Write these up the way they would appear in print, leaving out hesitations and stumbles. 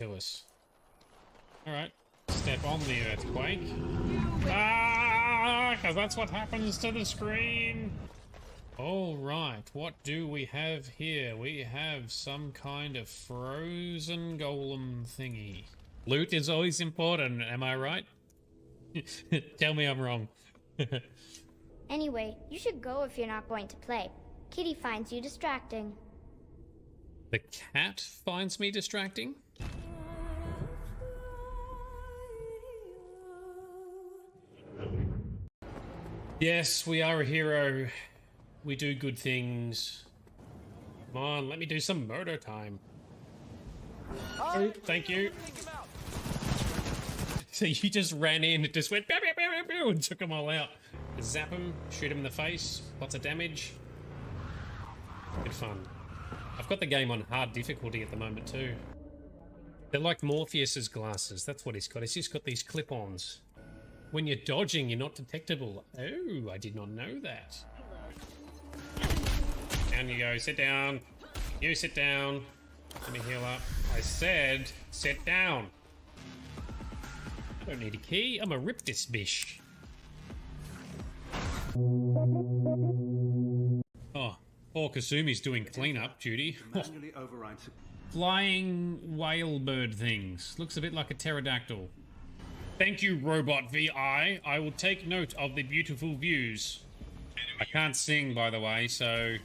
to us. Alright. Step on the earthquake. Ah, because that's what happens to the screen. Alright, what do we have here? We have some kind of frozen golem thingy. Loot is always important, am I right? Tell me I'm wrong. Anyway, you should go if you're not going to play. Kitty finds you distracting. The cat finds me distracting? Yes, we are a hero. We do good things. Come on, let me do some murder time. Oh, thank you. So you just ran in and just went pew, pew, pew, pew, and took them all out. Zap him, shoot him in the face, lots of damage. Good fun. I've got the game on hard difficulty at the moment too. They're like Morpheus's glasses, that's what he's got. He's just got these clip-ons. When you're dodging, you're not detectable. Oh, I did not know that. Down you go, sit down. You sit down. Let me heal up. I said, sit down. I don't need a key, I'm a rip this bish. Oh, poor Kasumi's doing cleanup duty. Flying whale bird things. Looks a bit like a pterodactyl. Thank you, Robot VI. I will take note of the beautiful views. I can't sing, by the way, so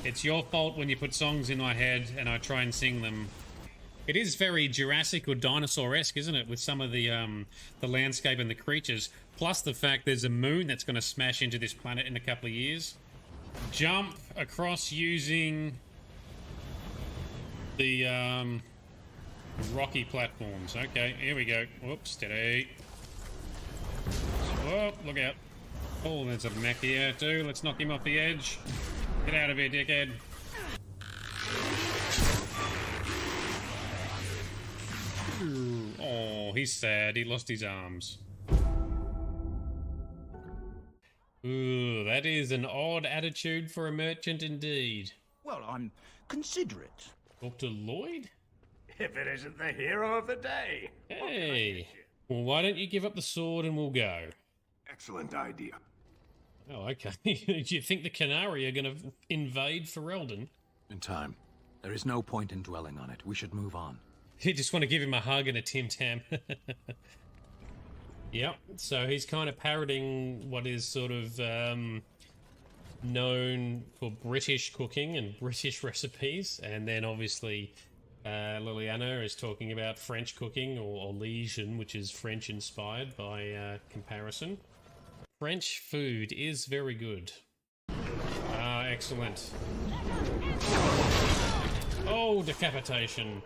it's your fault when you put songs in my head and I try and sing them. It is very Jurassic or dinosaur-esque, isn't it? With some of the landscape and the creatures. Plus the fact there's a moon that's going to smash into this planet in a couple of years. Jump across using the rocky platforms. Okay, here we go. Whoops, steady. Whoa, look out. Oh, there's a mech here too. Let's knock him off the edge. Get out of here, dickhead. Oh, he's sad. He lost his arms. Ooh, that is an odd attitude for a merchant indeed. Well, I'm considerate. Dr. Lloyd? If it isn't the hero of the day. Hey. Well, why don't you give up the sword and we'll go? Excellent idea. Oh, okay. Do you think the Canary are going to invade Ferelden? In time. There is no point in dwelling on it. We should move on. You just want to give him a hug and a Tim Tam. Yep, so he's kind of parroting what is sort of known for British cooking and British recipes, and then obviously Liliana is talking about French cooking, or Legion, which is French inspired by comparison. French food is very good. Ah, excellent. Oh, decapitation.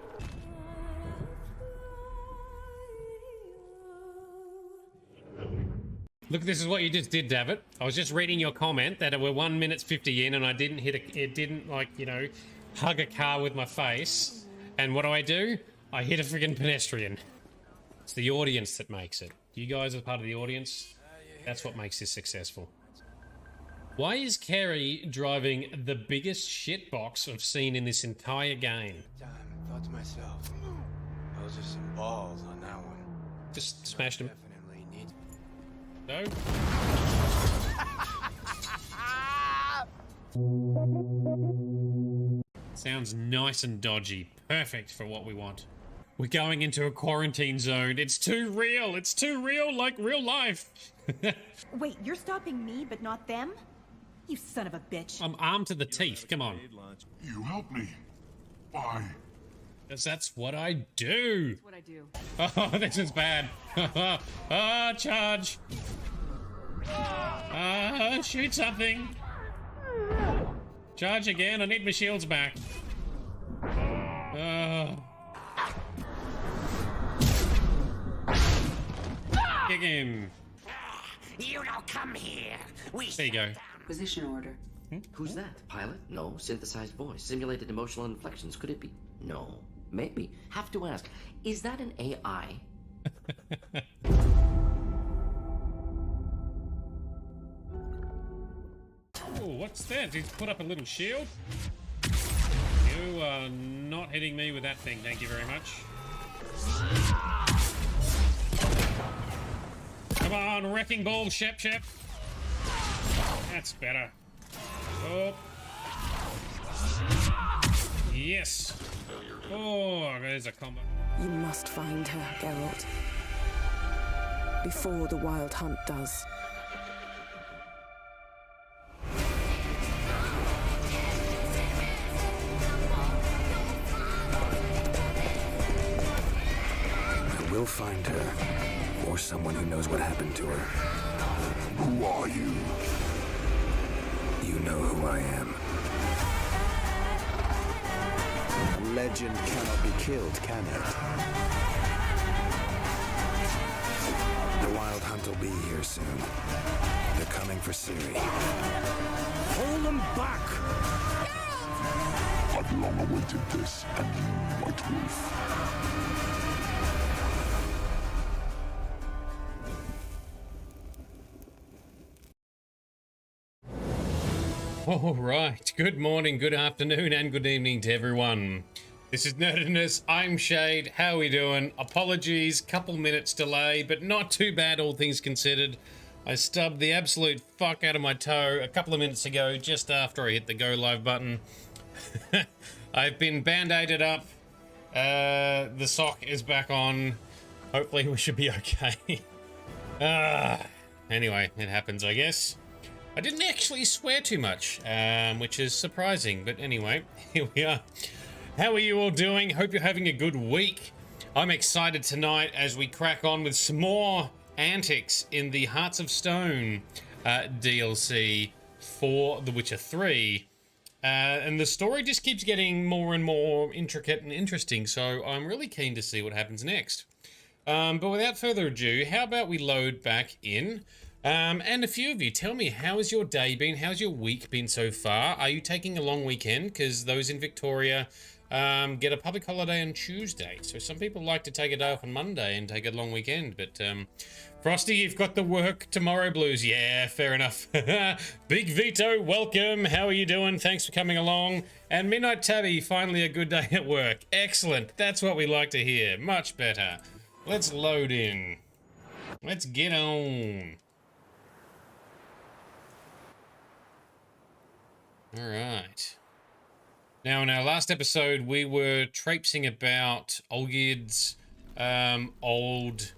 Look, this is what you just did, David. I was just reading your comment that we're 1 minute 50 in and I didn't hit it didn't, like, you know, hug a car with my face. And what do? I hit a friggin' pedestrian. It's the audience that makes it. You guys are part of the audience. That's what makes this successful. Why is Kerry driving the biggest shitbox I've seen in this entire game? I thought to myself, those are some balls on that one. Just smashed him. Definitely need. No? Sounds nice and dodgy. Perfect for what we want. We're going into a quarantine zone. It's too real. It's too real, like real life. Wait, you're stopping me, but not them? You son of a bitch. I'm armed to the teeth. Come on. You help me. Why? Because that's what I do. That's what I do. Oh, this is bad. Ah, charge. Shoot something. Charge again. I need my shields back. Kick him. You don't come here. There you go. Position order. Who's that? Pilot? No. Synthesized voice. Simulated emotional inflections. Could it be? No. Maybe. Have to ask. Is that an AI? Oh, what's that? He's put up a little shield. You are not hitting me with that thing. Thank you very much. on, wrecking ball, Shep. That's better. Oh. Yes. Oh, there's a combo. You must find her, Geralt. Before the Wild Hunt does. I will find her, or someone who knows what happened to her. Who are you? You know who I am. A legend cannot be killed, can it? The Wild Hunt will be here soon. They're coming for Ciri. Hold them back! I've long awaited this, and you, White Wolf. All right. Good morning, good afternoon, and good evening to everyone. This is Nerdedness. I'm Shade. How are we doing? Apologies, couple minutes delay, but not too bad, all things considered. I stubbed the absolute fuck out of my toe a couple of minutes ago, just after I hit the go live button. I've been band-aided up. The sock is back on. Hopefully we should be okay. Anyway, it happens, I guess. I didn't actually swear too much, which is surprising, but anyway, here we are. How are you all doing? Hope you're having a good week. I'm excited tonight as we crack on with some more Antics in the Hearts of Stone DLC for The Witcher 3. And the story just keeps getting more and more intricate and interesting, so I'm really keen to see what happens next. But without further ado, how about we load back in? And a few of you, tell me, how has your day been? How's your week been so far? Are you taking a long weekend? Because those in Victoria get a public holiday on Tuesday. So some people like to take a day off on Monday and take a long weekend. But Frosty, you've got the work tomorrow blues. Yeah, fair enough. Big Vito, welcome. How are you doing? Thanks for coming along. And Midnight Tabby, finally a good day at work. Excellent. That's what we like to hear. Much better. Let's load in. Let's get on. All right. Now, in our last episode, we were traipsing about Olgierd's old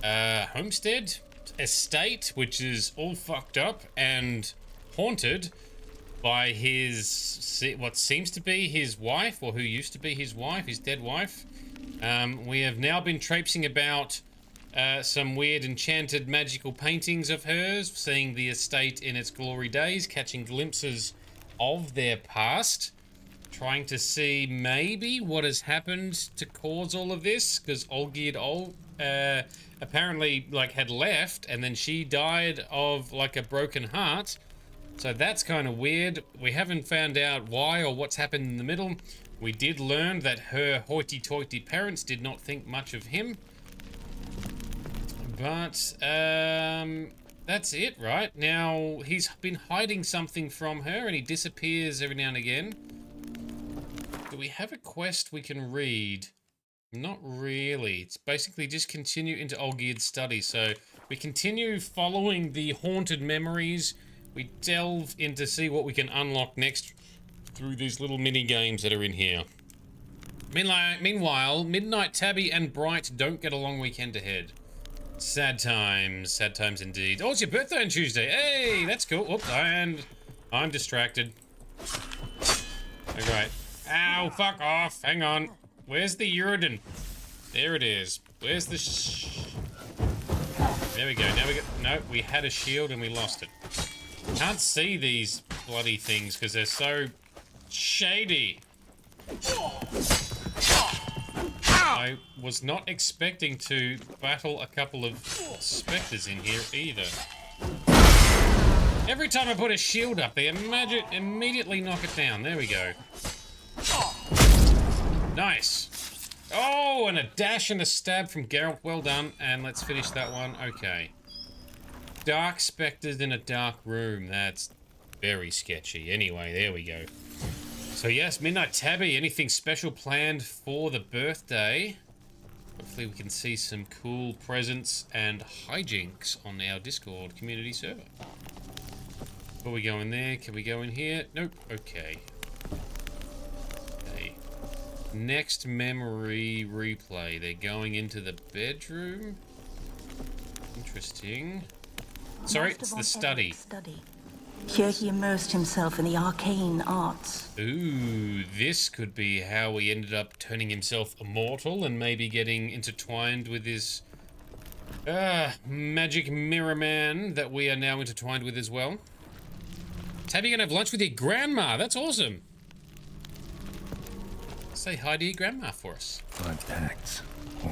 homestead estate, which is all fucked up and haunted by his, what seems to be his wife, or who used to be his wife, his dead wife. We have now been traipsing about some weird enchanted magical paintings of hers, seeing the estate in its glory days, catching glimpses of their past, trying to see maybe what has happened to cause all of this, because Olgierd apparently had left, and then she died of a broken heart. So that's kind of weird. We haven't found out why or what's happened in the middle. We did learn that her hoity-toity parents did not think much of him. But that's it, right? Now, he's been hiding something from her, and he disappears every now and again. Do we have a quest we can read? Not really. It's basically just continue into Olgierd's study. So we continue following the haunted memories. We delve in to see what we can unlock next through these little mini games that are in here. Meanwhile, Midnight Tabby and Bright don't get a long weekend ahead. Sad times indeed. Oh, it's your birthday on Tuesday. Hey, that's cool. Oops, and I'm distracted. Alright. Ow, fuck off. Hang on. Where's the Uridin? There it is. Where's the There we go. Now we got... No, we had a shield and we lost it. Can't see these bloody things because they're so shady. I was not expecting to battle a couple of specters in here either. Every time I put a shield up, they immediately knock it down. There we go. Nice. Oh, and a dash and a stab from Geralt. Well done. And let's finish that one. Okay. Dark specters in a dark room. That's very sketchy. Anyway, there we go. So yes, Midnight Tabby, anything special planned for the birthday? Hopefully hopefully we can see some cool presents and hijinks on our Discord community server. Before we go in there, can we go in here? Nope. Okay. Okay. Next memory replay. They're going into the bedroom. Interesting. Sorry, it's the study. Here he immersed himself in the arcane arts. Ooh, this could be how he ended up turning himself immortal and maybe getting intertwined with his magic mirror man that we are now intertwined with as well. Tabby, gonna have lunch with your grandma. That's awesome. Say hi to your grandma for us. Blood pacts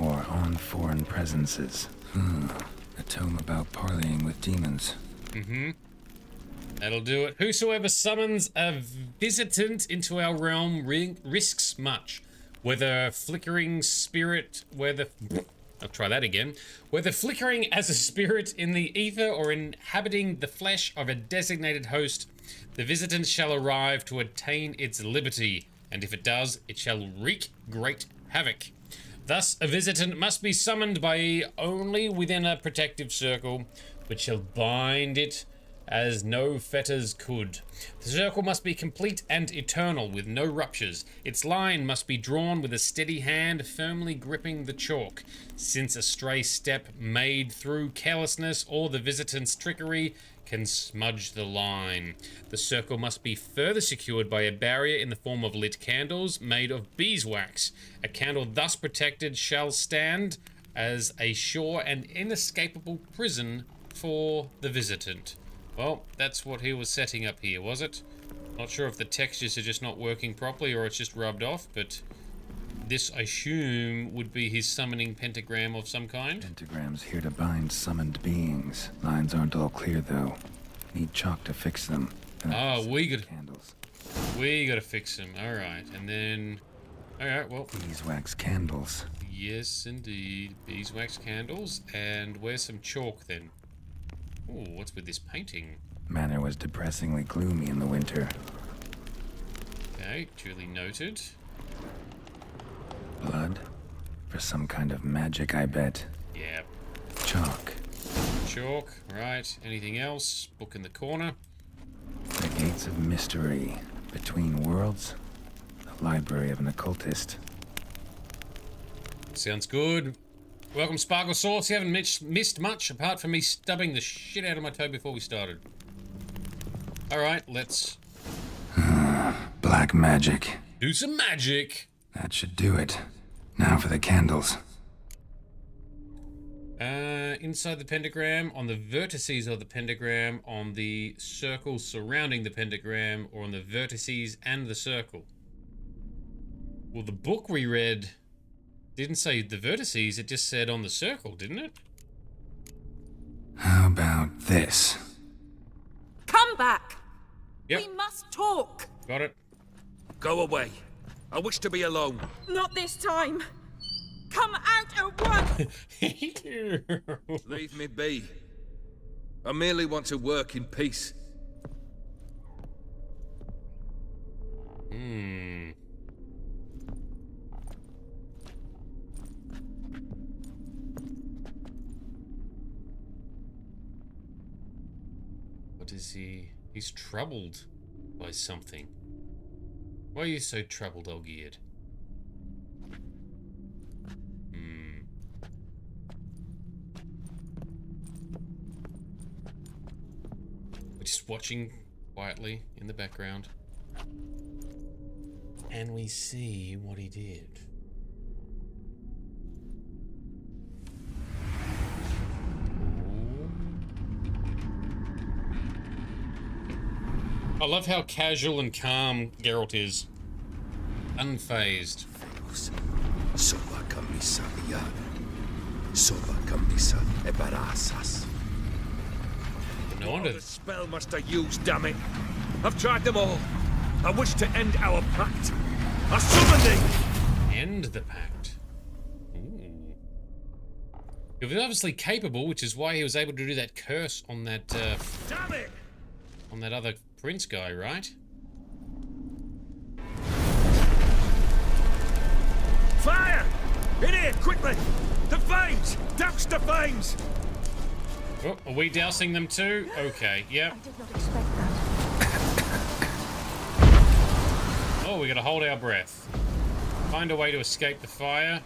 or on foreign presences. A tome about parleying with demons. Mm-hmm. That'll do it. Whosoever summons a visitant into our realm risks much. Whether flickering spirit, I'll try that again. Whether flickering as a spirit in the ether or inhabiting the flesh of a designated host, the visitant shall arrive to attain its liberty, and if it does, it shall wreak great havoc. Thus, a visitant must be summoned by only within a protective circle, which shall bind it as no fetters could. The circle must be complete and eternal, with no ruptures. Its line must be drawn with a steady hand firmly gripping the chalk, since a stray step made through carelessness or the visitant's trickery can smudge the line. The circle must be further secured by a barrier in the form of lit candles made of beeswax. A candle thus protected shall stand as a sure and inescapable prison for the visitant. Well, that's what he was setting up here, was it? Not sure if the textures are just not working properly or it's just rubbed off, but this, I assume, would be his summoning pentagram of some kind. Pentagrams here to bind summoned beings. Lines aren't all clear, though. Need chalk to fix them. We gotta fix them. Alright, and then... Alright, well... Beeswax candles. Yes, indeed. Beeswax candles. And where's some chalk, then? Ooh, what's with this painting? Manor was depressingly gloomy in the winter. Okay, duly noted. Blood? For some kind of magic, I bet. Yeah. Chalk. Chalk, right. Anything else? Book in the corner. The Gates of Mystery. Between Worlds. The Library of an Occultist. Sounds good. Welcome, Sparkle Sauce. You haven't missed much, apart from me stubbing the shit out of my toe before we started. Alright, let's... Black magic. do some magic. That should do it. Now for the candles. Inside the pentagram, on the vertices of the pentagram, on the circle surrounding the pentagram, or on the vertices and the circle. Well, the book we read didn't say the vertices, it just said on the circle, didn't it? How about this? Come back! Yep. We must talk! Got it. Go away. I wish to be alone. Not this time! Come out at once! Leave me be. I merely want to work in peace. What is he? He's troubled by something. Why are you so troubled, Olgierd? We're just watching quietly in the background. And we see what he did. I love how casual and calm Geralt is. Unfazed. Soba camisa Soba camisa e barasas. No wonder. The spell must have used, damn it. I've tried them all. I wish to end our pact. I summon thee! End the pact. Ooh. He was obviously capable, which is why he was able to do that curse on that, Damn it! on that other prince guy, right? Fire! In here, quickly! the flames! Oh, are we dousing them too? Okay, yep. I did not expect that. Oh, we gotta hold our breath. Find a way to escape the fire.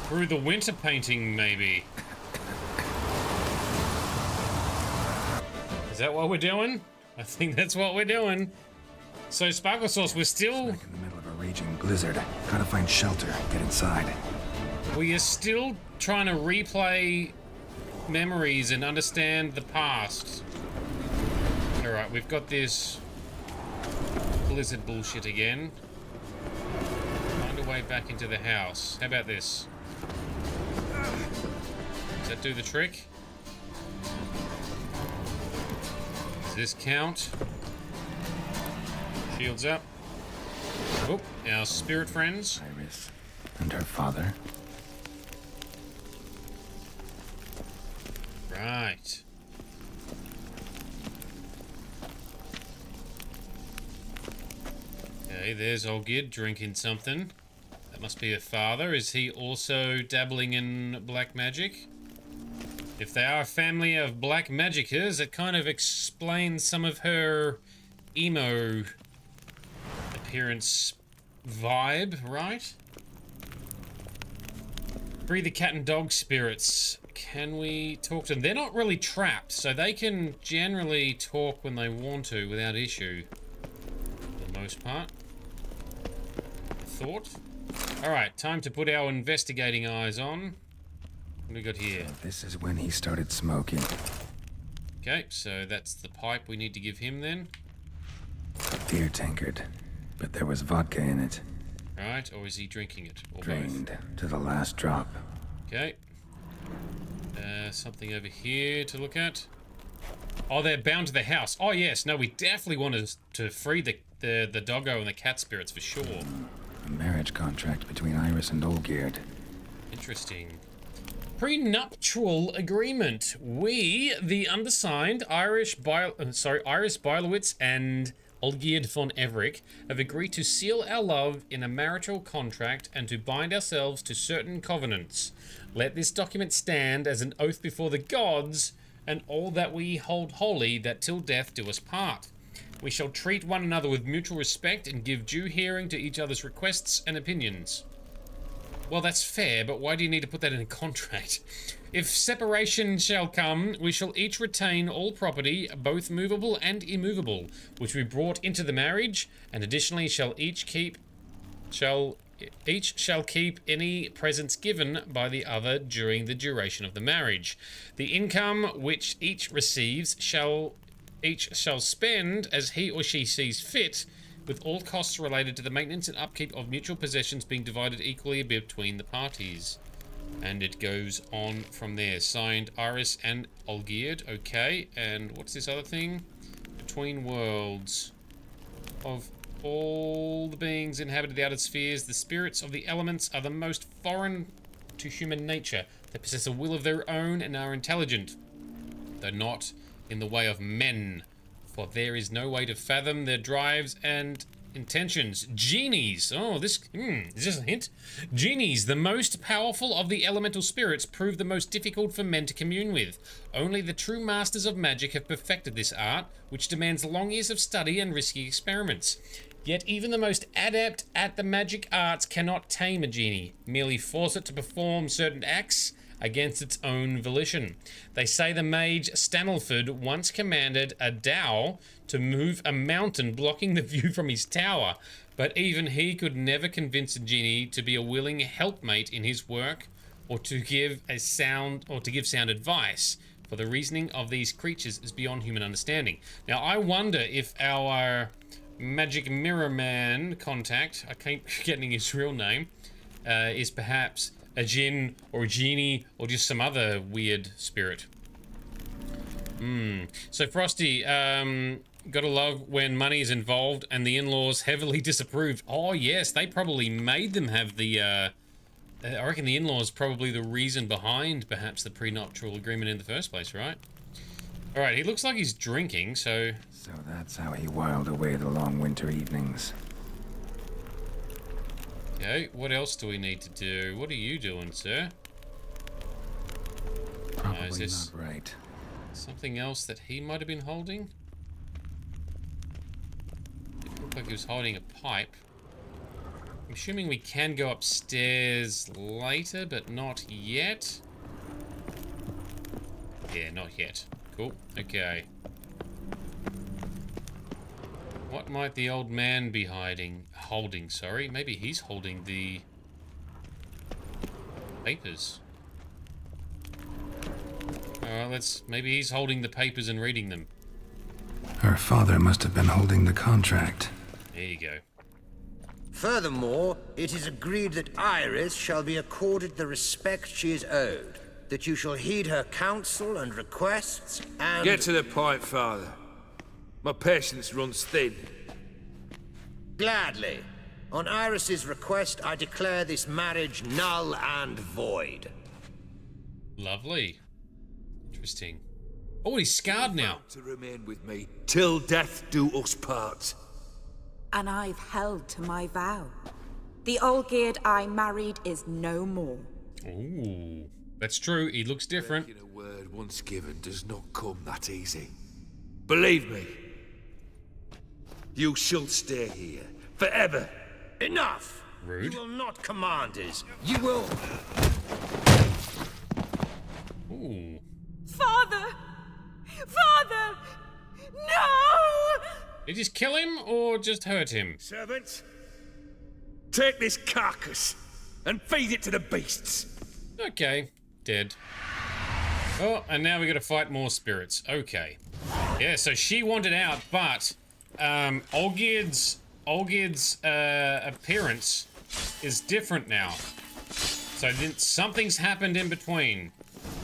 Through the winter painting, maybe. Is that what we're doing? I think that's what we're doing. So, Sparkle Sauce, we're still... Back in the middle of a raging blizzard. Gotta find shelter, get inside. We are still trying to replay memories and understand the past. Alright, we've got this blizzard bullshit again. Find a way back into the house. How about this? Does that do the trick? Does this count? Shields up. Oh, our spirit friends. Iris and her father. Right. Okay, there's Olgid drinking something. That must be her father. Is he also dabbling in black magic? If they are a family of black magicers, it kind of explains some of her emo appearance vibe, right? Free the cat and dog spirits. Can we talk to them? They're not really trapped, so they can generally talk when they want to without issue. For the most part. Thought. Alright, time to put our investigating eyes on. What do we got here? So this is when he started smoking. Okay, so that's the pipe we need to give him then. Beer tankard, but there was vodka in it. Right, or is he drinking it? Or Drained to the last drop. Okay. Something over here to look at. Oh, they're bound to the house. Oh, yes. No, we definitely want to free the doggo and the cat spirits for sure. A marriage contract between Iris and Olgierd. Interesting. Prenuptial agreement. We, the undersigned, Iris Bilowitz and Olgierd von Everick, have agreed to seal our love in a marital contract and to bind ourselves to certain covenants. Let this document stand as an oath before the gods and all that we hold holy, that till death do us part. We shall treat one another with mutual respect and give due hearing to each other's requests and opinions. Well, that's fair, but why do you need to put that in a contract? If separation shall come, we shall each retain all property, both movable and immovable, which we brought into the marriage, and additionally each shall keep any presents given by the other during the duration of the marriage. The income which each receives each shall spend as he or she sees fit, with all costs related to the maintenance and upkeep of mutual possessions being divided equally between the parties. And it goes on from there. Signed, Iris and Olgierd. Okay, and what's this other thing? Between worlds. Of all the beings inhabited the outer spheres, the spirits of the elements are the most foreign to human nature. They possess a will of their own and are intelligent, though not in the way of men. For there is no way to fathom their drives and intentions. Genies. Oh, is this a hint? Genies, the most powerful of the elemental spirits, prove the most difficult for men to commune with. Only the true masters of magic have perfected this art, which demands long years of study and risky experiments. Yet even the most adept at the magic arts cannot tame a genie, merely force it to perform certain acts against its own volition. They say the mage Stamelford once commanded a Dow to move a mountain blocking the view from his tower, but even he could never convince a genie to be a willing helpmate in his work, or to give sound advice, for the reasoning of these creatures is beyond human understanding. Now I wonder if our magic mirror man contact, I keep getting his real name, is perhaps a djinn or a genie or just some other weird spirit. So Frosty, gotta love when money is involved and the in-laws heavily disapproved. Oh yes, they probably made them have the, I reckon the in-laws probably the reason behind perhaps the prenuptial agreement in the first place, right? Alright, he looks like he's drinking, so... So that's how he whiled away the long winter evenings. Okay, what else do we need to do? What are you doing, sir? Probably this not right. something else that he might have been holding? It looked like he was holding a pipe. I'm assuming we can go upstairs later, but not yet. Yeah, not yet. Cool. Okay. What might the old man be holding, sorry. Maybe he's holding the papers. Maybe he's holding the papers and reading them. Her father must have been holding the contract. There you go. Furthermore, it is agreed that Iris shall be accorded the respect she is owed, that you shall heed her counsel and requests, and... Get to the point, Father. My patience runs thin. Gladly. On Iris's request, I declare this marriage null and void. Lovely. Interesting. Oh, he's scarred now. To remain with me till death do us part. And I've held to my vow. The Olgierd I married is no more. Ooh, that's true. He looks different. Breaking a word once given does not come that easy. Believe me. You shall stay here forever. Enough! Rude. You will not command us. You will... Ooh. Father! Father! No! Did you just kill him or just hurt him? Servants, take this carcass and feed it to the beasts. Okay, dead. Oh, and now we gotta fight more spirits. Okay. Yeah, so she wanted out, but Olgierd's appearance is different now. So then something's happened in between.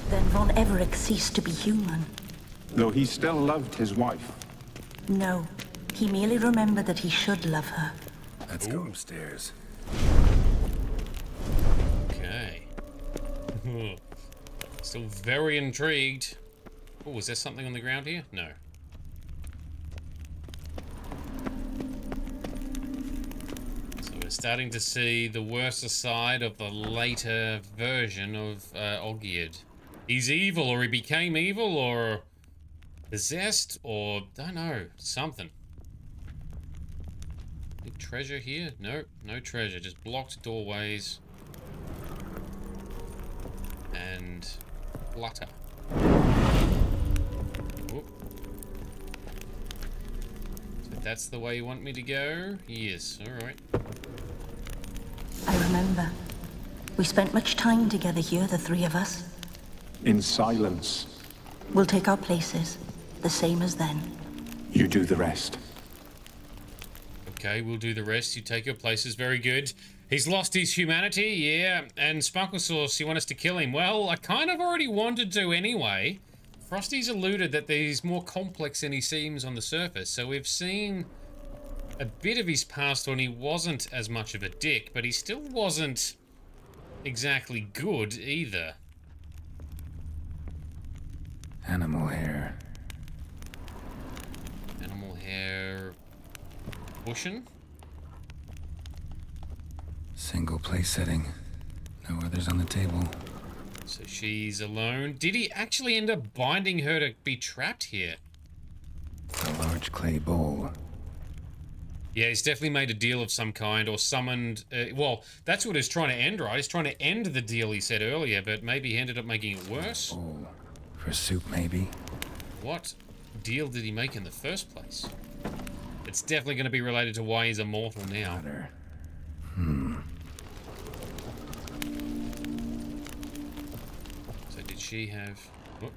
Then Von Everett ceased to be human. Though he still loved his wife. No, he merely remembered that he should love her. Let's go upstairs. Okay. Still very intrigued. Oh, is there something on the ground here? No. So we're starting to see the worse side of the later version of Olgierd. He's evil, or he became evil, or possessed, or don't know, something. Any treasure here? Nope, no treasure, just blocked doorways. And clutter. Oop. So that's the way you want me to go? Yes, alright. I remember. We spent much time together here, the three of us. In silence. We'll take our places, the same as then. You do the rest. Okay, we'll do the rest. You take your places. Very good. He's lost his humanity, yeah. And Sparkle Sauce, you want us to kill him? Well, I kind of already wanted to anyway. Frosty's alluded that he's more complex than he seems on the surface. So we've seen a bit of his past when he wasn't as much of a dick, but he still wasn't exactly good either. Animal hair. Animal hair... Bushing? Single place setting. No others on the table. So she's alone. Did he actually end up binding her to be trapped here? A large clay bowl. Yeah, he's definitely made a deal of some kind, or summoned... well, that's what he's trying to end, right? He's trying to end the deal he said earlier, but maybe he ended up making it worse? Bowl. For soup, maybe? What deal did he make in the first place? It's definitely going to be related to why he's immortal now. Butter. So did she have... Whoop.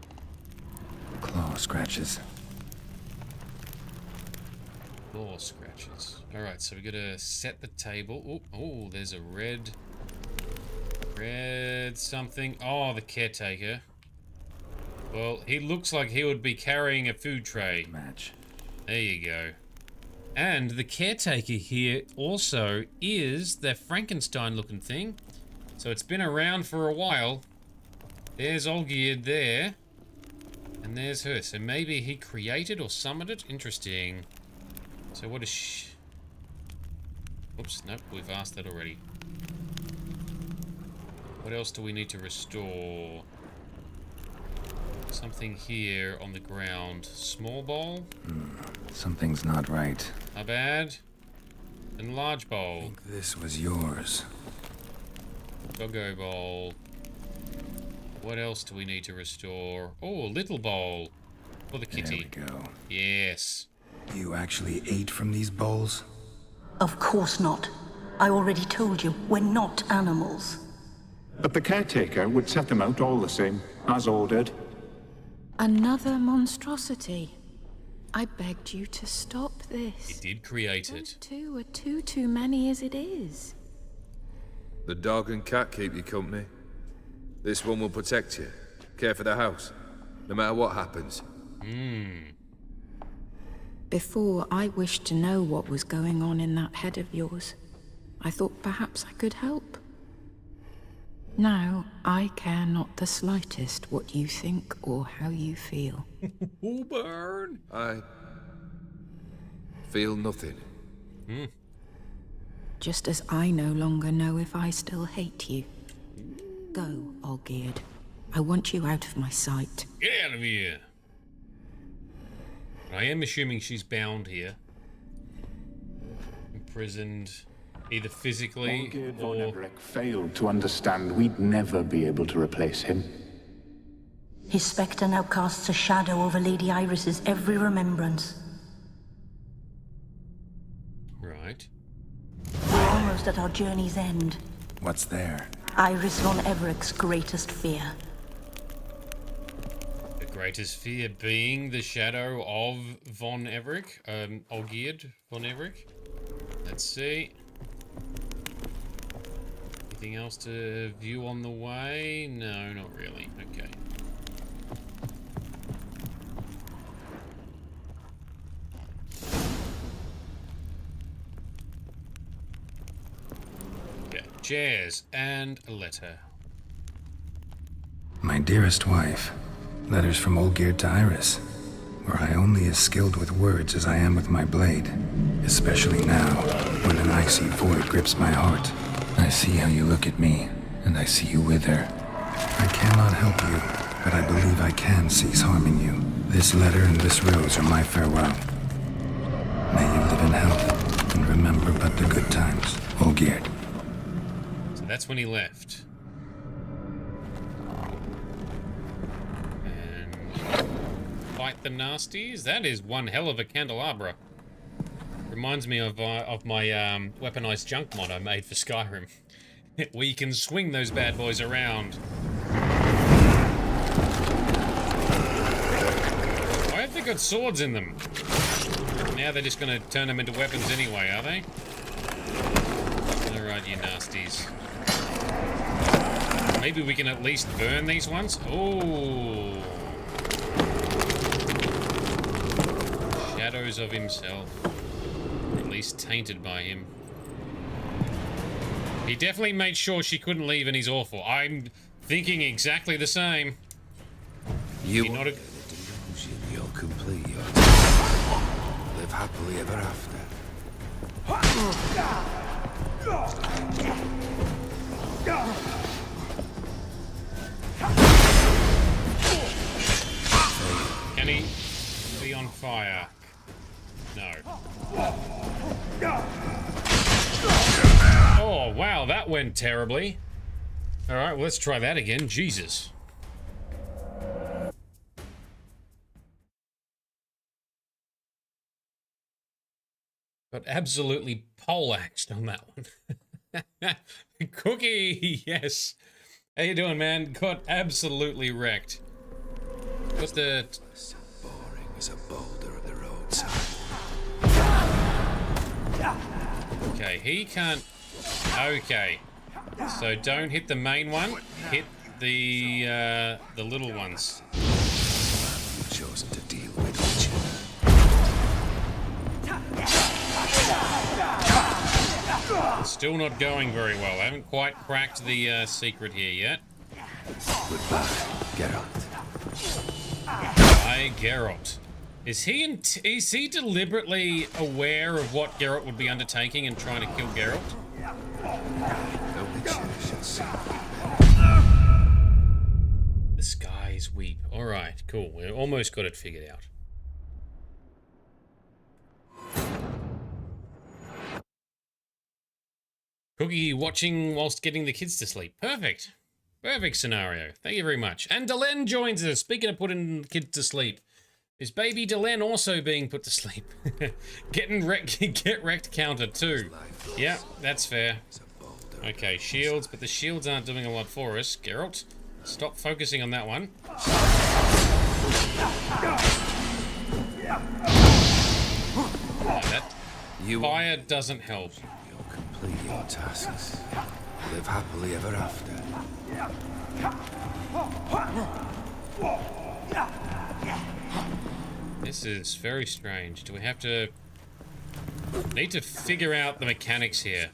Claw scratches. Claw scratches. Alright, so we got to set the table. Oh, there's a red something. Oh, the caretaker. Well, he looks like he would be carrying a food tray. Match. There you go. And the caretaker here also is the Frankenstein-looking thing. So it's been around for a while. There's Olgierd there. And there's her. So maybe he created or summoned it? Interesting. So what is she... Oops, nope, we've asked that already. What else do we need to restore? Something here on the ground. Small bowl? Something's not right. Not bad. And large bowl. I think this was yours. Doggo bowl. What else do we need to restore? Oh, a little bowl. For the kitty. There we go. Yes. You actually ate from these bowls? Of course not. I already told you, we're not animals. But the caretaker would set them out all the same, as ordered. Another monstrosity. I begged you to stop this. It did create it. Two are too many as it is. The dog and cat keep you company. This one will protect you, care for the house, no matter what happens. Before, I wished to know what was going on in that head of yours. I thought perhaps I could help. Now, I care not the slightest what you think or how you feel. Oh, burn! I feel nothing. Just as I no longer know if I still hate you. Go, Olgierd. I want you out of my sight. Get out of here! I am assuming she's bound here. Imprisoned, either physically Olgierd or... von Everec failed to understand we'd never be able to replace him. His spectre now casts a shadow over Lady Iris's every remembrance. Right. We're almost at our journey's end. What's there? Iris von Everec's greatest fear. The greatest fear being the shadow of von Everec, Olgierd von Everec. Let's see. Anything else to view on the way? No, not really. Okay. Okay, chairs and a letter. My dearest wife. Letters from Olgierd to Iris. Were I only as skilled with words as I am with my blade. Especially now, when an icy void grips my heart. I see how you look at me, and I see you wither. I cannot help you, but I believe I can cease harming you. This letter and this rose are my farewell. May you live in health, and remember but the good times. Olgierd. So that's when he left. And fight the nasties. That is one hell of a candelabra. Reminds me of my weaponized junk mod I made for Skyrim. Where you can swing those bad boys around. Why have they got swords in them? Now they're just gonna turn them into weapons anyway, are they? Alright, you nasties. Maybe we can at least burn these ones? Oh. Shadows of himself. At least tainted by him. He definitely made sure she couldn't leave, and he's awful. I'm thinking exactly the same. You not a... the delusion you're complete. Live happily ever after. Can he be on fire? No. Oh, wow, that went terribly. Alright, well, let's try that again. Jesus. Got absolutely poleaxed on that one. Cookie, yes. How you doing, man? Got absolutely wrecked. What's the... So boring as a boulder at the roadside. Okay, he can't... Okay. So don't hit the main one. Hit the little ones. You've chosen to deal with each Still not going very well. I haven't quite cracked the secret here yet. Goodbye, Geralt. Hi, Geralt. Is he deliberately aware of what Geralt would be undertaking and trying to kill Geralt? The skies weep. All right. Right, cool. We almost got it figured out. Cookie watching whilst getting the kids to sleep. Perfect. Perfect scenario. Thank you very much. And Delenn joins us. Speaking of putting the kids to sleep, is baby Delenn also being put to sleep? Getting wrecked, get wrecked counter too. Yeah, that's fair. Okay, shields, but the shields aren't doing a lot for us. Geralt, stop focusing on that one. That fire doesn't help. Complete your tasks. Live happily ever after. This is very strange. Do we have to... Need to figure out the mechanics here.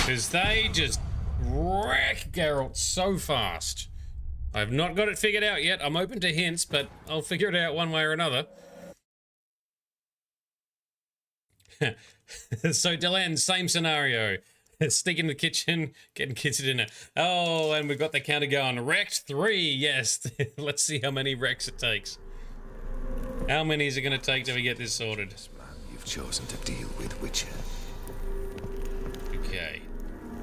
Because they just wreck Geralt so fast. I've not got it figured out yet. I'm open to hints, but I'll figure it out one way or another. So Delenn, same scenario. Sneak in the kitchen, getting kids to dinner. Oh, and we've got the counter going. Wrecked 3, yes. Let's see how many wrecks it takes. How many is it going to take till we get this sorted? You've chosen to deal with Witcher. Okay.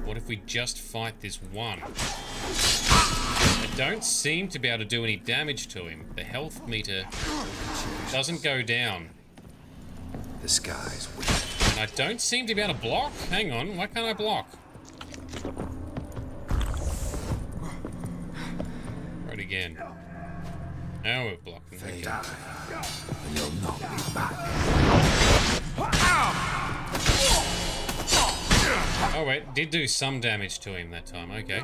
What if we just fight this one? I don't seem to be able to do any damage to him. The health meter doesn't go down. The sky's weak. And I don't seem to be able to block. Hang on, why can't I block? Right again. Now we're blocking. They die, and you'll not be back. Oh wait, did do some damage to him that time. Okay.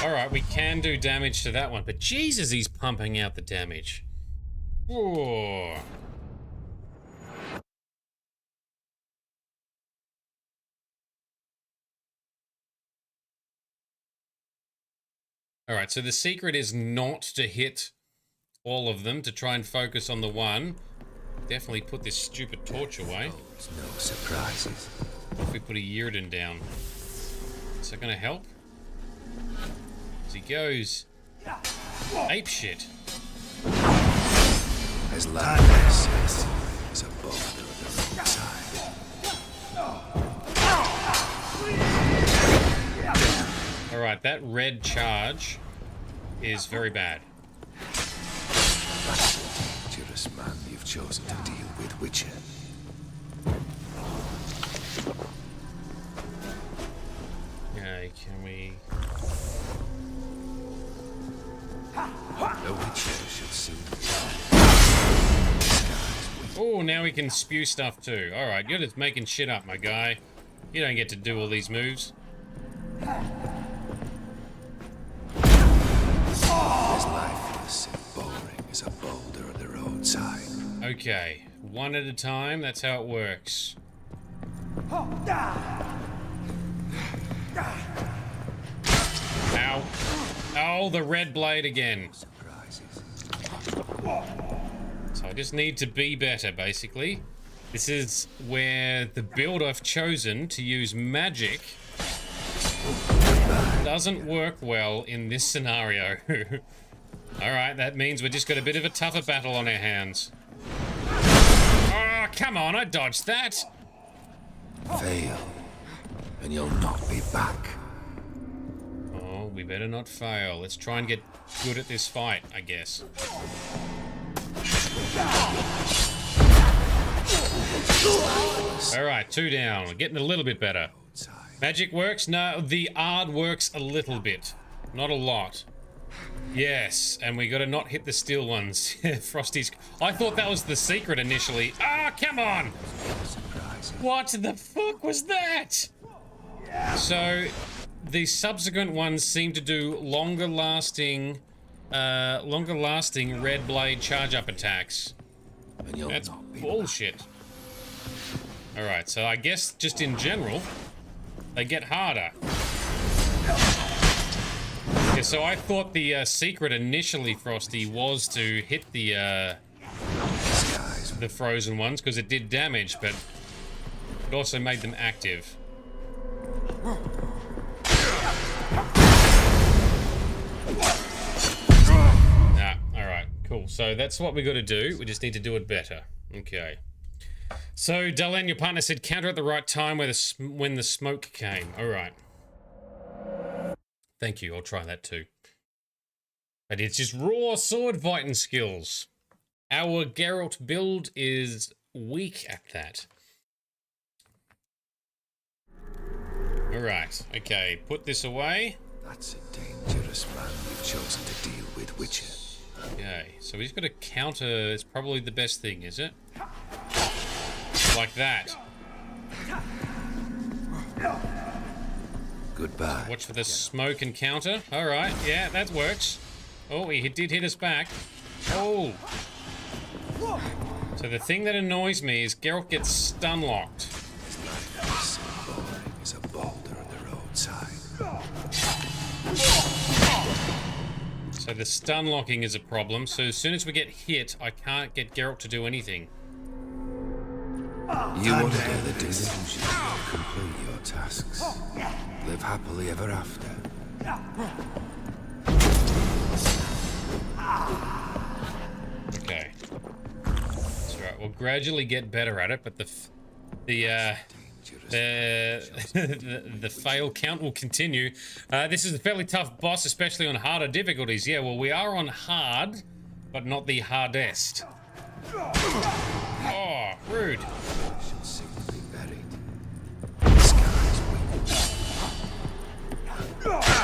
Alright, we can do damage to that one, but Jesus, he's pumping out the damage. Whoa. Alright, so the secret is not to hit all of them, to try and focus on the one. Definitely put this stupid torch away. No surprises. What if we put a Yrden down? Is that gonna help? As he goes ape shit. As Landis is above the other side. Alright, that red charge is very bad. Dangerous man, you've chosen to deal with Witcher. Okay, can we... The Witcher should soon be. Oh, now we can spew stuff too. Alright, you're just making shit up, my guy. You don't get to do all these moves. As lifeless and boring as a boulder on the roadside. Okay, one at a time, that's how it works. Ow. Oh, the red blade again. So I just need to be better, basically. This is where the build I've chosen to use magic doesn't work well in this scenario. Alright, that means we've just got a bit of a tougher battle on our hands. Oh, come on, I dodged that. Fail, and you'll not be back. Oh, we better not fail. Let's try and get good at this fight, I guess. Alright, 2 down. We're getting a little bit better. Magic works? No, the art works a little bit. Not a lot. Yes, and we gotta not hit the steel ones. Frosty's... I thought that was the secret initially. Ah, come on! What the fuck was that? So, the subsequent ones seem to do longer lasting red blade charge up attacks. That's bullshit. Alright, so I guess just in general, they get harder. Yeah, so I thought the secret initially, Frosty, was to hit the frozen ones, because it did damage, but it also made them active. Alright, cool. So that's what we got to do. We just need to do it better. Okay. So, Dalen, your partner said counter at the right time when the smoke came. Alright. Thank you, I'll try that too. But it's just raw sword fighting skills. Our Geralt build is weak at that. Alright, okay, put this away. That's a dangerous man you've chosen to deal with, Witcher. Okay, so we've got to counter. It's probably the best thing, is it? Like that. Goodbye. Watch for the smoke and counter. Alright, yeah, that works. Oh, he did hit us back. Oh! So the thing that annoys me is Geralt gets stun locked. His life is so boring as a boulder on the roadside. So the stun locking is a problem. So as soon as we get hit, I can't get Geralt to do anything. You want to get the delusion and complete your tasks. Live happily ever after. Okay. That's right. We'll gradually get better at it, but the fail count will continue. This is a fairly tough boss, especially on harder difficulties. Yeah, well, we are on hard, but not the hardest. Oh, rude.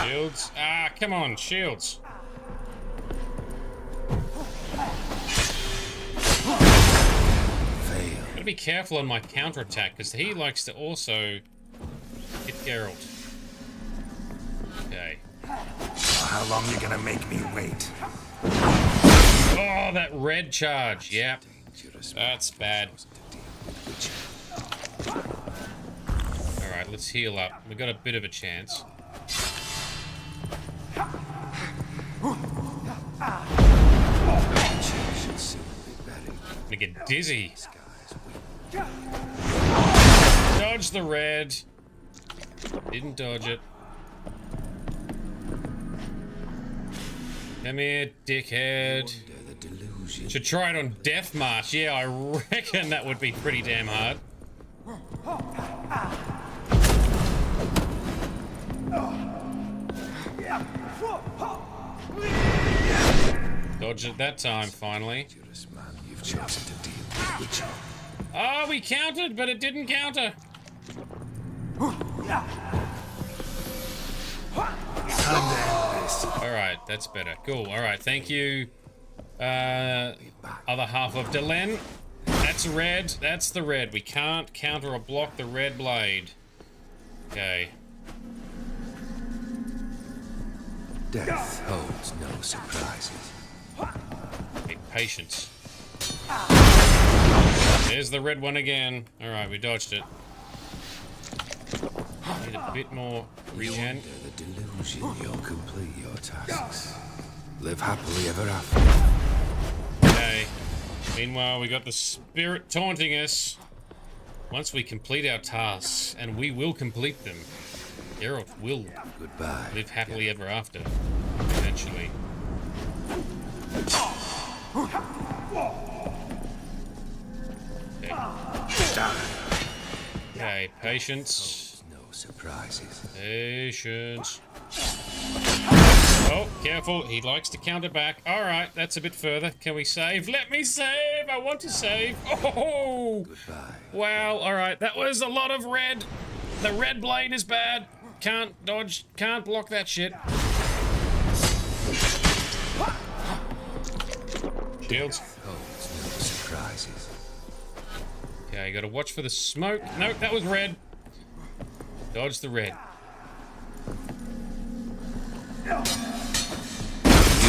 Shields. Ah, come on, shields. Gotta be careful on my counterattack, because he likes to also hit Geralt. Okay. How long are you gonna make me wait? Oh, that red charge. Yep. That's bad. Alright, let's heal up. We got a bit of a chance. I'm gonna get dizzy. Dodge the red. Didn't dodge it. Come here, dickhead. Should try it on Death March. Yeah, I reckon that would be pretty damn hard. Dodge it that time, finally. Oh, we countered, but it didn't counter. Alright, that's better. Cool. Alright, thank you. Other half of Delen. That's red. That's the red. We can't counter or block the red blade. Okay. Death holds no surprises. Be patient. There's the red one again. Alright, we dodged it. Need a bit more regen. The delusion, you'll complete your tasks. Live happily ever after. Okay. Meanwhile, we got the spirit taunting us. Once we complete our tasks, and we will complete them, Geralt will live happily ever after. Eventually. Okay, patience. No surprises. Patience. Oh, careful. He likes to counter back. Alright, that's a bit further. Can we save? Let me save! I want to save. Oh! Wow, alright. That was a lot of red. The red blade is bad. Can't dodge. Can't block that shit. Shields. No surprises. Okay, gotta watch for the smoke. Nope, that was red. Dodge the red. You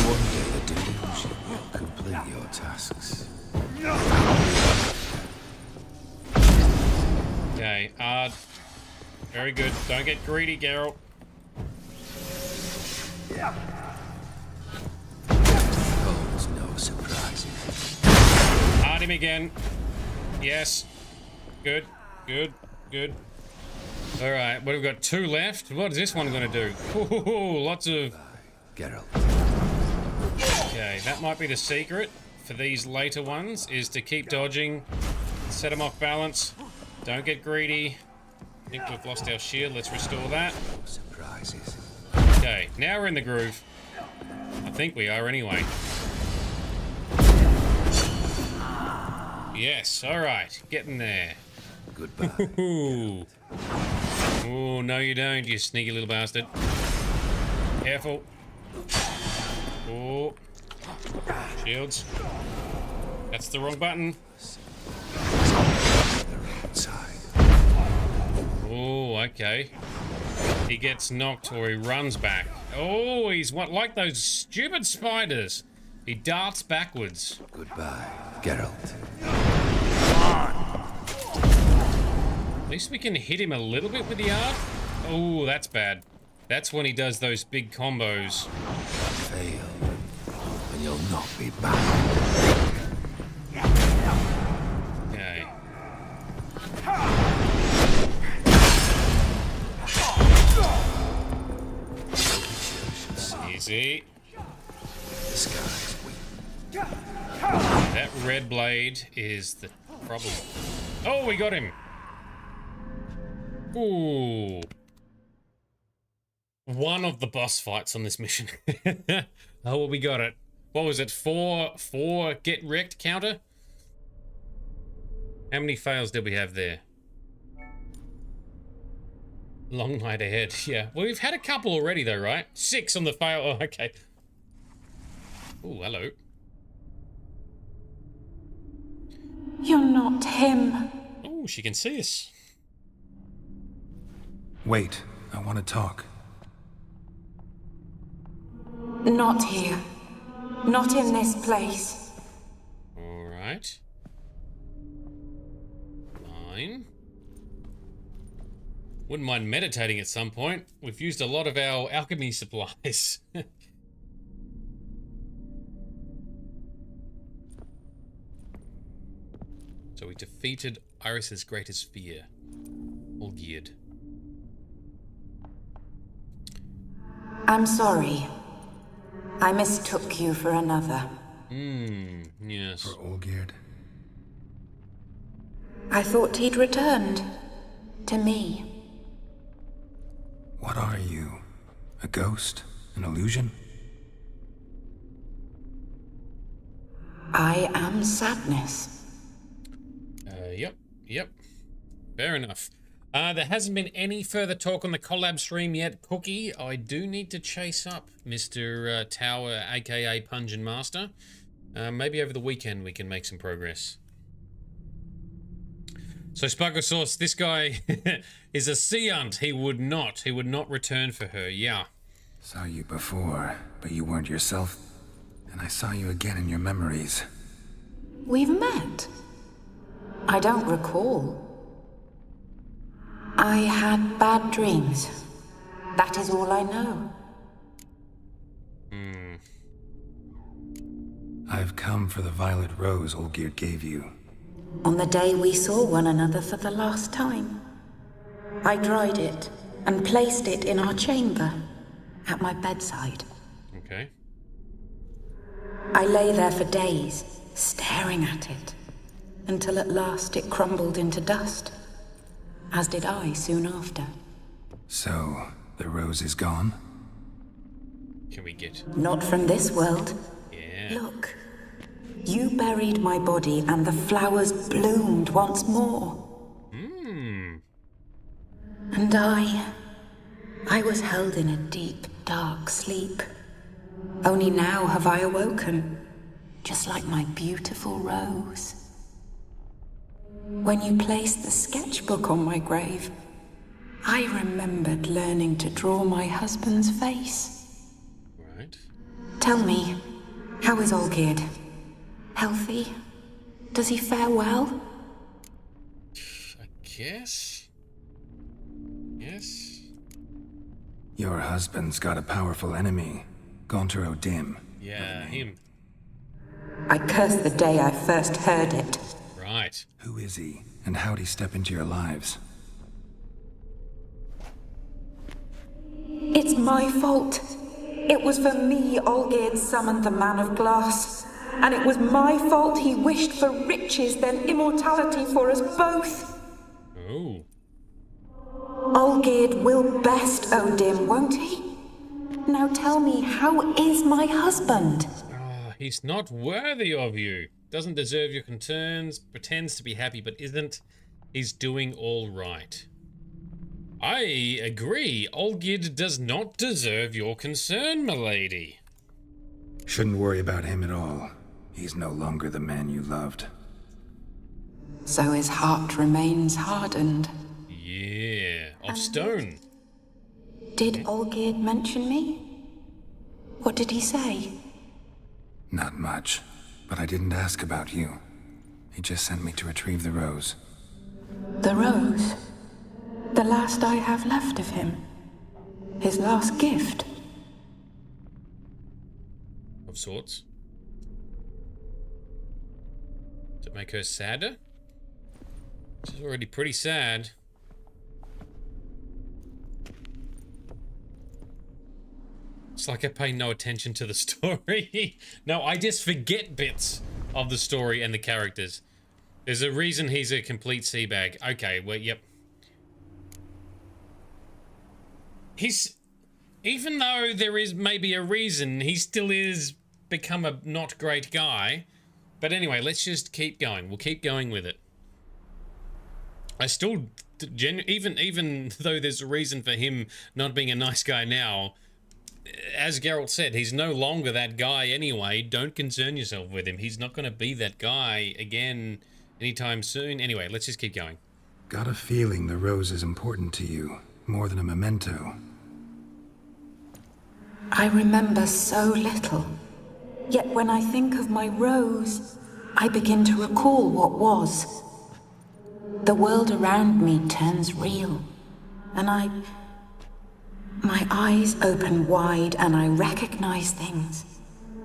wonder the delusion will complete your tasks. Okay, very good. Don't get greedy, Geralt. Holds no surprises. Hard him again. Yes. Good, good, good. Alright, well, we've got 2 left. What is this one going to do? Ooh, lots of... Geralt. Okay, that might be the secret for these later ones, is to keep dodging, set them off balance, don't get greedy. I think we've lost our shield, let's restore that. Surprises. Okay, now we're in the groove. I think we are anyway. Yes, alright, getting there. Goodbye. Oh, no you don't, you sneaky little bastard. Careful. Oh. Shields. That's the wrong button. Oh, okay. He gets knocked or he runs back. Oh, he's what, like those stupid spiders. He darts backwards. Goodbye, Geralt. At least we can hit him a little bit with the art. Oh, that's bad. That's when he does those big combos. Fail, and you'll not be back. Okay. Easy. This guy's weak. That red blade is the problem. Oh, we got him. Ooh. One of the boss fights on this mission. Oh, well, we got it. What was it? 4 get wrecked counter? How many fails did we have there? Long night ahead. Yeah. Well, we've had a couple already, though, right? 6 on the fail. Oh, okay. Oh, hello. You're not him. Oh, she can see us. Wait, I want to talk. Not here. Not in this place. All right. Fine. Wouldn't mind meditating at some point. We've used a lot of our alchemy supplies. So we defeated Iris's greatest fear. All geared. I'm sorry. I mistook you for another. Yes. For Olgierd? I thought he'd returned. To me. What are you? A ghost? An illusion? I am sadness. Yep. Fair enough. There hasn't been any further talk on the collab stream yet. Cookie, I do need to chase up Mr. Tower, aka Pungeon Master. Maybe over the weekend we can make some progress. So Sparkle Sauce, this guy is a Seant. He would not return for her, yeah. Saw you before, but you weren't yourself. And I saw you again in your memories. We've met? I don't recall. I had bad dreams. That is all I know. I've come for the violet rose Olgierd gave you. On the day we saw one another for the last time, I dried it and placed it in our chamber, at my bedside. Okay. I lay there for days, staring at it, until at last it crumbled into dust, as did I soon after. So, the rose is gone? Can we get... Not from this world. Yeah. Look. You buried my body and the flowers bloomed once more. And I was held in a deep, dark sleep. Only now have I awoken, just like my beautiful rose. When you placed the sketchbook on my grave, I remembered learning to draw my husband's face. Right. Tell me, how is Olgierd? Healthy? Does he fare well? I guess? Yes? Your husband's got a powerful enemy, Gaunter O'Dim. Yeah, him. I curse the day I first heard it. Right. Who is he, and how'd he step into your lives? It's my fault. It was for me Olgierd summoned the Man of Glass. And it was my fault he wished for riches then immortality for us both. Oh. Olgierd will best Odim, won't he? Now tell me, how is my husband? He's not worthy of you. Doesn't deserve your concerns. Pretends to be happy but isn't. He's doing all right. I agree. Olgierd does not deserve your concern, milady. Shouldn't worry about him at all. He's no longer the man you loved. So his heart remains hardened. Yeah, of stone. Did Olgierd mention me? What did he say? Not much, but I didn't ask about you. He just sent me to retrieve the rose. The rose? The last I have left of him? His last gift? Of sorts. Does it make her sadder? She's already pretty sad. It's like I pay no attention to the story. No, I just forget bits of the story and the characters. There's a reason he's a complete seabag. Okay, well, yep. He's... Even though there is maybe a reason, he still is become a not great guy. But anyway, let's just keep going. We'll keep going with it. I still... Even though there's a reason for him not being a nice guy now... As Geralt said, he's no longer that guy anyway. Don't concern yourself with him. He's not going to be that guy again anytime soon. Anyway, let's just keep going. Got a feeling the rose is important to you, more than a memento. I remember so little. Yet when I think of my rose, I begin to recall what was. The world around me turns real, and my eyes open wide and I recognize things.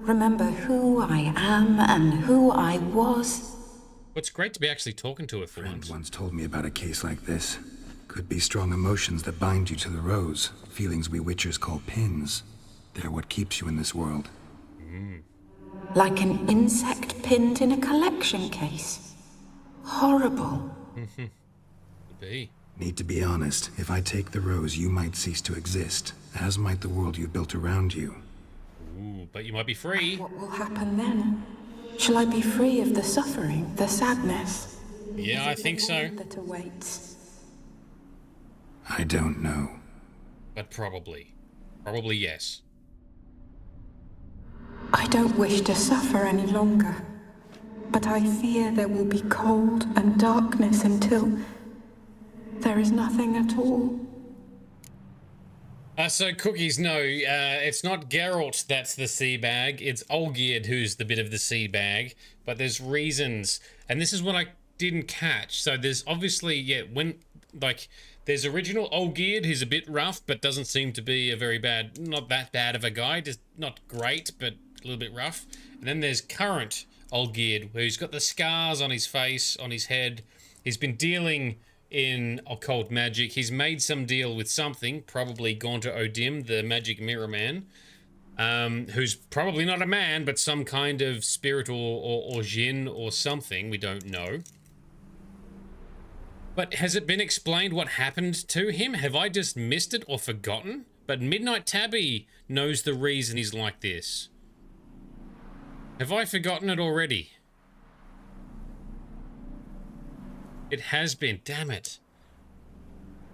Remember who I am and who I was. Well, it's great to be actually talking to her for once. Once told me about a case like this. Could be strong emotions that bind you to the rose. Feelings we witchers call pins. They're what keeps you in this world. Like an insect pinned in a collection case. Horrible. Could be. Need to be honest, if I take the rose, you might cease to exist, as might the world you built around you. Ooh, but you might be free. What will happen then? Shall I be free of the suffering, the sadness? Yeah, I think so. That awaits? I don't know. But probably. Probably yes. I don't wish to suffer any longer, but I fear there will be cold and darkness until there is nothing at all. So Cookies, no, it's not Geralt that's the sea bag. It's Olgierd who's the bit of the sea bag. But there's reasons, and this is what I didn't catch. So there's obviously, yeah, there's original Olgierd who's a bit rough, but doesn't seem to be a very bad, not that bad of a guy, just not great, but a little bit rough. And then there's current Olgierd, who's got the scars on his face, on his head. He's been dealing in occult magic. He's made some deal with something, probably gone to Odim, the magic mirror man, who's probably not a man, but some kind of spirit or djinn or something, we don't know. But has it been explained what happened to him? Have I just missed it or forgotten? But Midnight Tabby knows the reason he's like this. Have I forgotten it already? It has been. Damn it.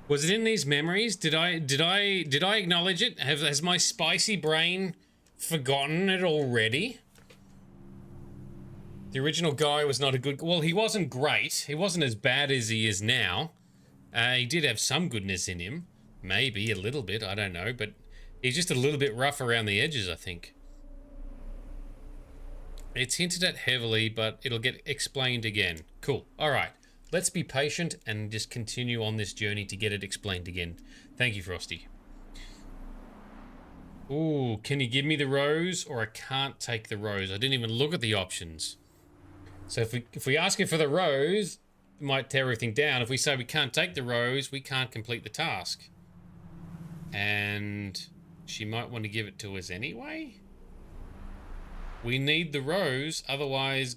Was it in these memories? Did I acknowledge it? Has my spicy brain forgotten it already? The original guy was not a good... Well, he wasn't great. He wasn't as bad as he is now. He did have some goodness in him. Maybe a little bit, I don't know. But he's just a little bit rough around the edges, I think. It's hinted at heavily, but it'll get explained again. Cool. All right. Let's be patient and just continue on this journey to get it explained again. Thank you, Frosty. Ooh, can you give me the rose? Or I can't take the rose. I didn't even look at the options. So if we ask her for the rose, it might tear everything down. If we say we can't take the rose, we can't complete the task. And she might want to give it to us anyway. We need the rose, otherwise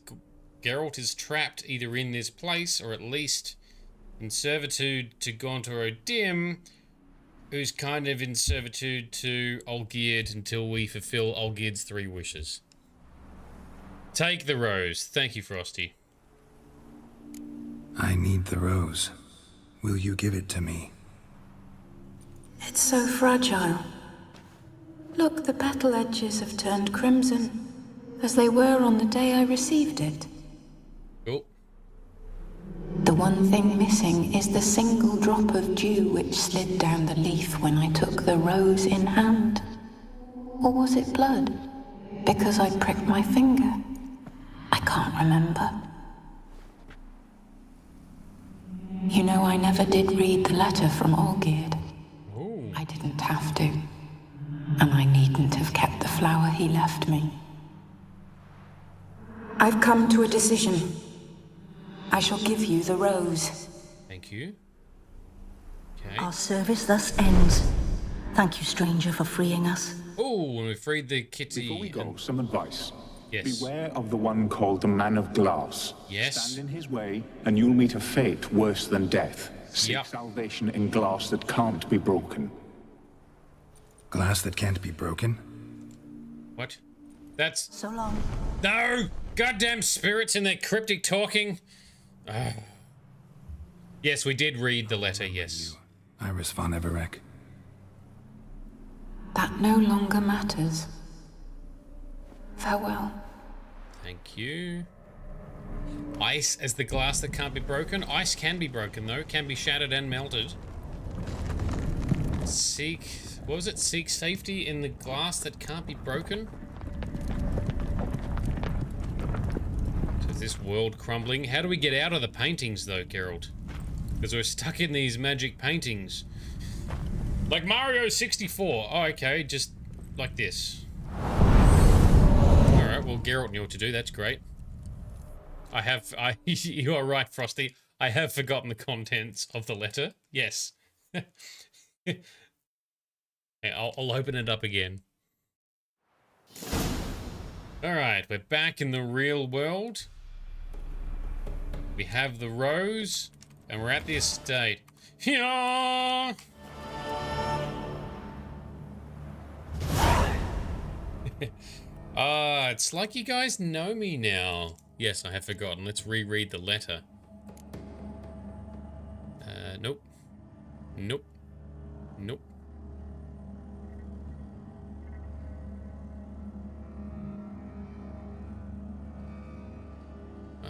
Geralt is trapped either in this place or at least in servitude to Gontor O'Dim, who's kind of in servitude to Olgierd until we fulfill Olgierd's 3 wishes. Take the rose. Thank you, Frosty. I need the rose. Will you give it to me? It's so fragile. Look, the petal edges have turned crimson, as they were on the day I received it. Cool. The one thing missing is the single drop of dew which slid down the leaf when I took the rose in hand. Or was it blood? Because I pricked my finger. I can't remember. You know, I never did read the letter from Olgierd. I didn't have to. And I needn't have kept the flower he left me. I've come to a decision. I shall give you the rose. Thank you. Okay. Our service thus ends. Thank you, stranger, for freeing us. Oh, and we freed the kitty. Before we go, some advice. Yes. Beware of the one called the Man of Glass. Yes. Stand in his way, and you'll meet a fate worse than death. Seek Yep. salvation in glass that can't be broken. Glass that can't be broken? What? That's... So long. No! Goddamn spirits in their cryptic talking. Yes, we did read the letter, yes. Iris von Everec. That no longer matters. Farewell. Thank you. Ice as the glass that can't be broken. Ice can be broken, though. Can be shattered and melted. Seek... What was it? Seek safety in the glass that can't be broken? So is this world crumbling? How do we get out of the paintings, though, Geralt? Because we're stuck in these magic paintings. Like Mario 64. Oh, okay. Just like this. Alright, well, Geralt knew what to do. That's great. You are right, Frosty. I have forgotten the contents of the letter. Yes. Okay, I'll open it up again. Alright, we're back in the real world. We have the rose, and we're at the estate. Yeah! It's like you guys know me now. Yes, I have forgotten. Let's reread the letter. Nope. Nope. Nope.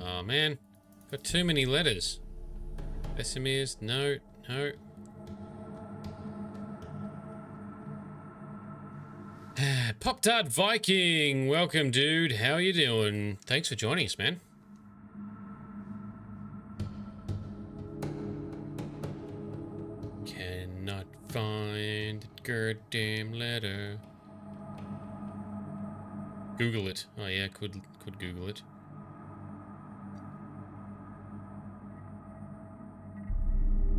Oh man, got too many letters. Bessemir's, no, no. Pop-Tart Viking, welcome dude, how you doing? Thanks for joining us, man. Cannot find the goddamn letter. Google it. Oh yeah, could Google it.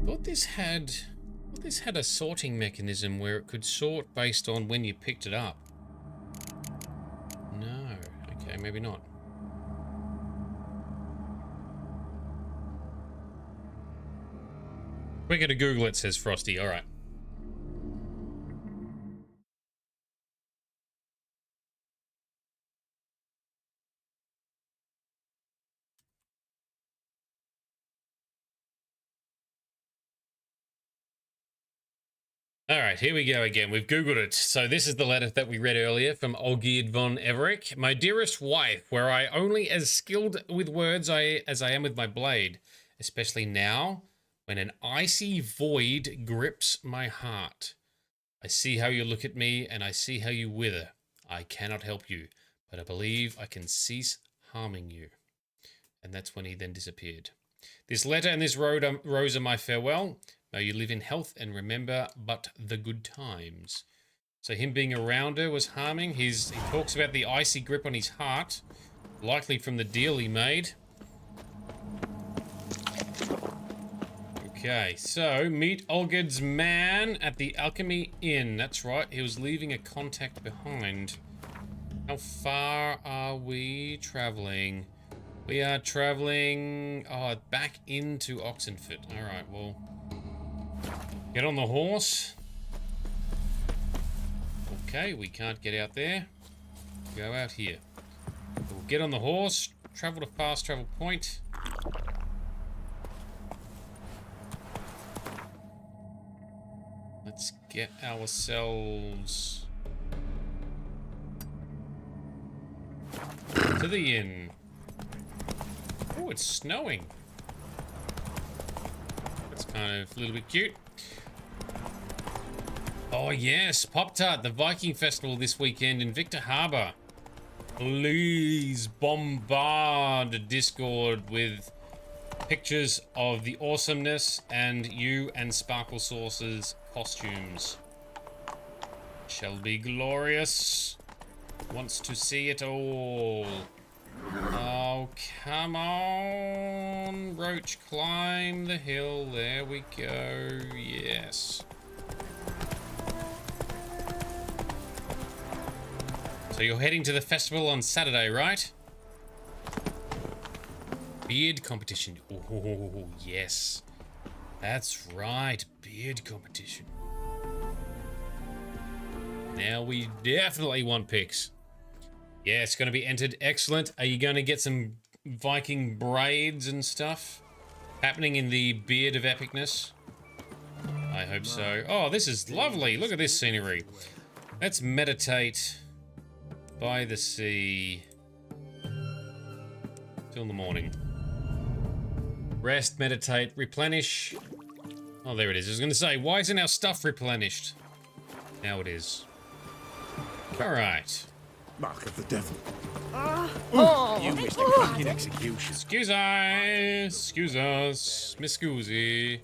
Thought this had a sorting mechanism where it could sort based on when you picked it up. No. Okay, maybe not. Quicker to Google it, says Frosty. All right. Alright, here we go again. We've Googled it. So this is the letter that we read earlier from Olgierd von Everec. My dearest wife, were I only as skilled with words as I am with my blade, especially now, when an icy void grips my heart. I see how you look at me, and I see how you wither. I cannot help you, but I believe I can cease harming you. And that's when he then disappeared. This letter and this rose are my farewell. May you live in health and remember but the good times. So him being around her was harming. He talks about the icy grip on his heart, likely from the deal he made. Okay, so meet Olgerd's man at the Alchemy Inn. That's right, he was leaving a contact behind. How far are we traveling? We are traveling back into Oxenford. Alright, well, get on the horse. Okay, we can't get out there. Go out here. We'll get on the horse, travel to fast travel point. Let's get ourselves to the inn. Oh, it's snowing. That's kind of a little bit cute. Oh yes, Pop-Tart, the Viking Festival this weekend in Victor Harbor. Please bombard Discord with pictures of the awesomeness and you and Sparkle Sauce's costumes. Shall be glorious. Wants to see it all. Oh, come on, Roach, climb the hill. There we go. Yes. So you're heading to the festival on Saturday, right? Beard competition. Oh, yes. That's right. Beard competition. Now we definitely want pics. Yeah, it's going to be entered. Excellent. Are you going to get some Viking braids and stuff happening in the Beard of Epicness? I hope so. Oh, this is lovely. Look at this scenery. Let's meditate by the sea till the morning. Rest, meditate, replenish. Oh, there it is. I was going to say, why isn't our stuff replenished? Now it is. All right. Mark of the devil. You missed a cracking execution. Excuse us, Miss Scusi.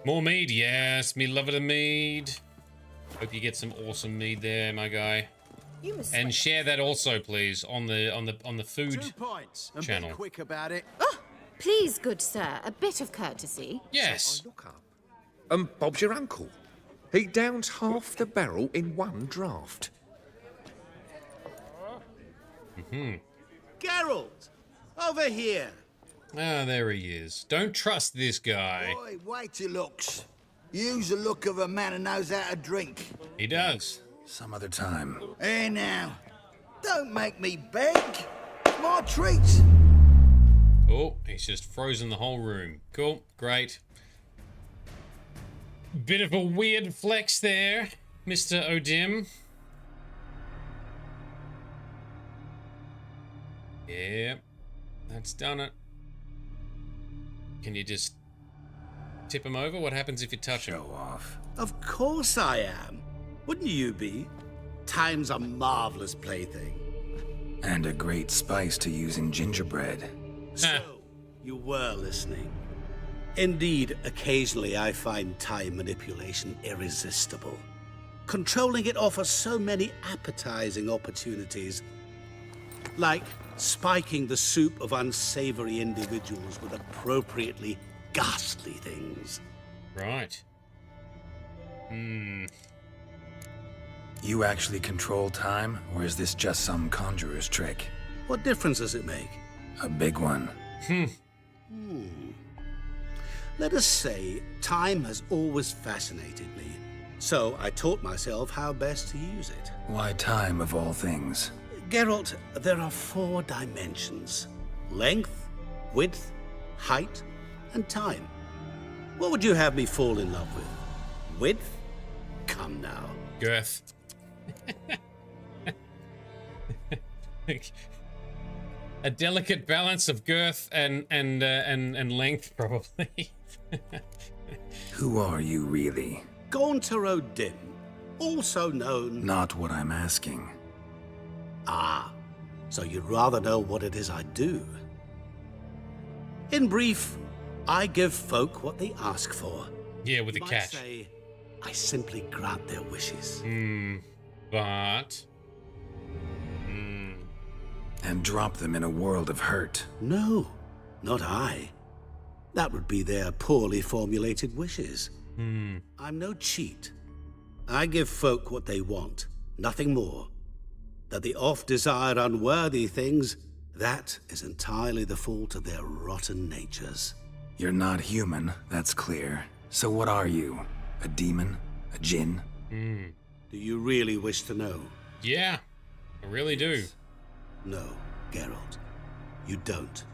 More mead, yes, me love it a mead. Hope you get some awesome mead there, my guy. And share that also, please, on the food 2 points. And channel. be quick about it. Please, good sir, a bit of courtesy. Yes. Bob's your uncle. He downs half the barrel in one draft. Geralt, over here. Ah, there he is. Don't trust this guy. Boy, wait till looks. Use the look of a man who knows how to drink. He does. Some other time. Hey now, don't make me beg. My treat. Oh, he's just frozen the whole room. Cool, great. Bit of a weird flex there, Mr. O'Dim. Yep, that's done it. Can you just tip him over? What happens if you touch him? Show off. Of course I am. Wouldn't you be? Time's a marvelous plaything. And a great spice to use in gingerbread. So, you were listening. Indeed, occasionally I find time manipulation irresistible. Controlling it offers so many appetizing opportunities. Like spiking the soup of unsavory individuals with appropriately ghastly things. Right. You actually control time, or is this just some conjurer's trick? What difference does it make? A big one. Let us say time has always fascinated me, so I taught myself how best to use it. Why time, of all things? Geralt, there are 4 dimensions. Length, width, height, and time. What would you have me fall in love with? Width? Come now. Girth. A delicate balance of girth and length, probably. Who are you, really? Gaunter O'Dim, also known... Not what I'm asking. Ah, so you'd rather know what it is I do. In brief, I give folk what they ask for. Yeah, with the catch. Say, I simply grant their wishes. But... And drop them in a world of hurt. No, not I. That would be their poorly formulated wishes. Hmm. I'm no cheat. I give folk what they want, nothing more. That they oft desire unworthy things, that is entirely the fault of their rotten natures. You're not human, that's clear. So what are you? A demon? A djinn? Do you really wish to know? Yeah, I really do. No, Geralt, you don't.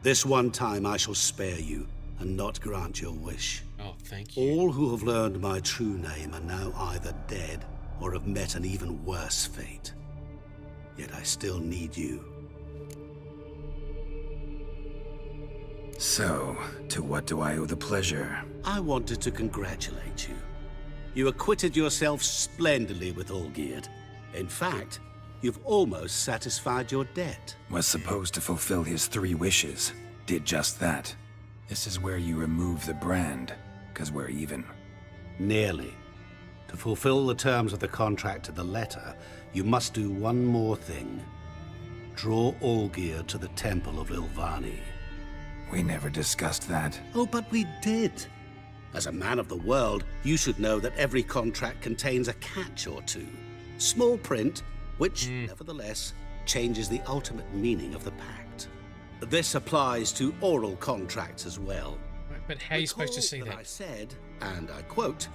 This one time I shall spare you and not grant your wish. Oh, thank you. All who have learned my true name are now either dead or have met an even worse fate. Yet I still need you. So, to what do I owe the pleasure? I wanted to congratulate you. You acquitted yourself splendidly with Olgierd. In fact, you've almost satisfied your debt. Was supposed to fulfill his 3 wishes. Did just that. This is where you remove the brand, 'cause we're even. Nearly. To fulfill the terms of the contract to the letter, you must do one more thing. Draw Olgierd to the Temple of Lilvani. We never discussed that. Oh, but we did. As a man of the world, you should know that every contract contains a catch or two. Small print, which, nevertheless, changes the ultimate meaning of the pact. This applies to oral contracts as well. Right, but how are you supposed to see that? I said, and I quote,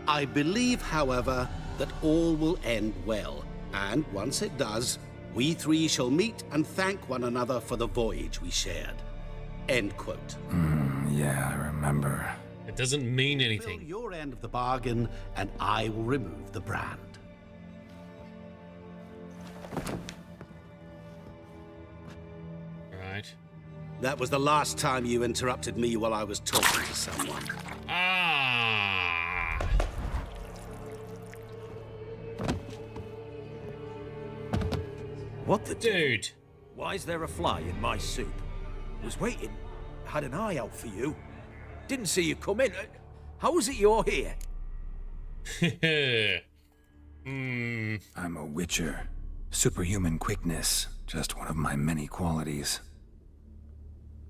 "I believe, however, that all will end well, and once it does, we 3 shall meet and thank one another for the voyage we shared." End quote. Yeah, I remember. It doesn't mean anything. Fill your end of the bargain, and I will remove the brand. Right. That was the last time you interrupted me while I was talking to someone. Ah. What the dude? Why is there a fly in my soup? Was waiting. Had an eye out for you. Didn't see you come in. How is it you're here? I'm a witcher. Superhuman quickness. Just one of my many qualities.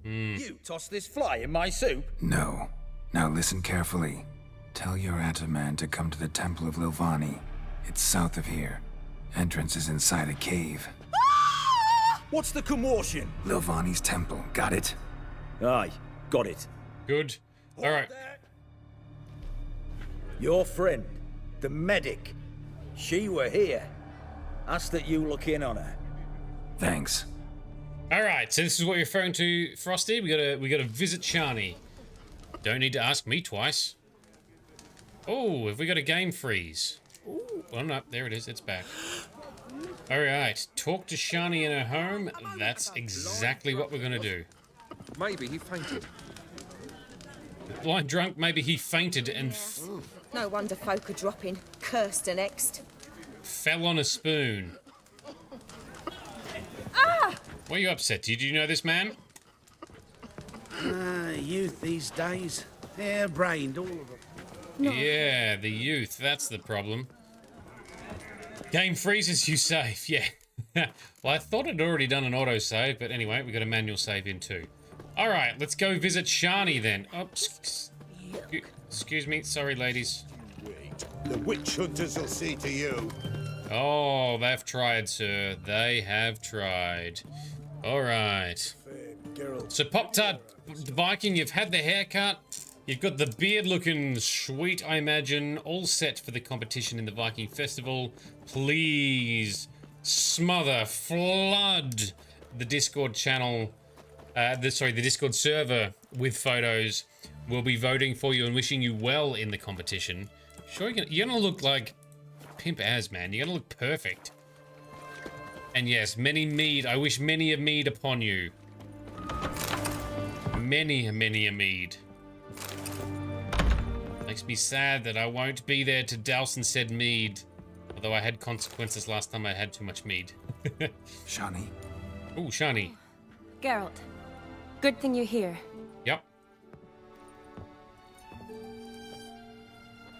You tossed this fly in my soup? No. Now listen carefully. Tell your Ataman to come to the Temple of Lilvani. It's south of here. Entrance is inside a cave. What's the commotion? Lilvani's temple. Got it? Aye, got it. Good. All right. Your friend, the medic, she were here. Ask that you look in on her. Thanks. All right. So this is what you're referring to, Frosty. We gotta visit Shani. Don't need to ask me twice. Oh, have we got a game freeze? Ooh. Well, no, there it is. It's back. All right. Talk to Shani in her home. That's exactly what we're gonna do. Maybe he fainted. Blind drunk, maybe he fainted and No wonder folk are dropping. Cursed and exed. fell on a spoon. Ah! Why are you upset? Did you know this man? Youth these days. Hair-brained, all of them. Yeah, the youth. That's the problem. Game freezes, you save. Yeah. Well, I thought I'd already done an autosave, but anyway, we got a manual save in too. All right, let's go visit Shani then. Oh, excuse me. Sorry, ladies. Wait. The witch hunters will see to you. Oh, they've tried, sir. They have tried. All right. So, Pop-Tart the Viking, you've had the haircut. You've got the beard looking sweet, I imagine. All set for the competition in the Viking Festival. Please smother, flood the Discord channel. The Discord server with photos. We'll be voting for you and wishing you well in the competition. Sure, you're gonna look like Pimp Az, man. You're gonna look perfect. And yes, many mead. I wish many a mead upon you. Many a mead. Makes me sad that I won't be there to douse and said mead. Although I had consequences last time I had too much mead. Shani. Oh, Shani. Geralt, good thing you're here. Yep.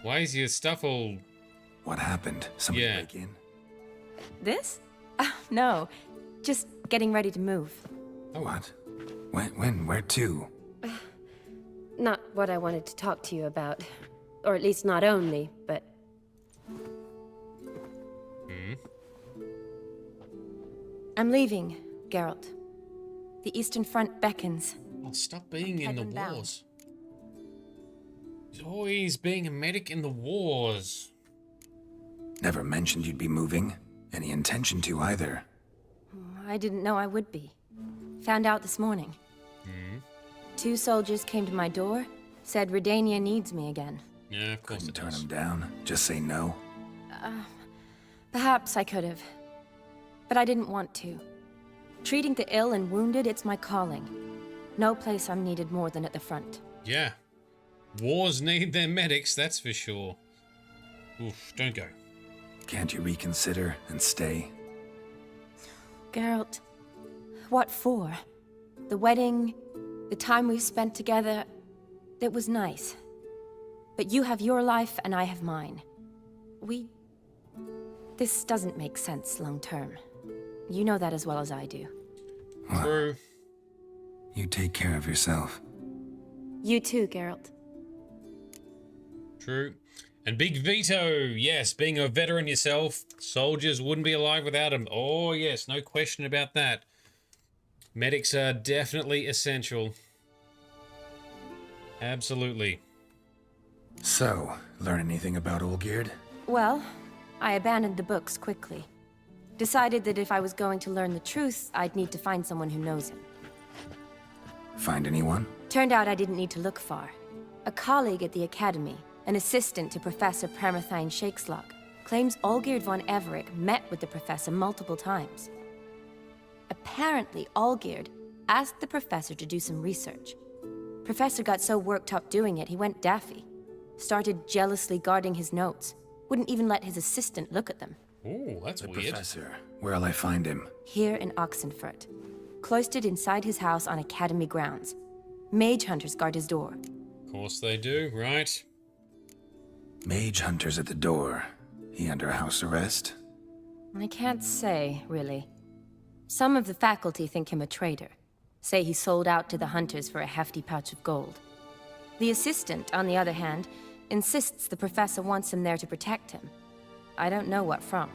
Why is your stuff all... What happened? Somebody break in? This? No, just getting ready to move. What? When? Where to? Not what I wanted to talk to you about. Or at least not only, but... I'm leaving, Geralt. The Eastern Front beckons. Oh, stop being in the Heaven bound. wars. He's always being a medic in the wars. Never mentioned you'd be moving. Any intention to either. I didn't know I would be. Found out this morning. 2 soldiers came to my door, said Redania needs me again. Yeah, of course. Couldn't turn him down. Just say no. Perhaps I could have. But I didn't want to. Treating the ill and wounded, it's my calling. No place I'm needed more than at the front. Yeah. Wars need their medics, that's for sure. Oof, don't go. Can't you reconsider and stay? Geralt, what for? The wedding, the time we've spent together, it was nice. But you have your life and I have mine. This doesn't make sense long term. You know that as well as I do. True. You take care of yourself. You too, Geralt. True. And Big Vito, yes, being a veteran yourself, soldiers wouldn't be alive without him. Oh, yes, no question about that. Medics are definitely essential. Absolutely. So, learn anything about Olgierd? Well, I abandoned the books quickly. Decided that if I was going to learn the truth, I'd need to find someone who knows him. Find anyone? Turned out I didn't need to look far. A colleague at the Academy, an assistant to Professor Permathine Shakeslok, claims Olgierd von Everec met with the professor multiple times. Apparently, Olgierd asked the professor to do some research. Professor got so worked up doing it, he went daffy. Started jealously guarding his notes. Wouldn't even let his assistant look at them. Ooh, that's the weird. Professor, where'll I find him? Here in Oxenfurt. Cloistered inside his house on Academy grounds. Mage hunters guard his door. Of course they do, right? Mage hunters at the door. He under house arrest? I can't say, really. Some of the faculty think him a traitor. Say he sold out to the hunters for a hefty pouch of gold. The assistant, on the other hand, insists the professor wants him there to protect him. I don't know what from.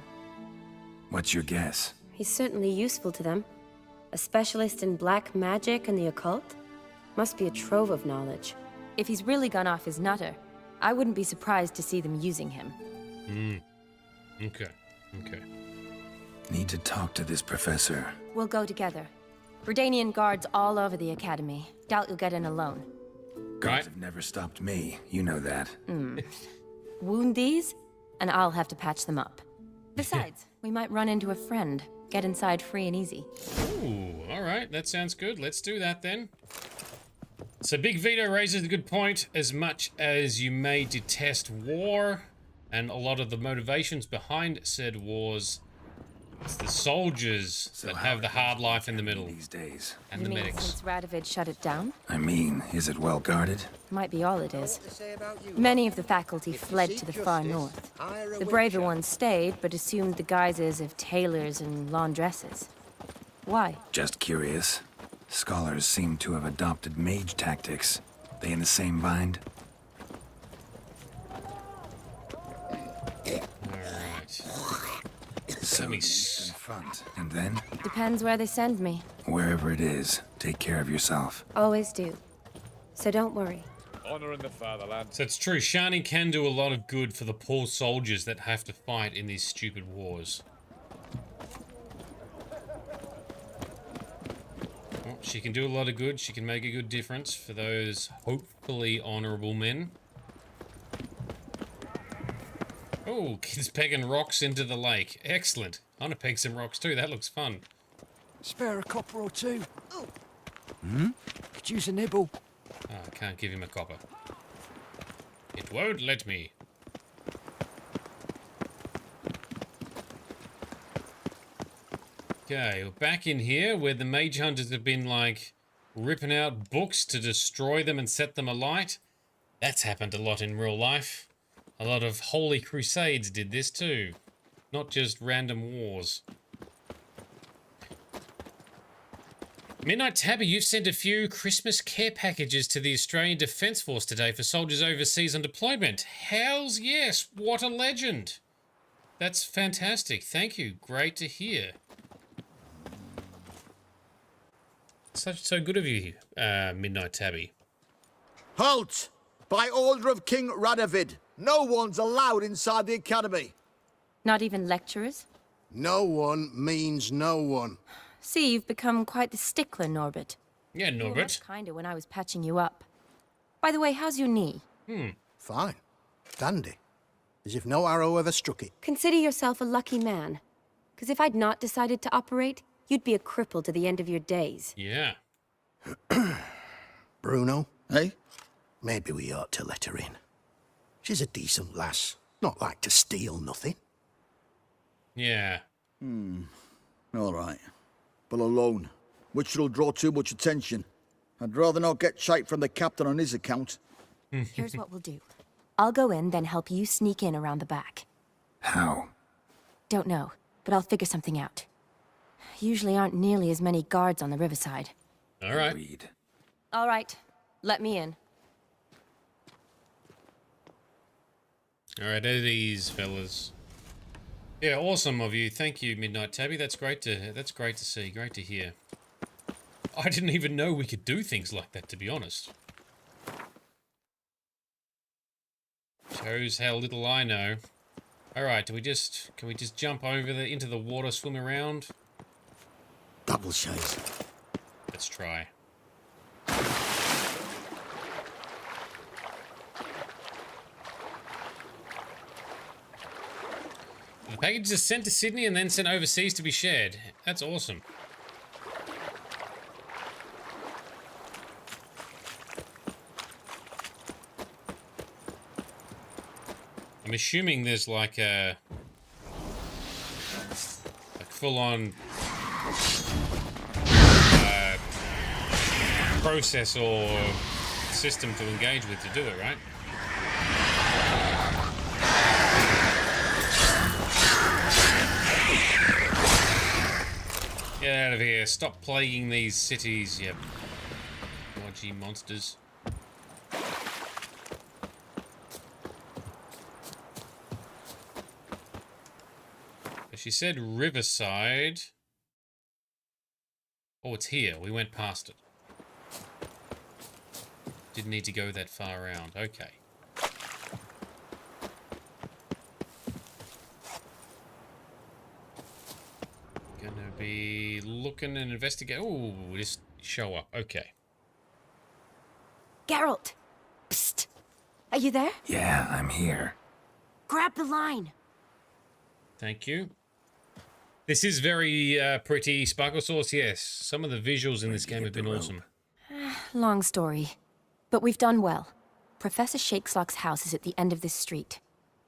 What's your guess? He's certainly useful to them. A specialist in black magic and the occult? Must be a trove of knowledge. If he's really gone off his nutter, I wouldn't be surprised to see them using him. Okay. Need to talk to this professor. We'll go together. Redanian guards all over the Academy. Doubt you'll get in alone. Guards have never stopped me. You know that. Wound these, and I'll have to patch them up. Besides, we might run into a friend. Get inside free and easy. Ooh, alright, that sounds good. Let's do that then. So Big Vito raises a good point. As much as you may detest war, and a lot of the motivations behind said wars, it's the soldiers that have the hard life in the middle these days. And You the mean medics. since Radovid shut it down? I mean, is it well guarded? Might be all it is. Many of the faculty fled to the far north. The braver ones stayed, but assumed the guises of tailors and laundresses. Why? Just curious. Scholars seem to have adopted mage tactics. They in the same bind? Alright. So in front, and then? Depends where they send me. Wherever it is, take care of yourself. Always do. So don't worry. Honor in the fatherland. So it's true, Shani can do a lot of good for the poor soldiers that have to fight in these stupid wars. Well, she can do a lot of good. She can make a good difference for those hopefully honorable men. Oh, kids pegging rocks into the lake. Excellent. I want to peg some rocks too. That looks fun. Spare a copper or two. Could use a nibble. Oh, I can't give him a copper. It won't let me. Okay, we're back in here where the mage hunters have been like ripping out books to destroy them and set them alight. That's happened a lot in real life. A lot of holy crusades did this too. Not just random wars. Midnight Tabby, you've sent a few Christmas care packages to the Australian Defence Force today for soldiers overseas on deployment. Hells yes, what a legend. That's fantastic. Thank you. Great to hear. So good of you, Midnight Tabby. Halt! By order of King Radovid, no one's allowed inside the academy. Not even lecturers? No one means no one. See, you've become quite the stickler, Norbert. Yeah, You were Norbert. much kinder when I was patching you up. By the way, how's your knee? Fine. Dandy. As if no arrow ever struck it. Consider yourself a lucky man. Because if I'd not decided to operate, you'd be a cripple to the end of your days. Yeah. Bruno, eh? Maybe we ought to let her in. She's a decent lass. Not like to steal nothing. Yeah. All right. But alone, which will draw too much attention. I'd rather not get shite from the captain on his account. Here's what we'll do. I'll go in, then help you sneak in around the back. How? Don't know, but I'll figure something out. Usually aren't nearly as many guards on the riverside. All right. All right, let me in. All right, there these fellas. Yeah, awesome of you. Thank you, Midnight Tabby. That's great to see. Great to hear. I didn't even know we could do things like that, to be honest. Shows how little I know. All right, can we just jump over into the water, swim around? Double shows. Let's try. The package is sent to Sydney and then sent overseas to be shared. That's awesome. I'm assuming there's like a full-on process or system to engage with to do it, right? Get out of here. Stop plaguing these cities, you dodgy monsters. She said Riverside. Oh, it's here. We went past it. Didn't need to go that far around. Okay. Gonna be looking and investigating. Oh, just show up. Okay. Geralt! Psst! Are you there? Yeah, I'm here. Grab the line! Thank you. This is very pretty. Sparkle Sauce, yes. Some of the visuals in this game have been awesome. Long story. But we've done well. Professor Shakeslock's house is at the end of this street.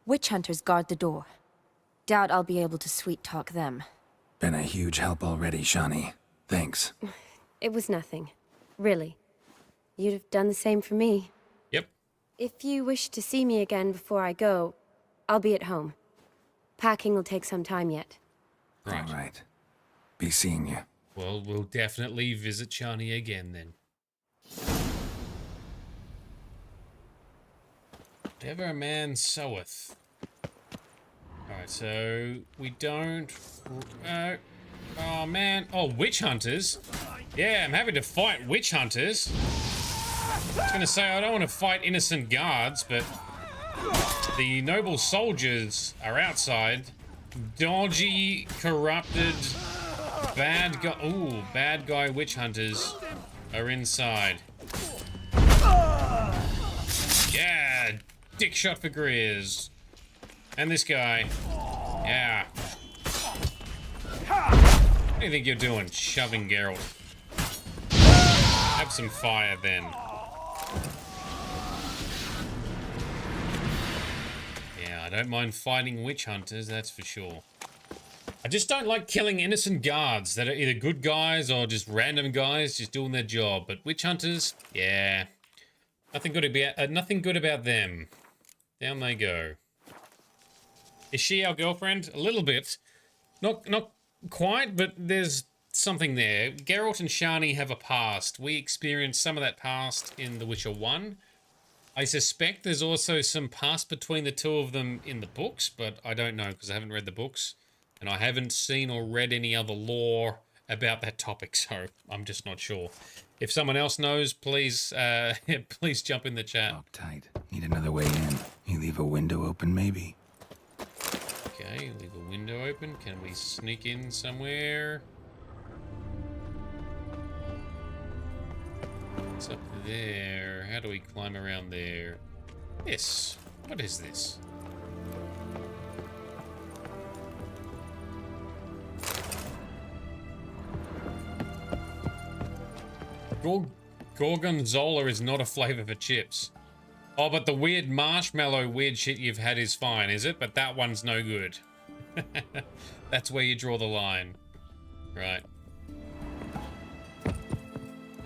Witch hunters guard the door. Doubt I'll be able to sweet-talk them. Been a huge help already, Shani. Thanks. It was nothing. Really. You'd have done the same for me. Yep. If you wish to see me again before I go, I'll be at home. Packing will take some time yet. Right. All right. Be seeing you. Well, we'll definitely visit Shani again then. Whatever a man soweth. Alright, so we don't... oh, man. Oh, witch hunters? Yeah, I'm happy to fight witch hunters. I was going to say, I don't want to fight innocent guards, but... the noble soldiers are outside. Dodgy, corrupted, bad guy... Ooh, bad guy witch hunters are inside. Yeah! Dick shot for Greers. And this guy. Yeah. What do you think you're doing, shoving Geralt? Have some fire then. Yeah, I don't mind fighting witch hunters, that's for sure. I just don't like killing innocent guards that are either good guys or just random guys just doing their job. But witch hunters, yeah. Nothing good about them. Down they go. Is she our girlfriend? A little bit. Not quite, but there's something there. Geralt and Shani have a past. We experienced some of that past in The Witcher 1. I suspect there's also some past between the two of them in the books, but I don't know because I haven't read the books. And I haven't seen or read any other lore about that topic, so I'm just not sure. If someone else knows, please please jump in the chat. Lock tight. Need another way in. You leave a window open, maybe? Okay, leave a window open. Can we sneak in somewhere? What's up there? How do we climb around there? This. What is this? Gorgonzola is not a flavor for chips. Oh, but the weird marshmallow weird shit you've had is fine, is it? But that one's no good. That's where you draw the line. Right.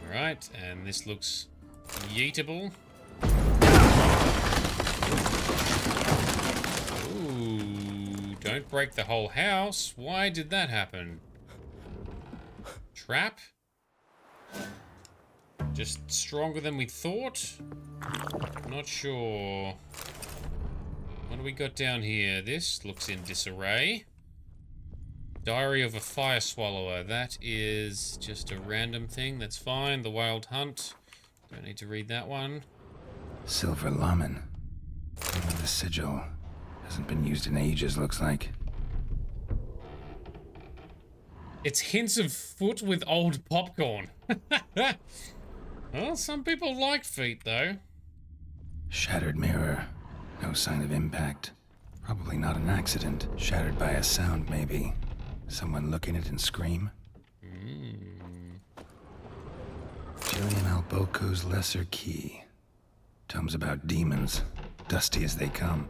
Alright, and this looks yeetable. Ooh, don't break the whole house. Why did that happen? Trap? Just stronger than we thought? Not sure. What do we got down here? This looks in disarray. Diary of a Fire Swallower. That is just a random thing. That's fine. The Wild Hunt. Don't need to read that one. Silver Lamen. The sigil. Hasn't been used in ages, looks like. It's hints of foot with old popcorn. Well, some people like feet, though. Shattered mirror. No sign of impact. Probably not an accident. Shattered by a sound, maybe. Someone look in it and scream. Gillian Alboco's Lesser Key. Tomes about demons. Dusty as they come.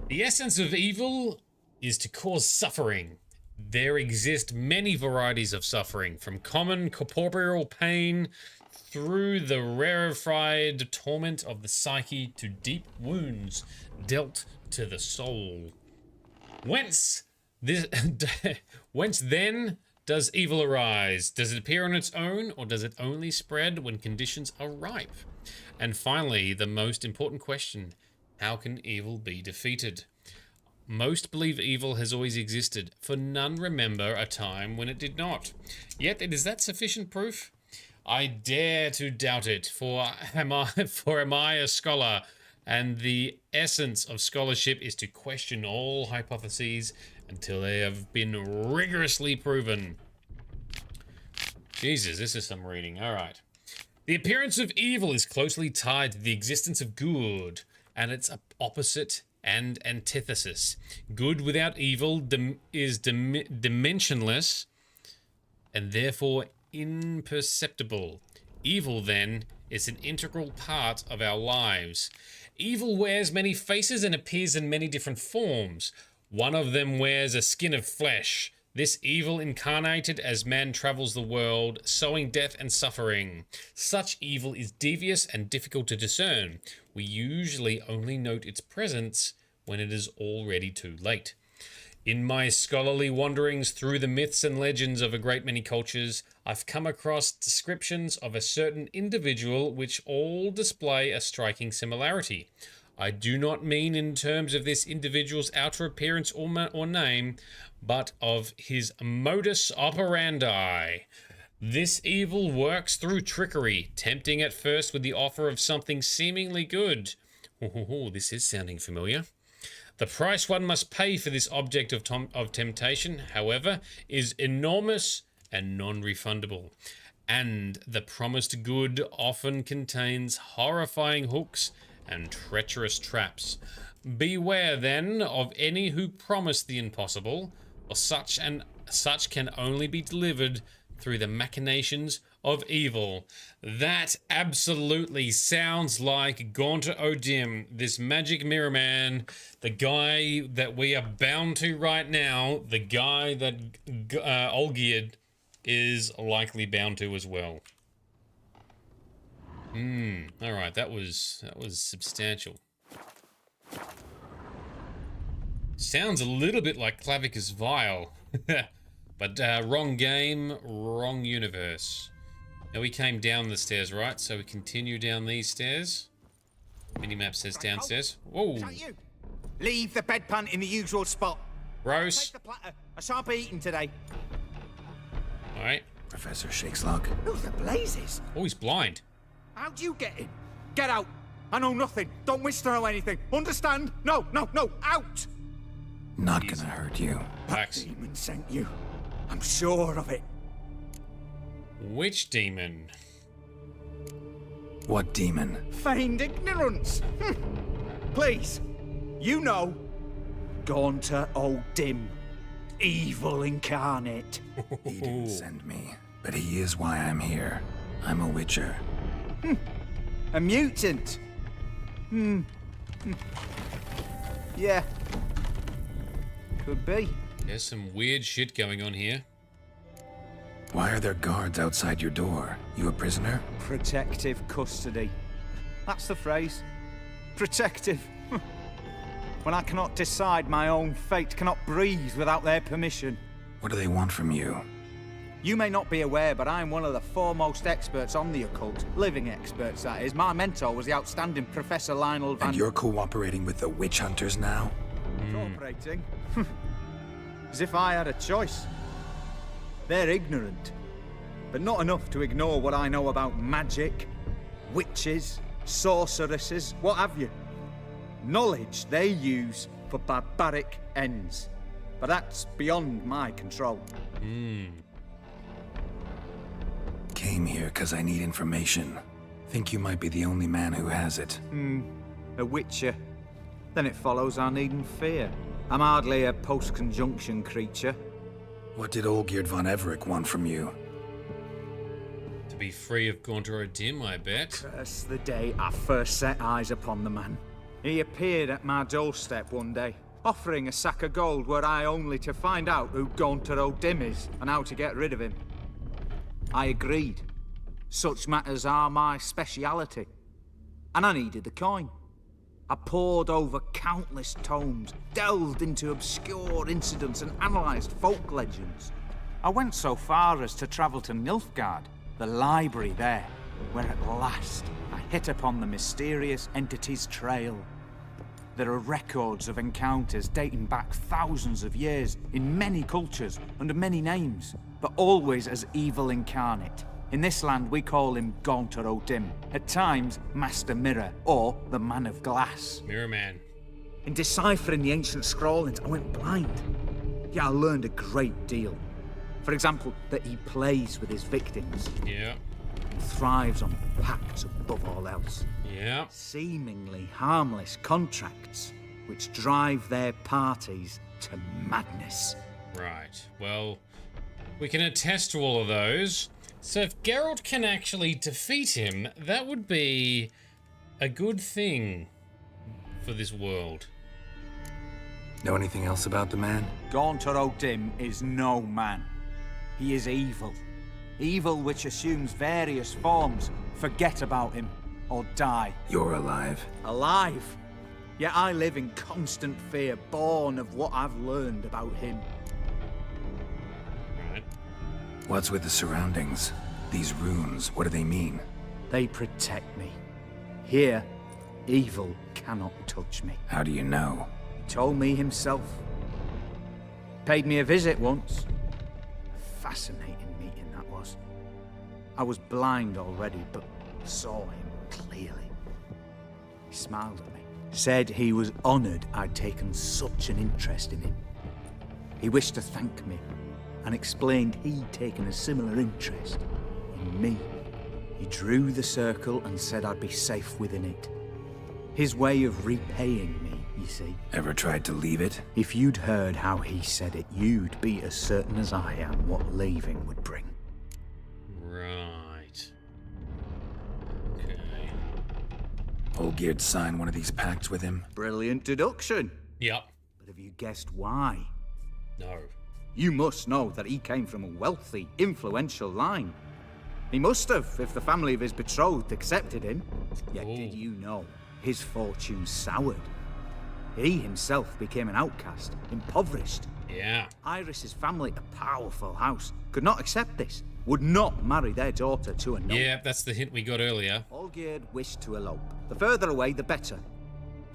The essence of evil is to cause suffering. There exist many varieties of suffering, from common corporeal pain through the rarefied torment of the psyche to deep wounds dealt to the soul. Whence then does evil arise? Does it appear on its own, or does it only spread when conditions are ripe? And finally, the most important question, how can evil be defeated? Most believe evil has always existed, for none remember a time when it did not. Yet, is that sufficient proof? I dare to doubt it, for am I a scholar, and the essence of scholarship is to question all hypotheses until they have been rigorously proven. Jesus, this is some reading. All right. The appearance of evil is closely tied to the existence of good, and its opposite and antithesis. Good without evil is dimensionless, and therefore imperceptible. Evil, then, is an integral part of our lives. Evil wears many faces and appears in many different forms. One of them wears a skin of flesh. This evil incarnated as man travels the world, sowing death and suffering. Such evil is devious and difficult to discern. We usually only note its presence when it is already too late. In my scholarly wanderings through the myths and legends of a great many cultures, I've come across descriptions of a certain individual which all display a striking similarity. I do not mean in terms of this individual's outer appearance or name, but of his modus operandi. This evil works through trickery, tempting at first with the offer of something seemingly good. This is sounding familiar. The price one must pay for this object of temptation, however, is enormous and non-refundable. And the promised good often contains horrifying hooks and treacherous traps. Beware, then, of any who promise the impossible, for such can only be delivered through the machinations of evil. That absolutely sounds like Gaunter O'Dim, this magic mirror man, the guy that we are bound to right now, the guy that Olgierd is likely bound to as well. All right, that was substantial. Sounds a little bit like Clavicus Vile. But wrong game, wrong universe. Now we came down the stairs, right? So we continue down these stairs. Minimap says downstairs. Whoa. Leave the bedpan in the usual spot. Gross. Take the platter. I shan't be eating today. Alright. Professor Shakeslock. Who the blazes? Oh, he's blind. How'd you get in? Get out. I know nothing. Don't wish to know anything. Understand? No, no, no. Out! Not gonna hurt you. That demon sent you. I'm sure of it. Which demon? What demon? Feigned ignorance. Please. You know. Gaunter O'Dim. Evil incarnate. He didn't send me, but he is why I'm here. I'm a witcher. A mutant. Yeah. Could be. There's some weird shit going on here. Why are there guards outside your door? You a prisoner? Protective custody. That's the phrase. Protective. When I cannot decide my own fate, cannot breathe without their permission. What do they want from you? You may not be aware, but I am one of the foremost experts on the occult. Living experts, that is. My mentor was the outstanding Professor Lionel Van... And you're cooperating with the witch hunters now? Cooperating? As if I had a choice. They're ignorant, but not enough to ignore what I know about magic, witches, sorceresses, what have you. Knowledge they use for barbaric ends. But that's beyond my control. Came here because I need information. Think you might be the only man who has it. A witcher. Then it follows I needn't fear. I'm hardly a post-conjunction creature. What did Olgierd von Everec want from you? To be free of Gaunter O'Dim, I bet. Curse the day I first set eyes upon the man. He appeared at my doorstep one day, offering a sack of gold were I only to find out who Gaunter O'Dim is and how to get rid of him. I agreed. Such matters are my speciality. And I needed the coin. I pored over countless tomes, delved into obscure incidents and analysed folk legends. I went so far as to travel to Nilfgaard, the library there, where at last I hit upon the mysterious entity's trail. There are records of encounters dating back thousands of years in many cultures under many names, but always as evil incarnate. In this land, we call him Gaunter O'Dim, at times Master Mirror, or the Man of Glass. Mirror Man. In deciphering the ancient scrawlings, I went blind. Yet I learned a great deal. For example, that he plays with his victims. Yeah. And thrives on pacts above all else. Yeah. Seemingly harmless contracts, which drive their parties to madness. Right. Well, we can attest to all of those. So if Geralt can actually defeat him, that would be a good thing for this world. Know anything else about the man? Gaunter O'Dim is no man. He is evil. Evil which assumes various forms. Forget about him, or die. You're alive. Alive? Yet I live in constant fear, born of what I've learned about him. What's with the surroundings? These runes, what do they mean? They protect me. Here, evil cannot touch me. How do you know? He told me himself. Paid me a visit once. A fascinating meeting that was. I was blind already, but saw him clearly. He smiled at me. Said he was honoured I'd taken such an interest in him. He wished to thank me, and explained he'd taken a similar interest in me. He drew the circle and said I'd be safe within it. His way of repaying me, you see. Ever tried to leave it? If you'd heard how he said it, you'd be as certain as I am what leaving would bring. Right. Okay. Olgierd signed one of these pacts with him? Brilliant deduction. Yep. But have you guessed why? No. You must know that he came from a wealthy, influential line. He must have, if the family of his betrothed accepted him. Yet did you know, his fortune soured. He himself became an outcast, impoverished, Yeah. Iris's family, a powerful house, could not accept this. Would not marry their daughter to a gnome. Yeah, that's the hint we got earlier. Olgierd wished to elope. The further away, the better.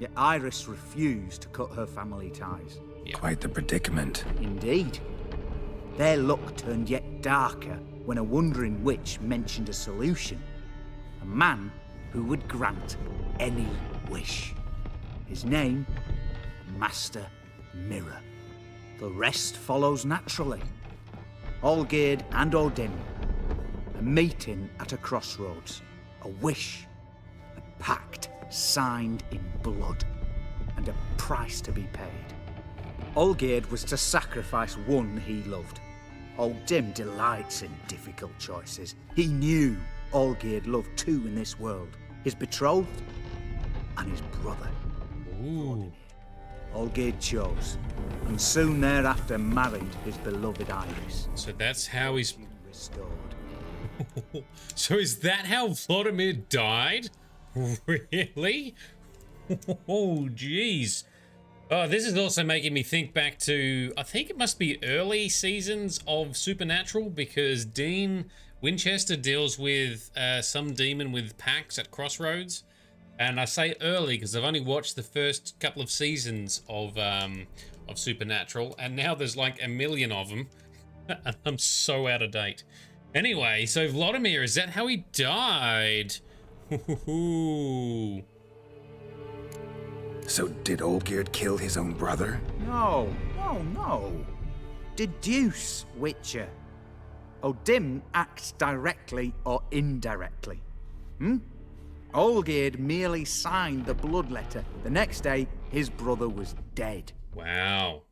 Yet Iris refused to cut her family ties. Quite the predicament. Indeed. Their luck turned yet darker when a wandering witch mentioned a solution. A man who would grant any wish. His name, Master Mirror. The rest follows naturally. Olgierd and Odin, a meeting at a crossroads, a wish, a pact signed in blood, and a price to be paid. Olgierd was to sacrifice one he loved. Odin delights in difficult choices. He knew Olgierd loved two in this world, his betrothed and his brother. Ooh. Olgierd chose, and soon thereafter married his beloved Iris. So that's how he's restored. So is that how Vladimir died? Really? Oh, jeez. Oh, this is also making me think back to, I think it must be early seasons of Supernatural, because Dean Winchester deals with some demon with packs at Crossroads. And I say early because I've only watched the first couple of seasons of Supernatural, and now there's like a million of them. And I'm so out of date. Anyway, so Vladimir, is that how he died? So did Olgierd kill his own brother? No. Deduce, Witcher. Odin acts directly or indirectly. Olgierd merely signed the blood letter. The next day, his brother was dead. Wow.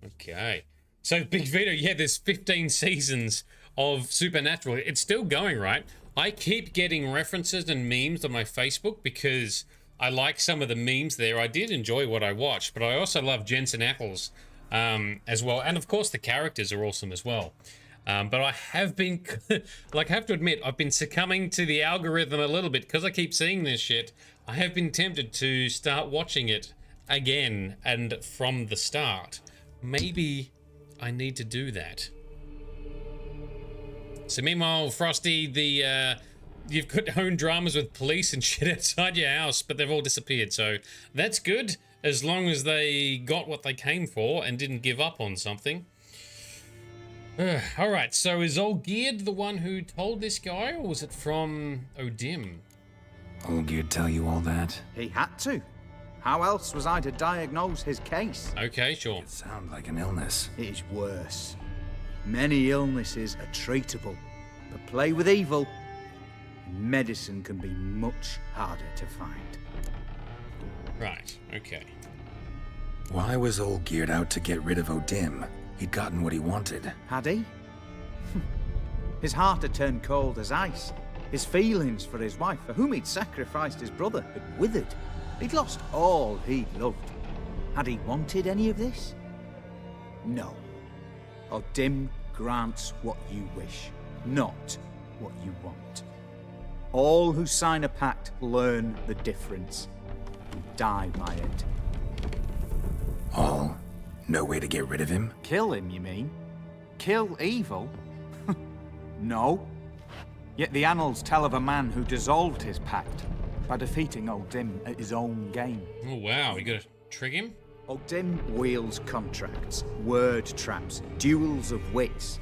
Okay. So, Big Vito, yeah, there's 15 seasons of Supernatural. It's still going, right? I keep getting references and memes on my Facebook because I like some of the memes there. I did enjoy what I watched, but I also love Jensen Ackles as well. And, of course, the characters are awesome as well. But I have been, like, I have to admit, I've been succumbing to the algorithm a little bit because I keep seeing this shit. I have been tempted to start watching it again and from the start. Maybe I need to do that. So meanwhile, Frosty, you've got your own dramas with police and shit outside your house, but they've all disappeared. So that's good, as long as they got what they came for and didn't give up on something. Alright, so is Olgierd the one who told this guy, or was it from Odin? Olgierd tell you all that? He had to. How else was I to diagnose his case? Okay, sure. It sounds like an illness. It is worse. Many illnesses are treatable, but play with evil, medicine can be much harder to find. Right, okay. Why was Olgierd out to get rid of Odin? He'd gotten what he wanted. Had he? His heart had turned cold as ice. His feelings for his wife, for whom he'd sacrificed his brother, had withered. He'd lost all he'd loved. Had he wanted any of this? No. Odin grants what you wish, not what you want. All who sign a pact learn the difference and die by it. All? No way to get rid of him? Kill him, you mean? Kill evil? No. Yet the annals tell of a man who dissolved his pact by defeating Odin at his own game. Oh wow, you gotta trick him? Odin wields contracts, word traps, duels of wits.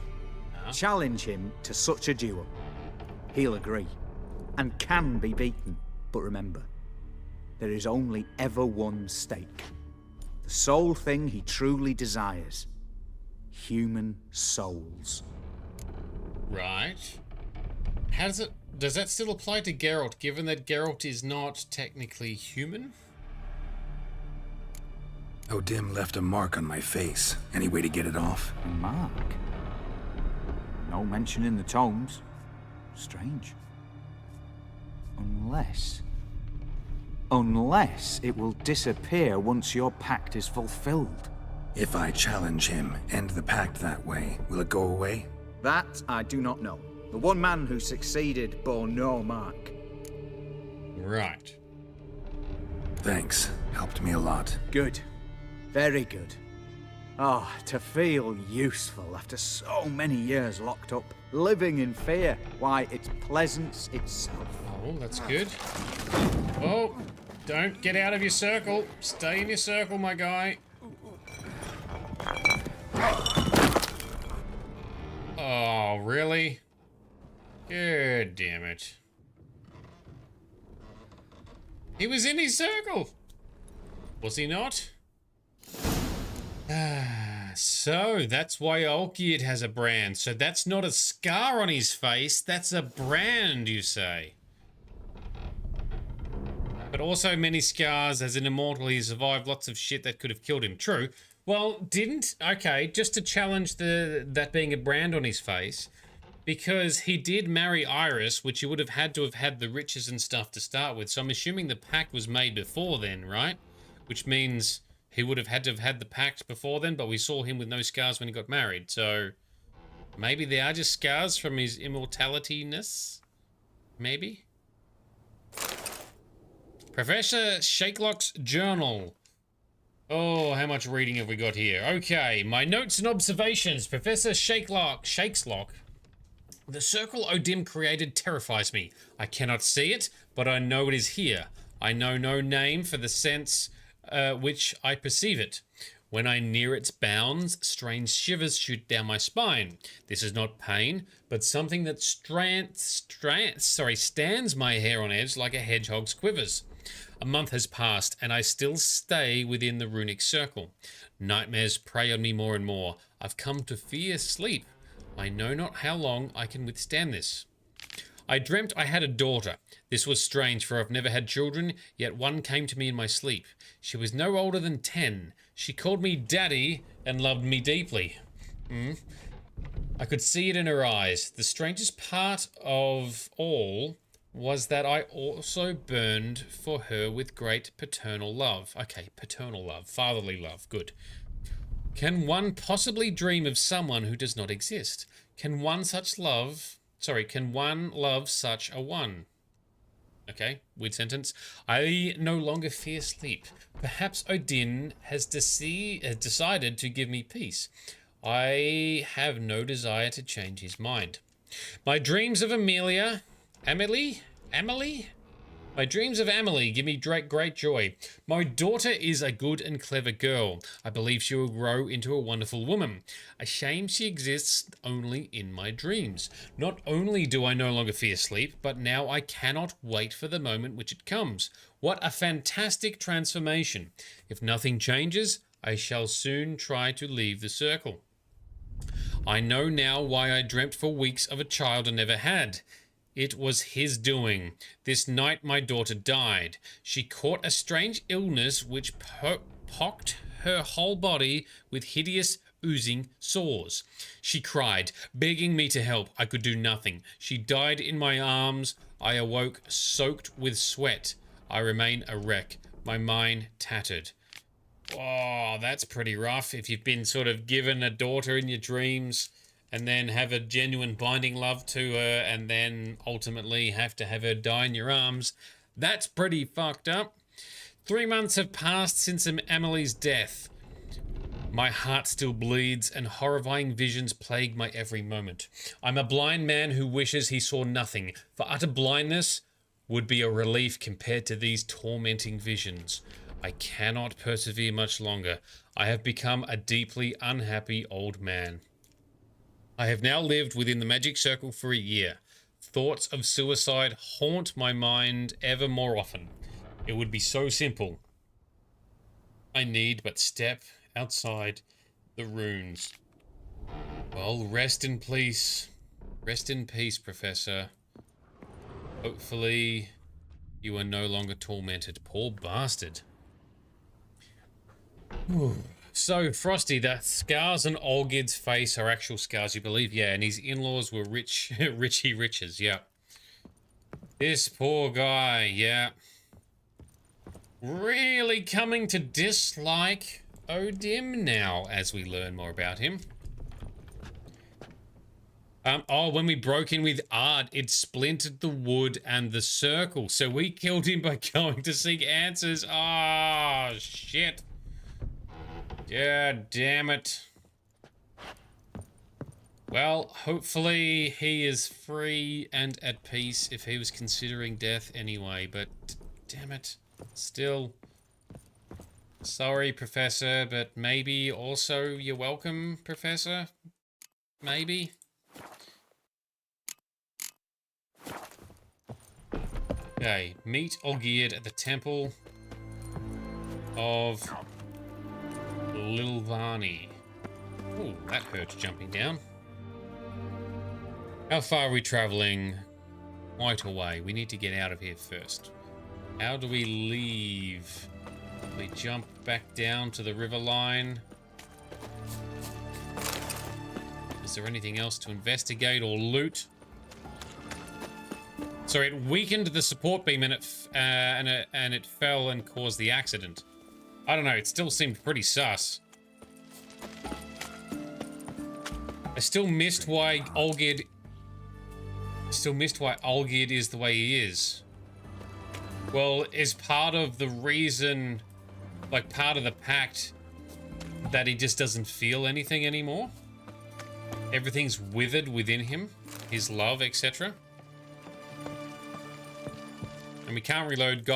Challenge him to such a duel. He'll agree, and can be beaten. But remember, there is only ever one stake. The sole thing he truly desires. Human souls. Right. How does that still apply to Geralt, given that Geralt is not technically human? Odin left a mark on my face. Any way to get it off? A mark? No mention in the tomes. Strange. Unless it will disappear once your pact is fulfilled. If I challenge him, end the pact that way, will it go away? That I do not know. The one man who succeeded bore no mark. Right. Thanks. Helped me a lot. Good. Very good. Oh, to feel useful after so many years locked up, living in fear. Why, it's pleasance itself. Oh, that's good. Oh, don't get out of your circle. Stay in your circle, my guy. Oh, really? God damn it. He was in his circle. Was he not? So that's why Olgierd has a brand. So that's not a scar on his face, that's a brand, you say. But also many scars. As an immortal, he survived lots of shit that could have killed him. True. Well, okay, just to challenge that being a brand on his face, because he did marry Iris, which he would have had the riches and stuff to start with. So I'm assuming the pact was made before then, right? Which means he would have had to have had the pact before then, but we saw him with no scars when he got married. So maybe they are just scars from his immortality-ness? Maybe? Professor Shakelock's journal. Oh, how much reading have we got here? Okay, my notes and observations. Professor Shakeslock. The circle Odim created terrifies me. I cannot see it, but I know it is here. I know no name for the sense which I perceive it. When I near its bounds, strange shivers shoot down my spine. This is not pain, but something that stands my hair on edge like a hedgehog's quivers. A month has passed, and I still stay within the runic circle. Nightmares prey on me more and more. I've come to fear sleep. I know not how long I can withstand this. I dreamt I had a daughter. This was strange, for I've never had children, yet one came to me in my sleep. She was no older than 10. She called me Daddy and loved me deeply. I could see it in her eyes. The strangest part of all was that I also burned for her with great paternal love. Okay, paternal love, fatherly love, good. Can one possibly dream of someone who does not exist? Can one love such a one? Okay, weird sentence. I no longer fear sleep. Perhaps Odin has decided to give me peace. I have no desire to change his mind. My dreams of Emily? My dreams of Amelie give me great joy. My daughter is a good and clever girl. I believe she will grow into a wonderful woman. A shame she exists only in my dreams. Not only do I no longer fear sleep, but now I cannot wait for the moment which it comes. What a fantastic transformation. If nothing changes, I shall soon try to leave the circle. I know now why I dreamt for weeks of a child I never had. It was his doing. This night my daughter died. She caught a strange illness which pocked her whole body with hideous oozing sores. She cried, begging me to help. I could do nothing. She died in my arms. I awoke soaked with sweat. I remain a wreck, my mind tattered. Oh, that's pretty rough. If you've been sort of given a daughter in your dreams and then have a genuine binding love to her and then ultimately have to have her die in your arms, that's pretty fucked up. 3 months have passed since Amelie's death. My heart still bleeds and horrifying visions plague my every moment. I'm a blind man who wishes he saw nothing, for utter blindness would be a relief compared to these tormenting visions. I cannot persevere much longer. I have become a deeply unhappy old man. I have now lived within the magic circle for a year. Thoughts of suicide haunt my mind ever more often. It would be so simple. I need but step outside the runes. Well, rest in peace. Rest in peace, Professor. Hopefully, you are no longer tormented. Poor bastard. So, Frosty, the scars on Olgierd's face are actual scars, you believe? Yeah, and his in-laws were richy riches, yeah. This poor guy, yeah. Really coming to dislike Odim now, as we learn more about him. When we broke in with Ard, it splintered the wood and the circle. So we killed him by going to seek answers. Ah, shit. Yeah, damn it. Well, hopefully he is free and at peace if he was considering death anyway, but damn it. Still. Sorry, Professor, but maybe also you're welcome, Professor? Maybe? Okay, meet Olgierd at the Temple of Lilvani. Ooh, that hurt jumping down. How far are we traveling? Quite a way. We need to get out of here first. How do we leave? We jump back down to the river line. Is there anything else to investigate or loot? So it weakened the support beam and it fell and caused the accident. I don't know. It still seemed pretty sus. I still missed why Olgierd is the way he is. Well, is part of the reason, like part of the pact, that he just doesn't feel anything anymore? Everything's withered within him, his love, etc. And we can't reload.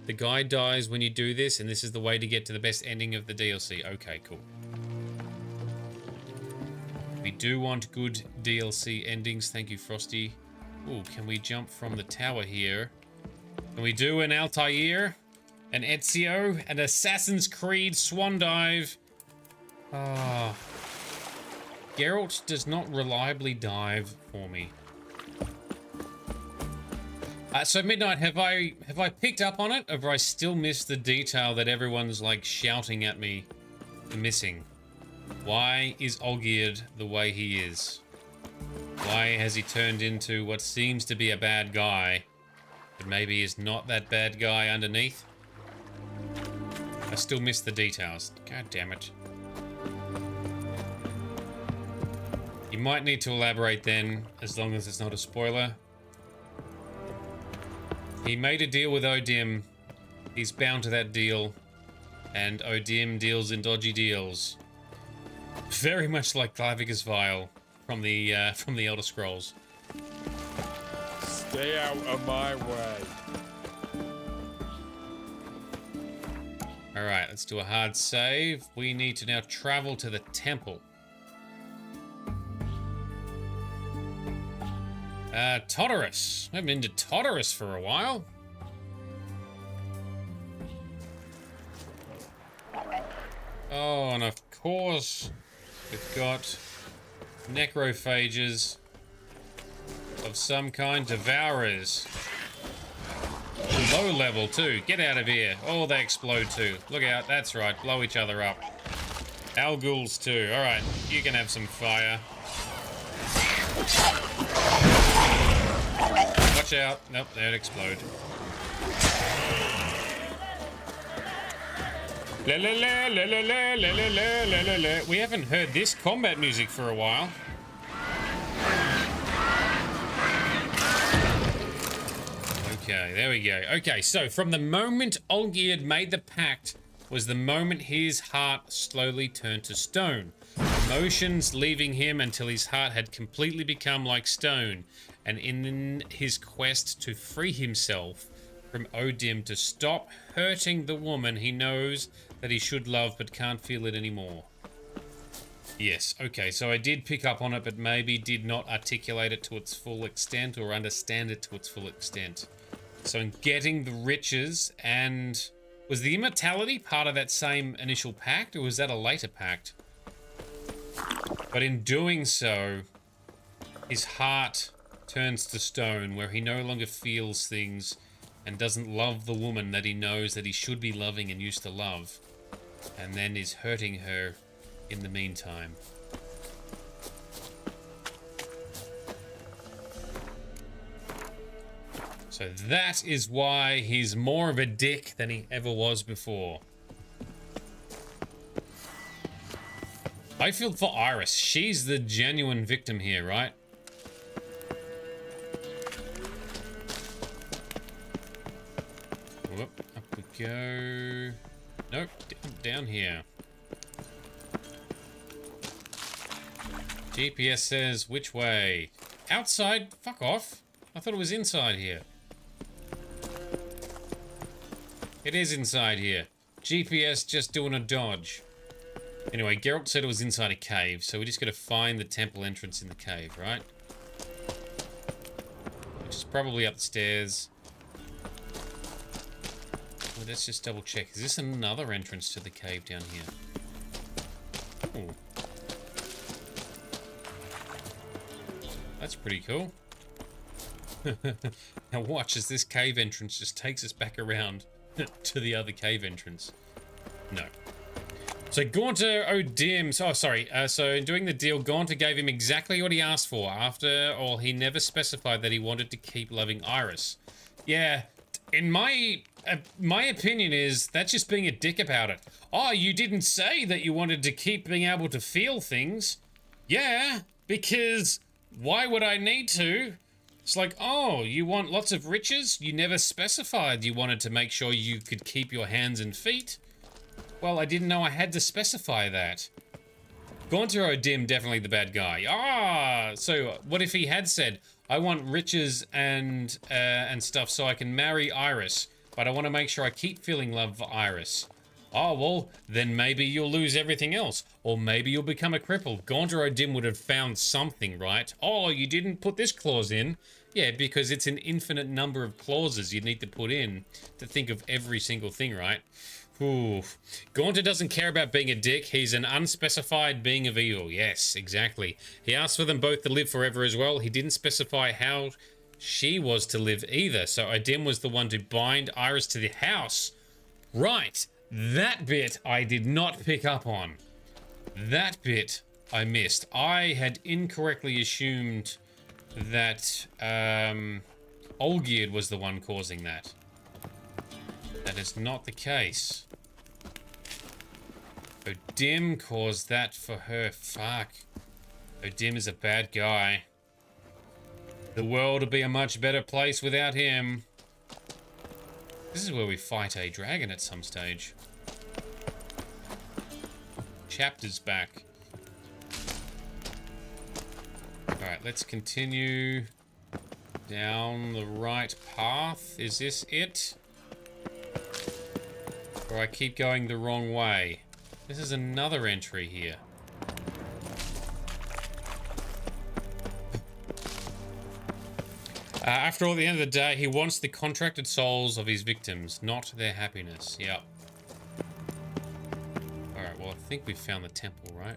The guide dies when you do this, and this is the way to get to the best ending of the DLC. Okay, cool. We do want good DLC endings. Thank you, Frosty. Ooh, can we jump from the tower here? Can we do an Altair, an Ezio, an Assassin's Creed swan dive? Ah. Geralt does not reliably dive for me. So Midnight, have I picked up on it, or have I still missed the detail that everyone's like shouting at me for missing? Why is Olgierd the way he is? Why has he turned into what seems to be a bad guy, but maybe is not that bad guy underneath? I still miss the details. God damn it. You might need to elaborate then, as long as it's not a spoiler. He made a deal with Odim. He's bound to that deal. And Odim deals in dodgy deals. Very much like Clavicus Vile from the Elder Scrolls. Stay out of my way. Alright, let's do a hard save. We need to now travel to the temple. Totterus. I haven't been to Totterus for a while. Oh, and of course, we've got necrophages of some kind, devourers. Low level too. Get out of here. Oh, they explode too. Look out. That's right. Blow each other up. Alguls too. All right. You can have some fire. Watch out. Nope, they'd explode. La la la la la la la la la la la. We haven't heard this combat music for a while. Okay, there we go. Okay, so from the moment Olgierd made the pact was the moment his heart slowly turned to stone. Emotions leaving him until his heart had completely become like stone. And in his quest to free himself from Odim, to stop hurting the woman he knows that he should love but can't feel it anymore. Yes, okay, so I did pick up on it, but maybe did not articulate it to its full extent or understand it to its full extent. So in getting the riches, and was the immortality part of that same initial pact, or was that a later pact? But in doing so, his heart turns to stone, where he no longer feels things and doesn't love the woman that he knows that he should be loving and used to love, and then is hurting her in the meantime. So that is why he's more of a dick than he ever was before. I feel for Iris. She's the genuine victim here, right? Whoop, up we go. Nope, down here. GPS says which way? Outside? Fuck off. I thought it was inside here. It is inside here. GPS just doing a dodge. Anyway, Geralt said it was inside a cave, so we just gotta find the temple entrance in the cave, right? Which is probably up the stairs. Well, let's just double check. Is this another entrance to the cave down here? Ooh. That's pretty cool. Now watch as this cave entrance just takes us back around to the other cave entrance. No. So Gaunter O'Dim, so in doing the deal, Gaunter gave him exactly what he asked for. After all, he never specified that he wanted to keep loving Iris. Yeah, in my opinion is, that's just being a dick about it. Oh, you didn't say that you wanted to keep being able to feel things. Yeah, because why would I need to? It's like, oh, you want lots of riches? You never specified you wanted to make sure you could keep your hands and feet. Well, I didn't know I had to specify that. Gaunter O'Dim, definitely the bad guy. Ah, so what if he had said, I want riches and stuff so I can marry Iris, but I want to make sure I keep feeling love for Iris. Oh, well, then maybe you'll lose everything else. Or maybe you'll become a cripple. Gaunter O'Dim would have found something, right? Oh, you didn't put this clause in. Yeah, because it's an infinite number of clauses you need to put in to think of every single thing, right? Ooh. Gaunter doesn't care about being a dick. He's an unspecified being of evil. Yes, exactly. He asked for them both to live forever as well. He didn't specify how she was to live either. So O'Dim was the one to bind Iris to the house. Right. That bit I did not pick up on. That bit I missed. I had incorrectly assumed that Olgierd was the one causing that. That is not the case. O'Dim caused that for her. Fuck. O'Dim is a bad guy. The world would be a much better place without him. This is where we fight a dragon at some stage. Chapter's back. Alright, let's continue down the right path. Is this it? Or I keep going the wrong way? This is another entry here. After all, at the end of the day, he wants the contracted souls of his victims, not their happiness. Yep. Alright, well, I think we've found the temple, right?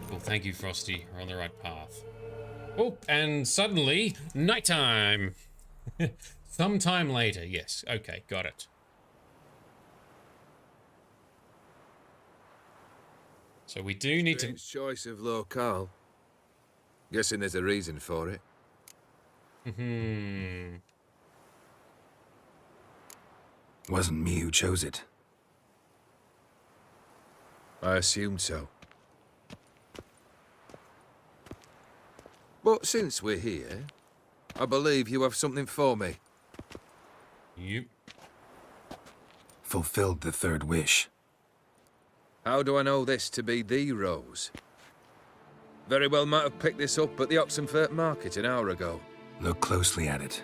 Well, thank you, Frosty. We're on the right path. Oh, and suddenly, nighttime! Sometime later, yes. Okay, got it. So we do need to... choice of locale. Guessing there's a reason for it. Wasn't me who chose it. I assumed so. But since we're here, I believe you have something for me. Yep. Fulfilled the third wish. How do I know this to be the rose? Very well might have picked this up at the Oxenfurt market an hour ago. Look closely at it.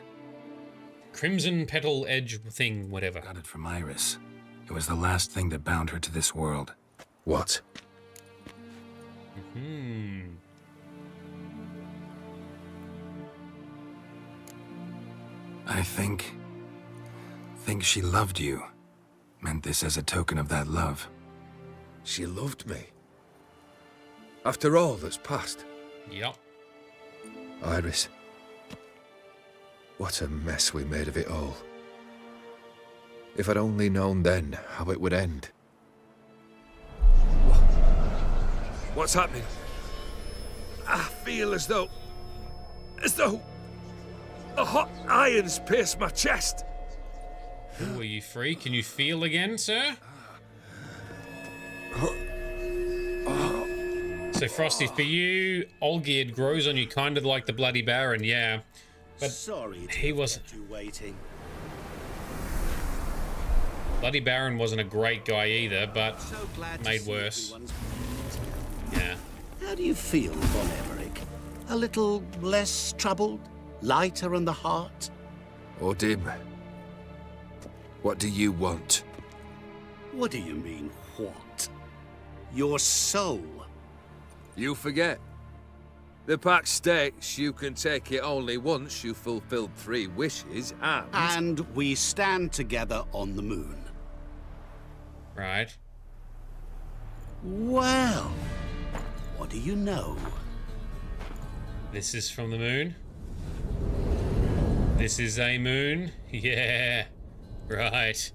Crimson petal edge thing, whatever. Got it from Iris. It was the last thing that bound her to this world. What? I think she loved you. Meant this as a token of that love. She loved me? After all that's passed? Yep. Iris. What a mess we made of it all. If I'd only known then how it would end. What's happening? I feel as though a hot iron's pierced my chest. Ooh, are you free? Can you feel again, sir? So, Frosty, for you, Olgierd grows on you kind of like the Bloody Baron, yeah. But sorry he was... you waiting. Bloody Baron wasn't a great guy either, but made worse. Yeah. How do you feel, Von Everett? A little less troubled? Lighter in the heart? Odim, what do you want? What do you mean, what? Your soul. You forget. The pact states you can take it only once you've fulfilled 3 wishes, And we stand together on the moon. Right. Well, what do you know? This is from the moon. This is a moon. Yeah. Right.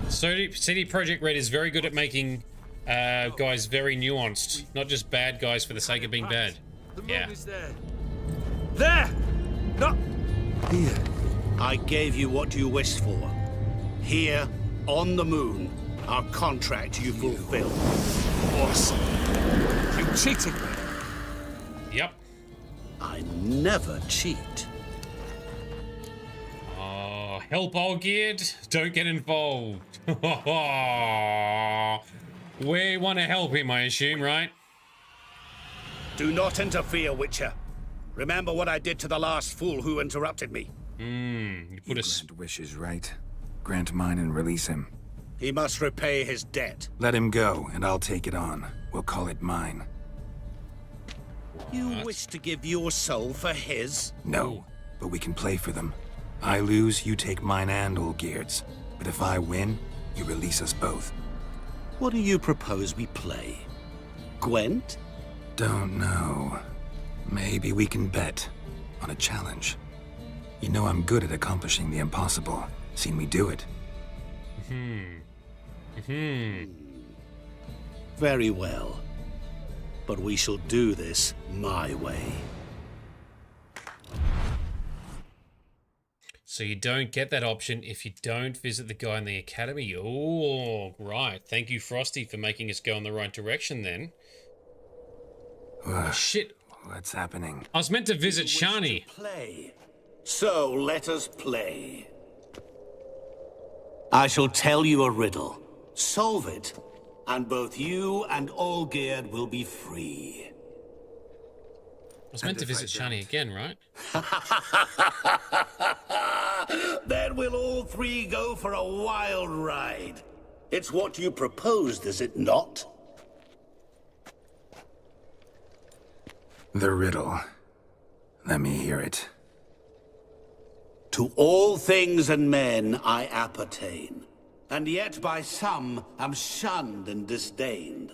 CD Projekt Red is very good at making guys very nuanced, not just bad guys for the sake of being bad. Yeah. There! Not here. I gave you what you wished for. Here, on the moon, our contract you fulfilled. Awesome. You cheated me. Yep. I never cheat. Oh, help Olgierd. Don't get involved. We want to help him, I assume, right? Do not interfere, Witcher. Remember what I did to the last fool who interrupted me. You put us. Grant wishes, right? Grant mine and release him. He must repay his debt. Let him go, and I'll take it on. We'll call it mine. You wish to give your soul for his? No, but we can play for them. I lose, you take mine and Olgierd's. But if I win, you release us both. What do you propose we play? Gwent? Don't know. Maybe we can bet on a challenge. You know I'm good at accomplishing the impossible. Seen me do it. Very well. But we shall do this my way. So you don't get that option if you don't visit the guy in the academy. Oh, right. Thank you, Frosty, for making us go in the right direction then. Oh, shit. What's happening? I was meant to visit Shani. Play. So let us play. I shall tell you a riddle. Solve it, and both you and Olgierd will be free. I was meant to visit Shani again, right? Then we'll all 3 go for a wild ride. It's what you proposed, is it not? The riddle. Let me hear it. To all things and men I appertain, and yet by some am shunned and disdained.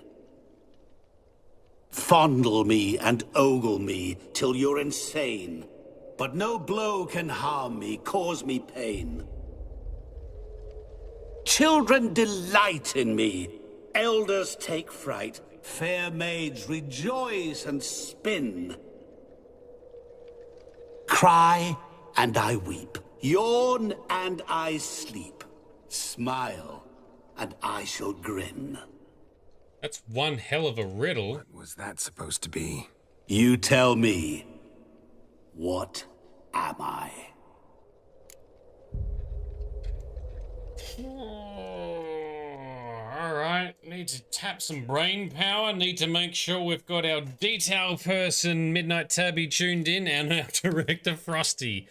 Fondle me and ogle me till you're insane, but no blow can harm me, cause me pain. Children delight in me, elders take fright, fair maids rejoice and spin. Cry and I weep, yawn and I sleep, smile and I shall grin. That's one hell of a riddle. What was that supposed to be? You tell me, what am I? Alright, need to tap some brain power, need to make sure we've got our detail person Midnight Tabby tuned in and our director Frosty.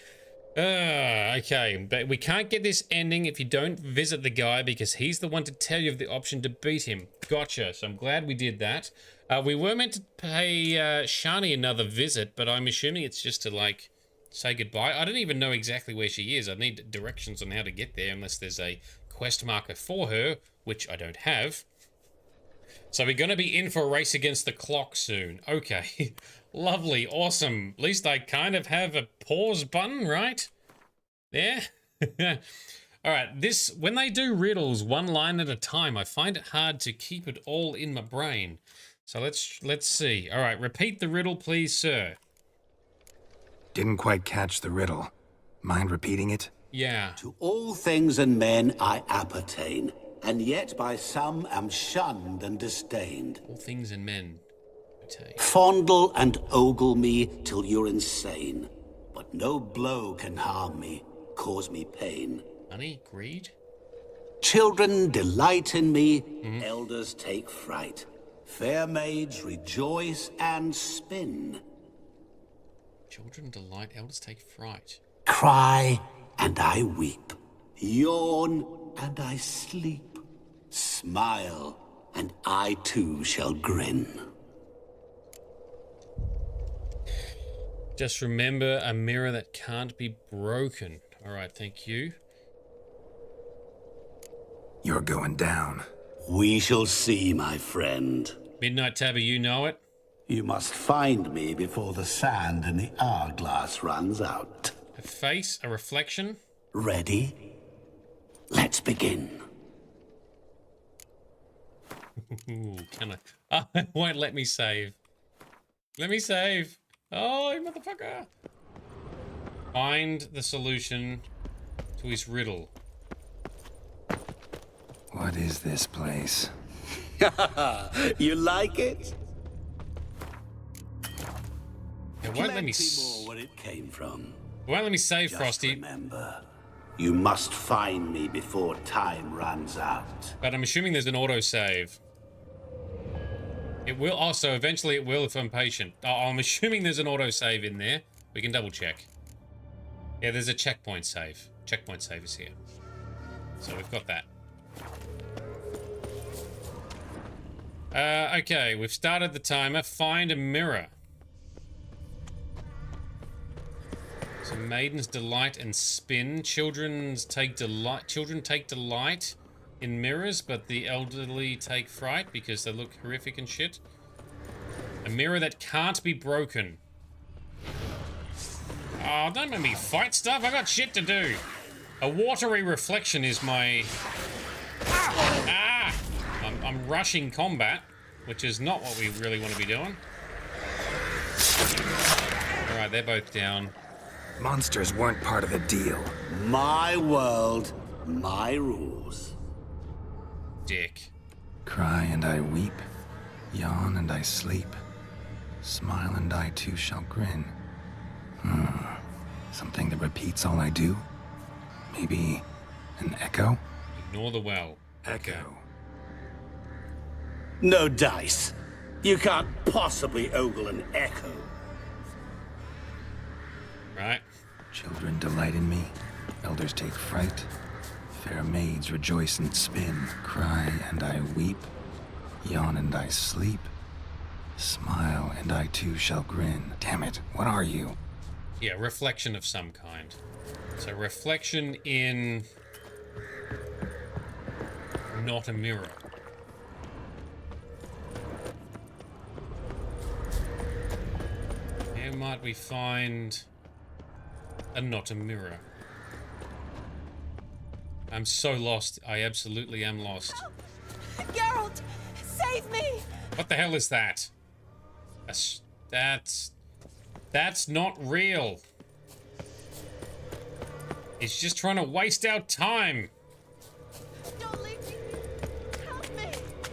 Okay, but we can't get this ending if you don't visit the guy because he's the one to tell you of the option to beat him. Gotcha, so I'm glad we did that. We were meant to pay Shani another visit, but I'm assuming it's just to, like, say goodbye. I don't even know exactly where she is. I need directions on how to get there unless there's a quest marker for her, which I don't have. So we're going to be in for a race against the clock soon. Okay. Lovely. Awesome. At least I kind of have a pause button, right? There. All right. When they do riddles one line at a time, I find it hard to keep it all in my brain. So let's see. All right. Repeat the riddle, please, sir. Didn't quite catch the riddle. Mind repeating it? Yeah. To all things and men I appertain, and yet by some am shunned and disdained. All things and men. Fondle and ogle me till you're insane, but no blow can harm me, cause me pain. Money? Greed? Children delight in me, elders take fright. Fair maids rejoice and spin. Children delight, elders take fright. Cry and I weep. Yawn and I sleep. Smile and I too shall grin. Just remember a mirror that can't be broken. All right, thank you. You're going down. We shall see, my friend. Midnight Tabby, you know it. You must find me before the sand in the hourglass runs out. A face, a reflection. Ready? Let's begin. Ooh, can I? Oh, it won't let me save. Let me save. Oh, you motherfucker. Find the solution to his riddle. What is this place? You like it? It won't let me. More where it came from. It won't let me save, Just Frosty. Remember, you must find me before time runs out. But I'm assuming there's an autosave. It will also, eventually it will if I'm patient. Oh, I'm assuming there's an autosave in there. We can double check. Yeah, there's a checkpoint save. Checkpoint save is here. So we've got that. Okay, we've started the timer. Find a mirror. So maidens delight and spin. Children take delight in mirrors, but the elderly take fright because they look horrific and shit. A mirror that can't be broken. Oh, don't make me fight stuff. I got shit to do. A watery reflection is my... Ah! I'm rushing combat, which is not what we really want to be doing. Alright, they're both down. Monsters weren't part of the deal. My world, my rules. Dick. Cry and I weep, yawn and I sleep, smile and I too shall grin. Something that repeats all I do? Maybe an echo? Ignore the well. Echo. No dice. You can't possibly ogle an echo. Right. Children delight in me, elders take fright. Fair maids rejoice and spin, cry and I weep, yawn and I sleep, smile and I too shall grin. Damn it, what are you? Yeah, reflection of some kind. So reflection in... not a mirror. Where might we find a not a mirror? I'm so lost. I absolutely am lost. Geralt, save me! What the hell is that? That's not real. It's just trying to waste our time. Don't leave me. Help me.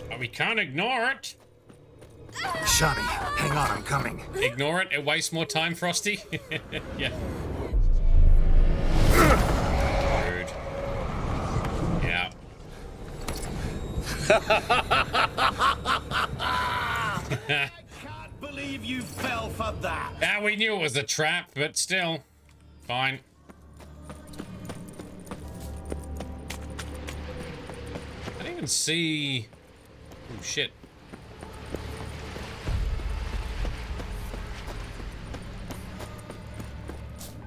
But we can't ignore it. Shani, hang on, I'm coming. Ignore it. It wastes more time, Frosty. Yeah. Rude. Yeah. I can't believe you fell for that. Yeah, we knew it was a trap, but still. Fine. I didn't even see... Oh, shit.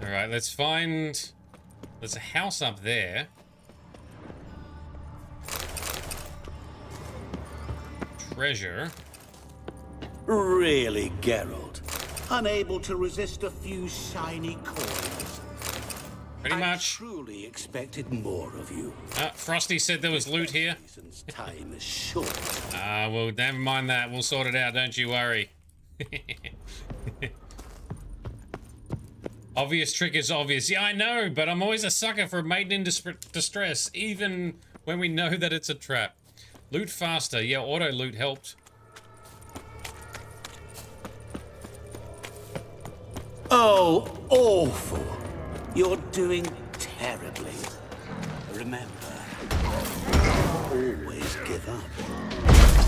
Alright, let's find... There's a house up there. Treasure. Really, Geralt? Unable to resist a few shiny coins? Pretty much. I truly expected more of you. Frosty said there was loot here. Time is short. Well, never mind that. We'll sort it out, don't you worry. Obvious trick is obvious. Yeah, I know, but I'm always a sucker for a maiden in distress, even when we know that it's a trap. Loot faster. Yeah, auto loot helped. Oh, awful. You're doing terribly. Remember, always give up.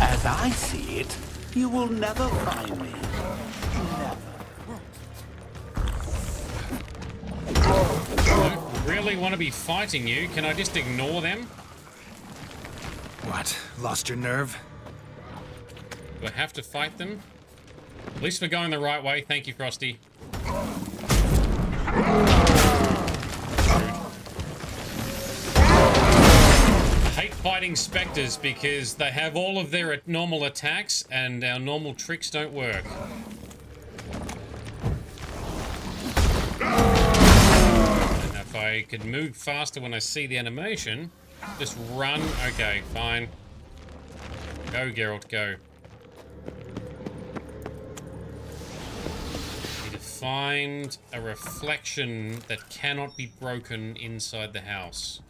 As I see it, you will never find me. I really want to be fighting you. Can I just ignore them? What? Lost your nerve? Do I have to fight them? At least we're going the right way. Thank you, Frosty. I hate fighting specters because they have all of their normal attacks and our normal tricks don't work. And if I could move faster when I see the animation, just run. Okay, fine. Go, Geralt, go. Need to find a reflection that cannot be broken inside the house.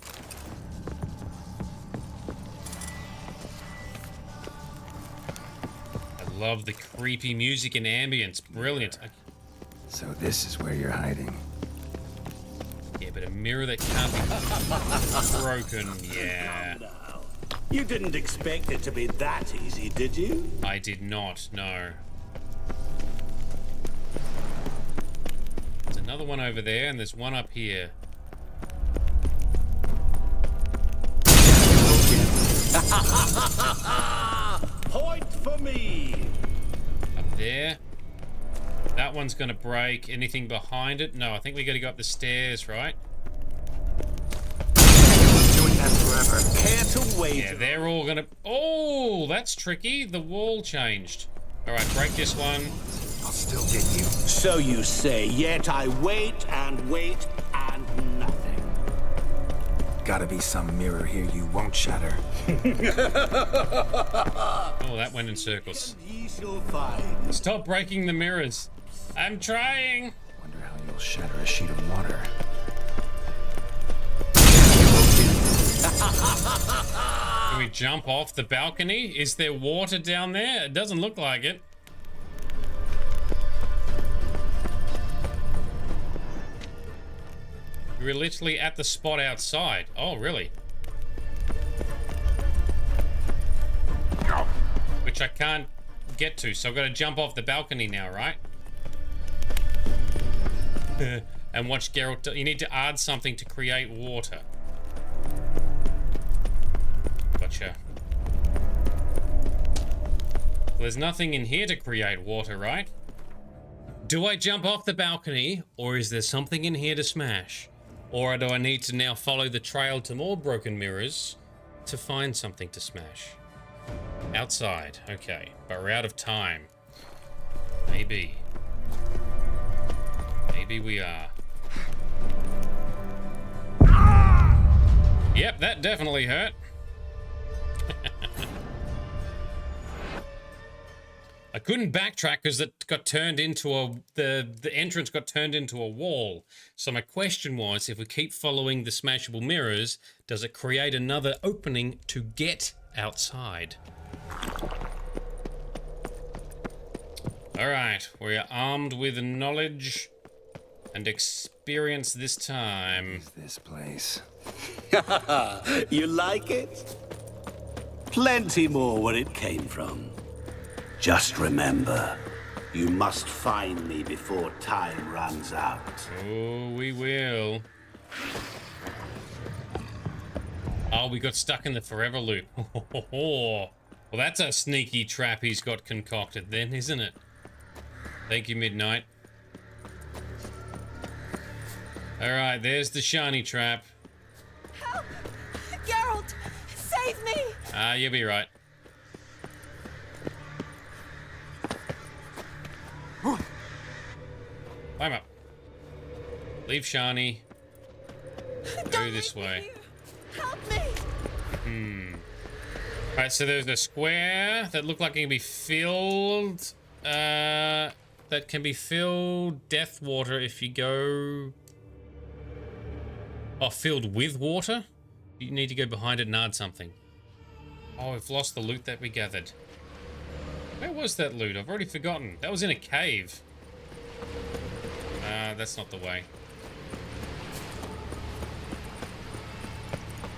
I love the creepy music and ambience. Brilliant. So this is where you're hiding. Yeah, but a mirror that can't be broken, yeah. You didn't expect it to be that easy, did you? I did not, no. There's another one over there, and there's one up here. Point for me! Up there. That one's gonna break. Anything behind it? No, I think we gotta go up the stairs, right? Doing that forever. Care to wait? Yeah, they're all gonna... Oh, that's tricky. The wall changed. All right, break this one. I'll still get you. So you say, yet I wait and wait and nothing. Gotta be some mirror here you won't shatter. Oh, that went in circles. Ye shall find. Stop breaking the mirrors. I'm trying. Wonder how you'll shatter a sheet of water. Can we jump off the balcony? Is there water down there? It doesn't look like it. We're literally at the spot outside. Oh, really? Which I can't get to, so I've got to jump off the balcony now, right? And watch Geralt. You need to add something to create water. Gotcha. Well, there's nothing in here to create water, right? Do I jump off the balcony, or is there something in here to smash? Or do I need to now follow the trail to more broken mirrors to find something to smash? Outside, okay, but we're out of time. Maybe. Maybe we are. Yep, that definitely hurt. I couldn't backtrack because it got turned into a... The entrance got turned into a wall. So my question was, if we keep following the smashable mirrors, does it create another opening to get outside? Alright, we are armed with knowledge and experience this time. What is this place? You like it? Plenty more where it came from. Just remember, you must find me before time runs out. Oh, we will. Oh, we got stuck in the forever loop. Well, that's a sneaky trap he's got concocted then, isn't it? Thank you, Midnight. Alright, there's the shiny trap. Help! Geralt! Save me! Ah, you'll be right. Climb up. Leave shiny. Go this way. Help me! Alright, so there's a square that looked like it can be filled. That can be filled death water if you go... Oh, filled with water? You need to go behind it and add something. Oh, we've lost the loot that we gathered. Where was that loot? I've already forgotten. That was in a cave. That's not the way.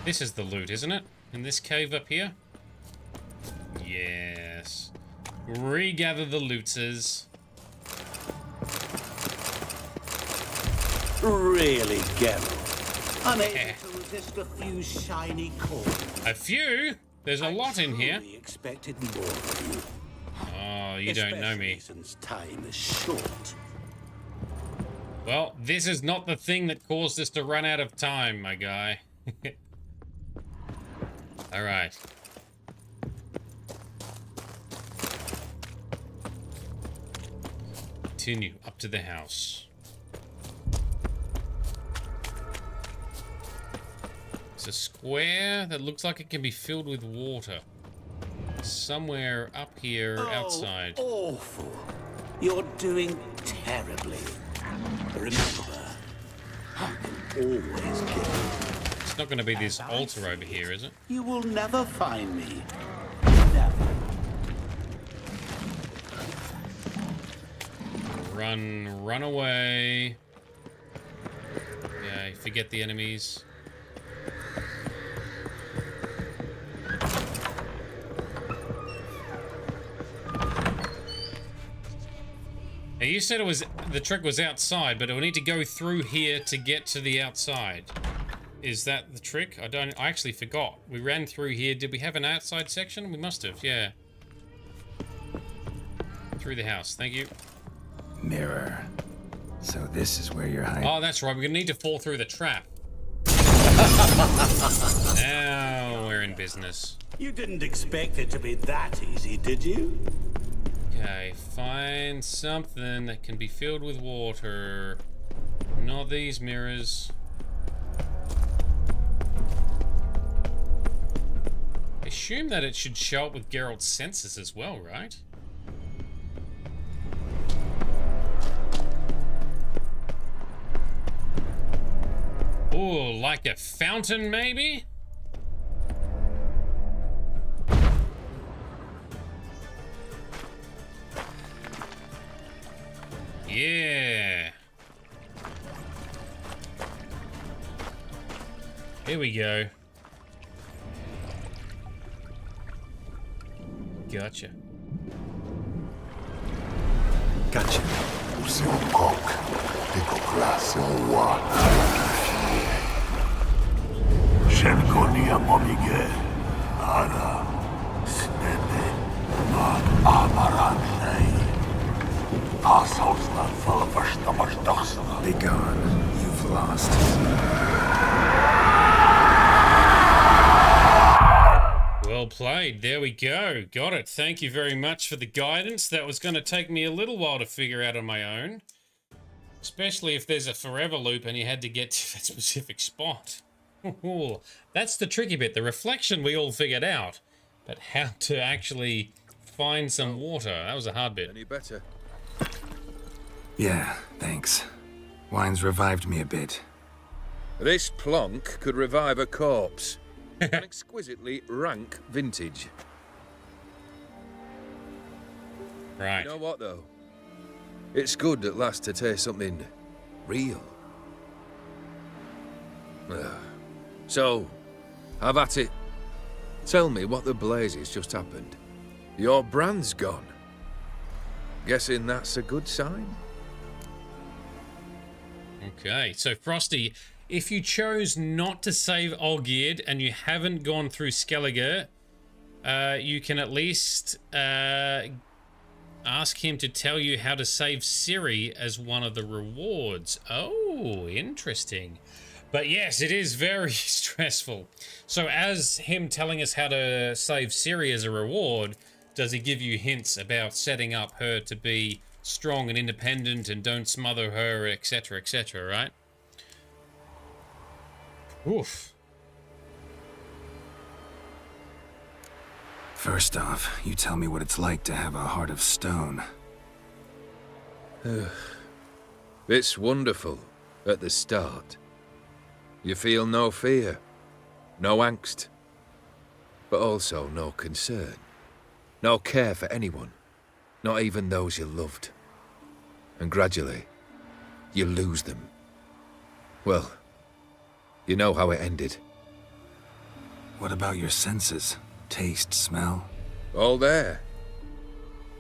This is the loot, isn't it? In this cave up here? Yes. Regather the lootses. Really, Geralt? Unable to resist a few shiny coins. A few? There's a lot in here. I expected more of you. Oh, you don't know me. Since time is short. Well, this is not the thing that caused us to run out of time, my guy. Alright. Continue up to the house. It's a square that looks like it can be filled with water. Somewhere up here outside. Awful. You're doing terribly. Remember, I can always get. It's not going to be this altar over here, is it? You will never find me. Run away. Okay, forget the enemies. Now you said it was the trick was outside, but we'll need to go through here to get to the outside. Is that the trick? I actually forgot. We ran through here. Did we have an outside section? We must have, yeah. Through the house. Thank you. Mirror. So this is where you're hiding. Oh, that's right. We're gonna need to fall through the trap. Now we're in business. You didn't expect it to be that easy, did you? Okay, find something that can be filled with water. Not these mirrors. I assume that it should show up with Geralt's senses as well, right? Oh, like a fountain, maybe? Yeah. Here we go. Gotcha. Gotcha. Shenkonia Momige, Ara, Snede, Mag Amaranthei. Assholsna Falafashtamashdaxna. Be gone. You've lost. Well played. There we go. Got it. Thank you very much for the guidance. That was going to take me a little while to figure out on my own. Especially if there's a forever loop and you had to get to that specific spot. That's the tricky bit. The reflection we all figured out. But how to actually find some water. That was a hard bit. Any better? Yeah, thanks. Wine's revived me a bit. This plonk could revive a corpse. An exquisitely rank vintage. Right. You know what, though? It's good at last to taste something real. So, have at it. Tell me what the blazes just happened. Your brand's gone. Guessing that's a good sign? Okay, so Frosty, if you chose not to save Olgierd and you haven't gone through Skellige, you can at least ask him to tell you how to save Ciri as one of the rewards. Oh, interesting. But yes, it is very stressful. So as him telling us how to save Ciri as a reward, does he give you hints about setting up her to be strong and independent and don't smother her, etc., right? Oof. First off, you tell me what it's like to have a heart of stone. It's wonderful at the start. You feel no fear, no angst, but also no concern, no care for anyone, not even those you loved. And gradually, you lose them. Well, you know how it ended. What about your senses? Taste, smell? All there.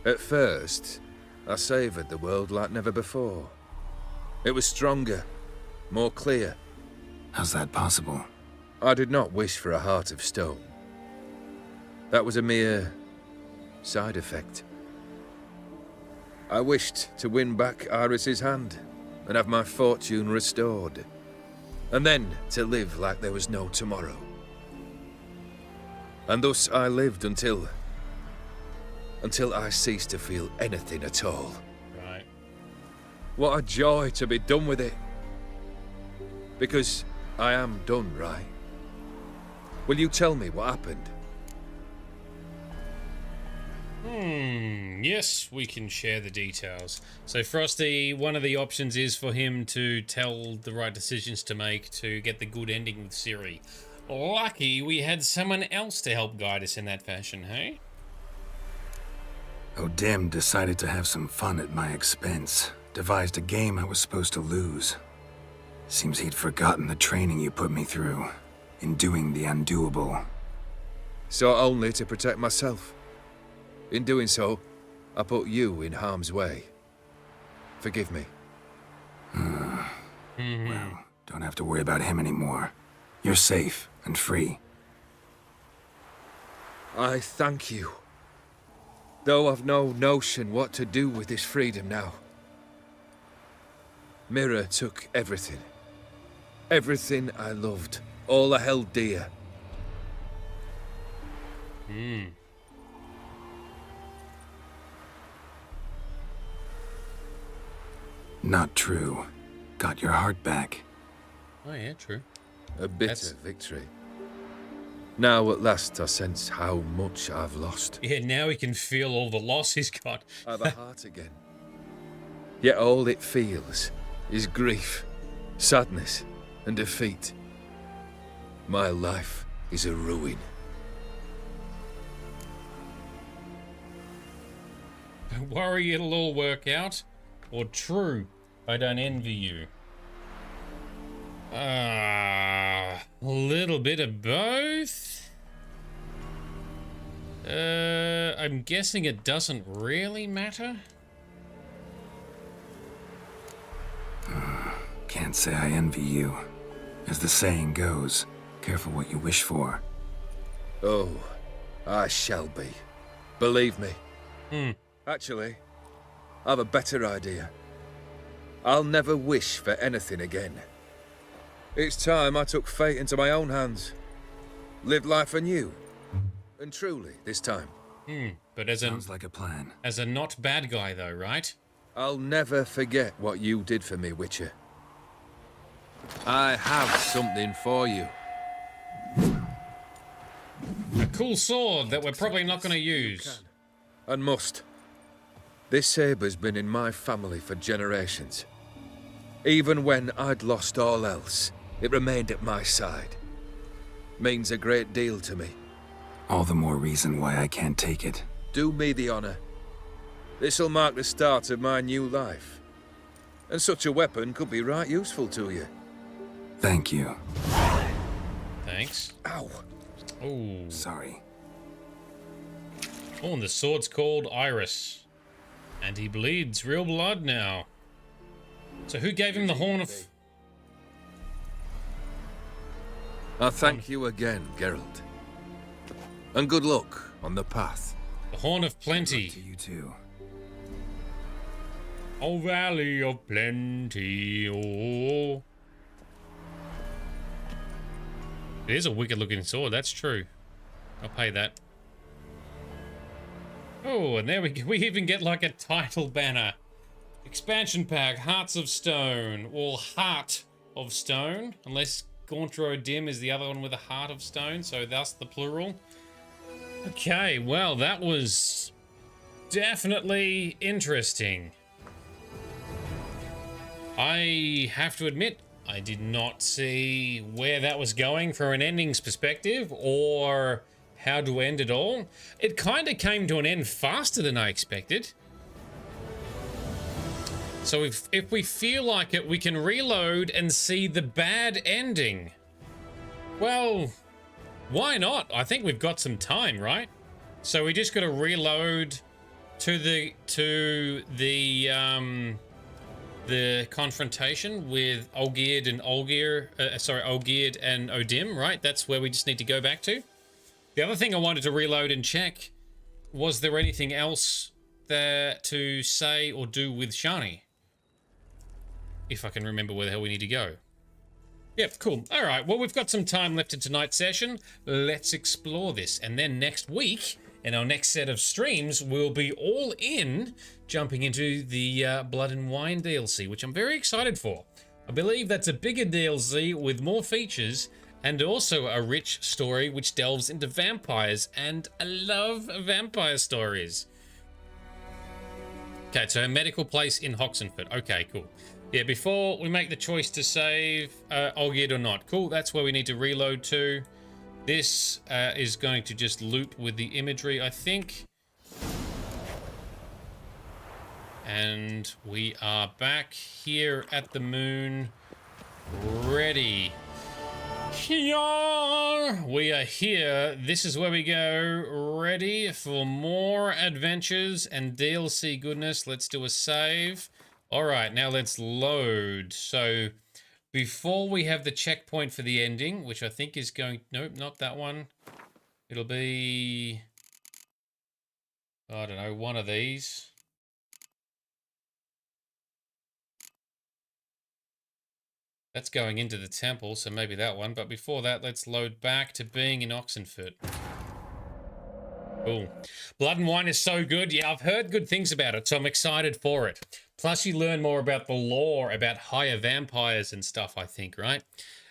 At first, I savoured the world like never before. It was stronger, more clear. How's that possible? I did not wish for a heart of stone. That was a mere side effect. I wished to win back Iris's hand and have my fortune restored. And then to live like there was no tomorrow. And thus I lived until I ceased to feel anything at all. Right. What a joy to be done with it. Because I am done, right? Will you tell me what happened? Yes, we can share the details. So Frosty, one of the options is for him to tell the right decisions to make to get the good ending with Ciri. Lucky we had someone else to help guide us in that fashion, hey? O'Dim decided to have some fun at my expense. Devised a game I was supposed to lose. Seems he'd forgotten the training you put me through. In doing the undoable. So only to protect myself. In doing so, I put you in harm's way. Forgive me. Well, don't have to worry about him anymore. You're safe and free. I thank you. Though I've no notion what to do with this freedom now. Mira took everything. Everything I loved. All I held dear. Not true. Got your heart back. Oh yeah, true. A bitter victory. Now at last I sense how much I've lost. Yeah, now he can feel all the loss he's got. I have a heart again. Yet all it feels is grief, sadness, and defeat. My life is a ruin. Don't worry, it'll all work out. Or true, I don't envy you. A little bit of both. I'm guessing it doesn't really matter. Can't say I envy you. As the saying goes, careful what you wish for. Oh, I shall be. Believe me. Actually, I've a better idea. I'll never wish for anything again. It's time I took fate into my own hands. Lived life anew. And truly, this time. But as Sounds like a plan. As a not bad guy though, right? I'll never forget what you did for me, Witcher. I have something for you. A cool sword that we're probably not going to use. And must. This sabre's been in my family for generations. Even when I'd lost all else, it remained at my side. Means a great deal to me. All the more reason why I can't take it. Do me the honor. This'll mark the start of my new life. And such a weapon could be right useful to you. Thank you. Thanks. Ow. Oh. Sorry. Oh, and the sword's called Iris. And he bleeds real blood now. So who gave him the horn of... I thank you again, Geralt. And good luck on the path. The horn of plenty. To you too. Oh, valley of plenty, oh. It is a wicked looking sword, that's true. I'll pay that. Oh, and there we go. We even get like a title banner. Expansion pack, Hearts of Stone, or Heart of Stone, unless Gauntro Dim is the other one with a Heart of Stone, so thus the plural. Okay, well, that was definitely interesting. I have to admit, I did not see where that was going from an endings perspective, or how to end it all. It kind of came to an end faster than I expected. So if we feel like it, we can reload and see the bad ending. Well, Why not? I think we've got some time, right? So we just got to reload to the confrontation with Olgierd and Olgierd and Odim, right? That's where we just need to go back to. The other thing I wanted to reload and check, was there anything else there to say or do with Shani? If I can remember where the hell we need to go. Yep, cool. All right, well, we've got some time left in tonight's session. Let's explore this. And then next week, in our next set of streams, we'll be all in jumping into the Blood and Wine DLC, which I'm very excited for. I believe that's a bigger DLC with more features and also a rich story which delves into vampires, and I love vampire stories. Okay, so a medical place in Hoxenfurt. Okay, cool. Yeah, before we make the choice to save Olgierd or not. Cool, that's where we need to reload to. This is going to just loop with the imagery, I think. And we are back here at the moon, ready. Here we are here. This is where we go, ready for more adventures and DLC goodness. Let's do a save. All right, now let's load. So before we have the checkpoint for the ending, which I think is going, nope, not that one. It'll be, I don't know, one of these. That's going into the temple, so maybe that one. But before that, let's load back to being in Oxenfurt. Cool. Blood and Wine is so good. Yeah, I've heard good things about it, so I'm excited for it. Plus, you learn more about the lore, about higher vampires and stuff, I think, right?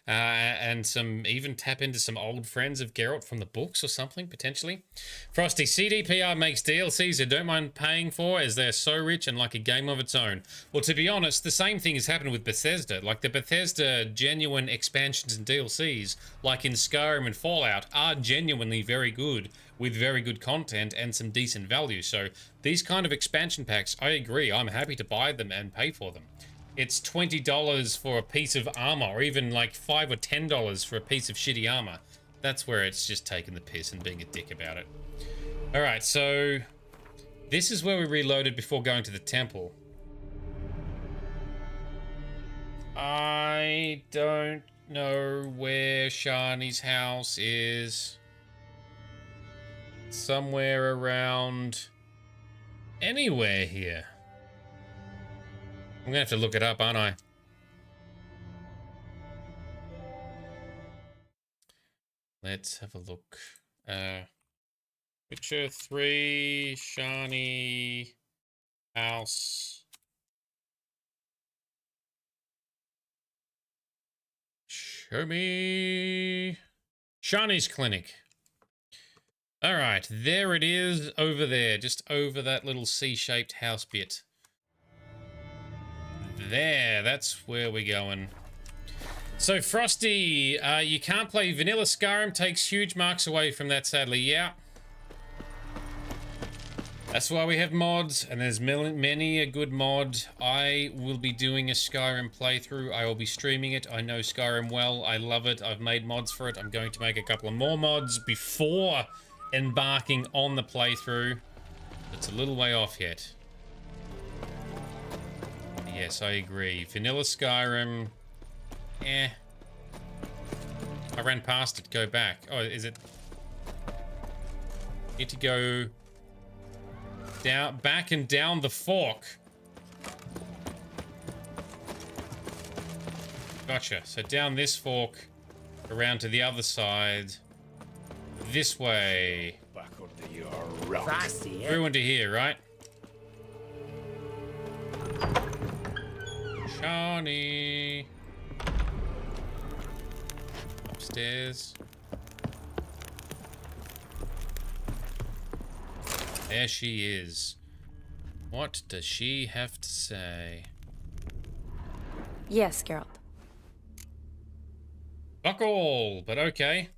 And even tap into some old friends of Geralt from the books or something, potentially. Frosty, CDPR makes DLCs I don't mind paying for as they're so rich and like a game of its own. Well, to be honest, the same thing has happened with Bethesda. Like, the Bethesda genuine expansions and DLCs, like in Skyrim and Fallout, are genuinely very good, with very good content and some decent value. So these kind of expansion packs, I agree, I'm happy to buy them and pay for them. It's $20 for a piece of armor, or even like $5 or $10 for a piece of shitty armor. That's where it's just taking the piss and being a dick about it. All right, so this is where we reloaded before going to the temple. I don't know where Shani's house is. Somewhere around anywhere here. I'm gonna have to look it up, aren't I? Let's have a look. Witcher 3, Shani, house. Show me Shani's clinic. All right, there it is over there, just over that little C-shaped house bit. There, that's where we're going. So, Frosty, you can't play vanilla Skyrim, takes huge marks away from that, sadly. Yeah. That's why we have mods, and there's many a good mod. I will be doing a Skyrim playthrough. I will be streaming it. I know Skyrim well. I love it. I've made mods for it. I'm going to make a couple of more mods before embarking on the playthrough. It's a little way off yet. Yes, I agree. Vanilla Skyrim, eh. I ran past it. Go back. Oh, is it? Need to go down, back and down the fork. Gotcha. So down this fork, around to the other side, this way. Back onto your route. Through into here, right? Shani. Upstairs. There she is. What does she have to say? Yes, Geralt. Fuck all, but okay.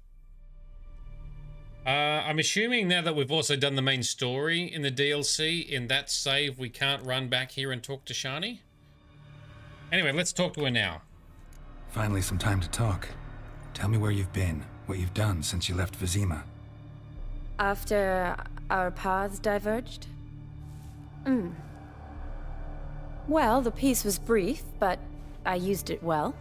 I'm assuming now that we've also done the main story in the DLC, in that save, we can't run back here and talk to Shani? Anyway, let's talk to her now. Finally some time to talk. Tell me where you've been, what you've done since you left Vizima. After our paths diverged? Well, the peace was brief, but I used it well.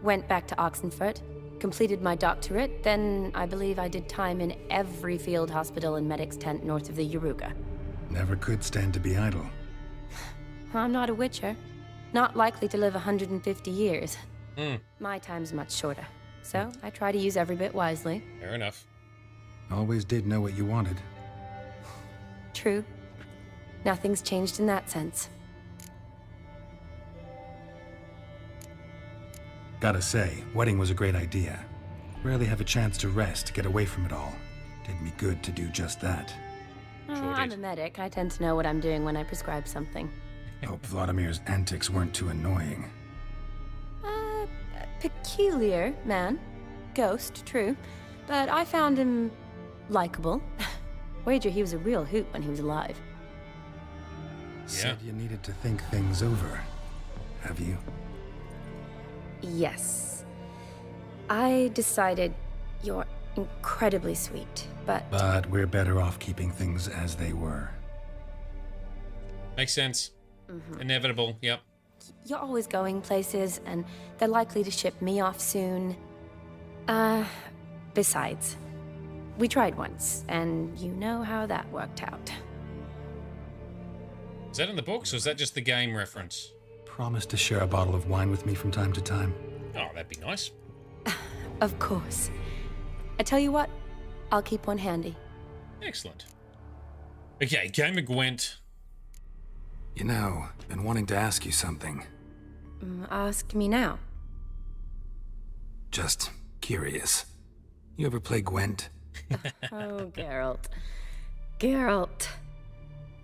Went back to Oxenfurt, completed my doctorate, then I believe I did time in every field hospital and medic's tent north of the Yaruga. Never could stand to be idle. I'm not a witcher. Not likely to live 150 years. Hmm. My time's much shorter, so I try to use every bit wisely. Fair enough. Always did know what you wanted. True. Nothing's changed in that sense. Gotta say, wedding was a great idea. Rarely have a chance to rest, get away from it all. Did me good to do just that. I'm a medic. I tend to know what I'm doing when I prescribe something. Hope Vladimir's antics weren't too annoying. Peculiar man. Ghost, true. But I found him likable. Wager he was a real hoot when he was alive. Said you needed to think things over. Have you? Yes. I decided you're incredibly sweet, but... But we're better off keeping things as they were. Makes sense. Inevitable, yep. You're always going places, and they're likely to ship me off soon. Besides, we tried once, and you know how that worked out. Is that in the books, or is that just the game reference? Promise to share a bottle of wine with me from time to time. Oh, that'd be nice. Of course. I tell you what, I'll keep one handy. Excellent. Okay, Game of Gwent. You know, been wanting to ask you something. Ask me now. Just curious. You ever play Gwent? Oh, Geralt. Geralt.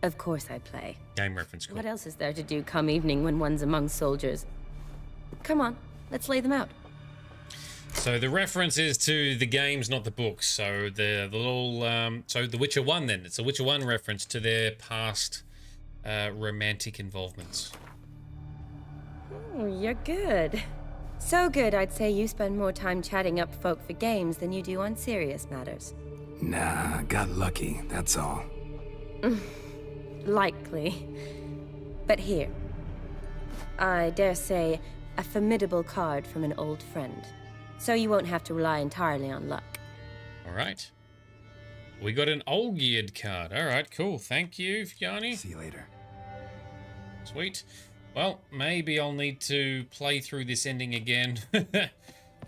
Of course I play. Game reference. Cool. What else is there to do come evening when one's among soldiers? Come on, let's lay them out. So the reference is to the games, not the books. So the little so The Witcher 1 then. It's a Witcher 1 reference to their past romantic involvements. Oh, you're good. So good, I'd say you spend more time chatting up folk for games than you do on serious matters. Nah, got lucky, that's all. Likely. But here, I dare say, a formidable card from an old friend. So you won't have to rely entirely on luck. All right. We got an Olgierd card. All right, cool. Thank you, Yanni. See you later. Sweet. Well, maybe I'll need to play through this ending again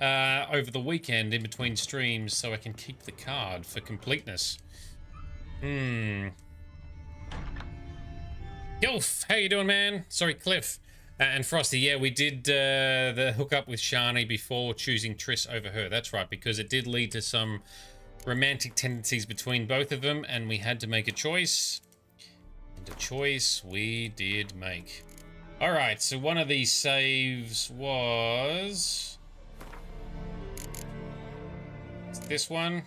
over the weekend in between streams so I can keep the card for completeness. Gilf, how you doing, man? Sorry, Cliff. And Frosty, yeah, we did the hookup with Shani before choosing Triss over her. That's right, because it did lead to some romantic tendencies between both of them, and we had to make a choice. And a choice we did make. Alright, so one of these saves was... It's this one.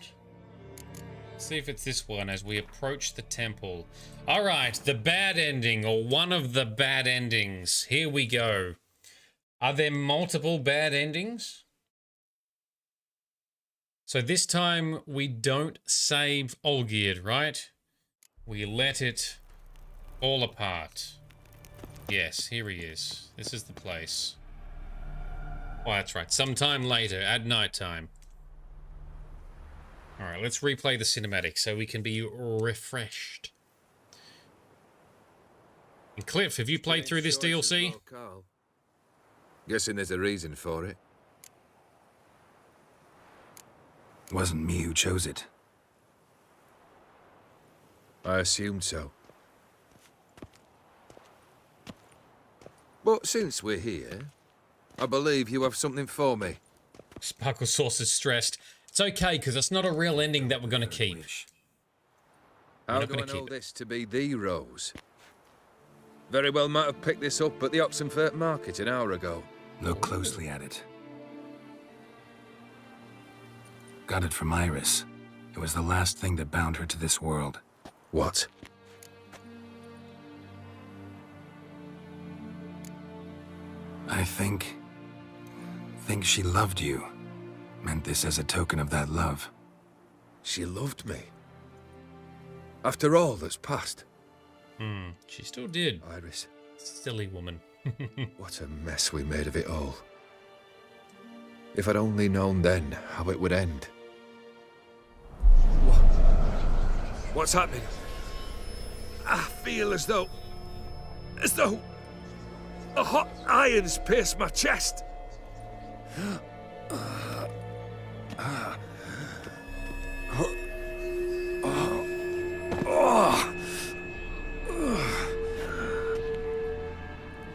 Let's see if it's this one as we approach the temple. Alright, the bad ending, or one of the bad endings. Here we go. Are there multiple bad endings? So this time we don't save Olgierd, right? We let it fall apart. Yes, here he is. This is the place. Oh, that's right. Sometime later, at nighttime. Alright, let's replay the cinematic so we can be refreshed. And Cliff, have you played through this DLC? Guessing there's a reason for it. Wasn't me who chose it. I assumed so. But since we're here, I believe you have something for me. Sparkle Sauce is stressed. It's okay, because it's not a real ending that we're going to keep. How do I know this to be the rose? Very well might have picked this up at the Oxenfurt market an hour ago. Look closely at it. Got it from Iris. It was the last thing that bound her to this world. What? I think she loved you. Meant this as a token of that love. She loved me. After all that's passed. She still did. Iris. Silly woman. What a mess we made of it all. If I'd only known then how it would end. What's happening? I feel as though a hot iron's pierced my chest.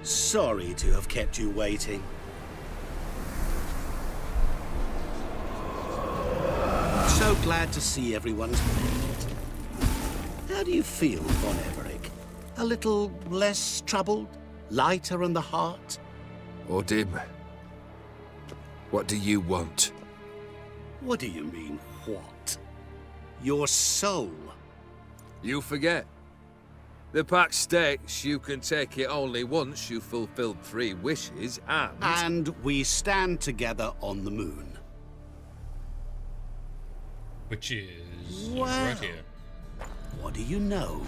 Sorry to have kept you waiting. So glad to see everyone's made. How do you feel, Von Everett? A little less troubled? Lighter in the heart? Odim, what do you want? What do you mean, what? Your soul. You forget. The pact states you can take it only once you've fulfilled 3 wishes and... And we stand together on the moon. Which is Well, right here. What do you know?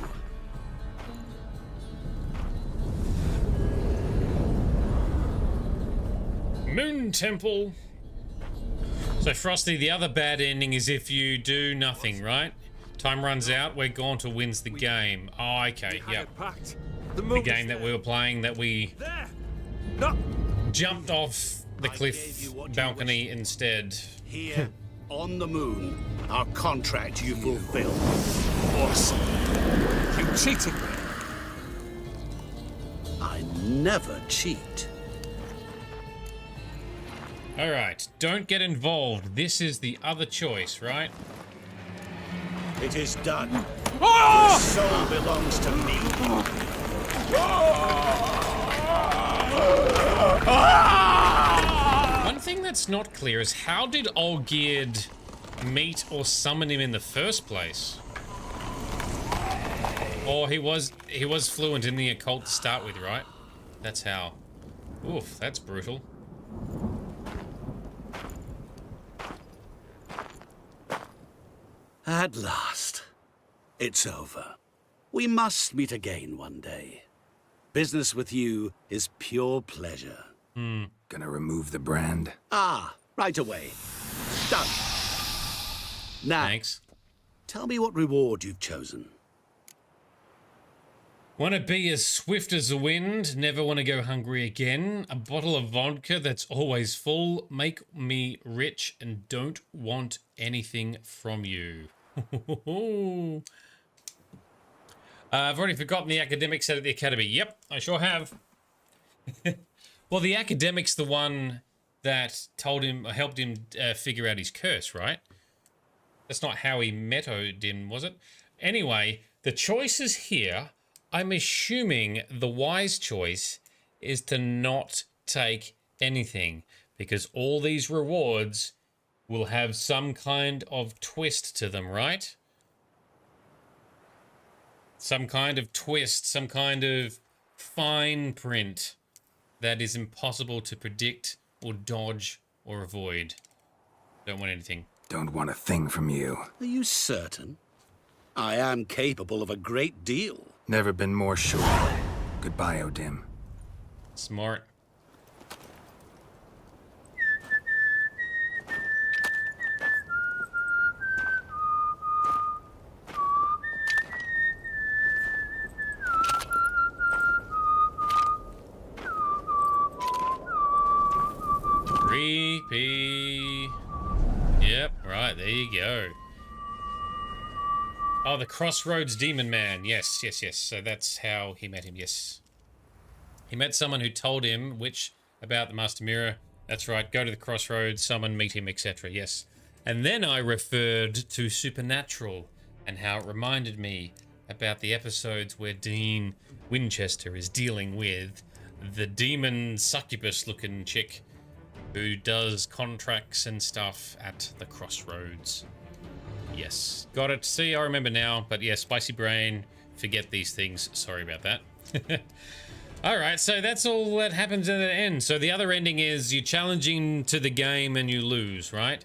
Moon Temple. So Frosty, the other bad ending is if you do nothing, right? Time runs out, where Gaunter wins the game. Oh, okay, yep. The game that we were playing that we jumped off the cliff balcony instead. Here, on the moon, our contract you fulfilled. Awesome. You cheated me. I never cheat. Alright, don't get involved. This is the other choice, right? It is done. Your soul belongs to me. One thing that's not clear is how did Olgierd meet or summon him in the first place? Or he was fluent in the occult to start with, right? That's how. Oof, that's brutal. At last, it's over. We must meet again one day. Business with you is pure pleasure. Gonna remove the brand? Ah, right away. Done. Now, Thanks. Tell me what reward you've chosen. Want to be as swift as the wind, never want to go hungry again, a bottle of vodka that's always full, make me rich and don't want anything from you. I've already forgotten the academic set at the academy. Yep, I sure have. Well, the academic's the one that told him, or helped him figure out his curse, right? That's not how he met Odin, was it? Anyway, the choices here, I'm assuming the wise choice is to not take anything, because all these rewards will have some kind of twist to them, right? Some kind of twist, some kind of fine print that is impossible to predict or dodge or avoid. Don't want anything. Don't want a thing from you. Are you certain? I am capable of a great deal. Never been more sure. Goodbye, Odim. Smart. Creepy. Yep, right, there you go. Oh, the Crossroads Demon Man. Yes, yes, yes. So that's how he met him, yes. He met someone who told him about the Master Mirror. That's right, go to the Crossroads, summon, meet him, etc. Yes. And then I referred to Supernatural and how it reminded me about the episodes where Dean Winchester is dealing with the demon succubus-looking chick who does contracts and stuff at the Crossroads. Yes, got it. See, I remember now. But yeah, spicy brain, forget these things. Sorry about that. Alright, so that's all that happens at the end. So the other ending is you're challenging to the game and you lose, right?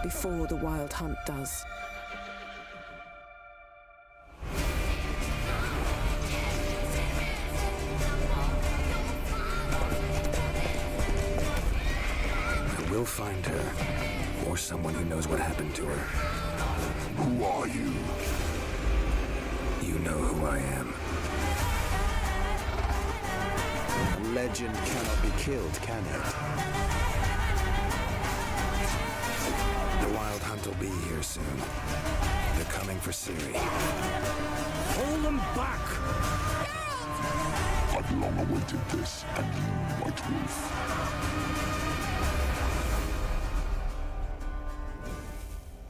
before the Wild Hunt does. I will find her, or someone who knows what happened to her. Who are you? You know who I am. A legend cannot be killed, can it? The Wild Hunt will be here soon. They're coming for Ciri. Hold them back! I've long awaited this, a new White Wolf.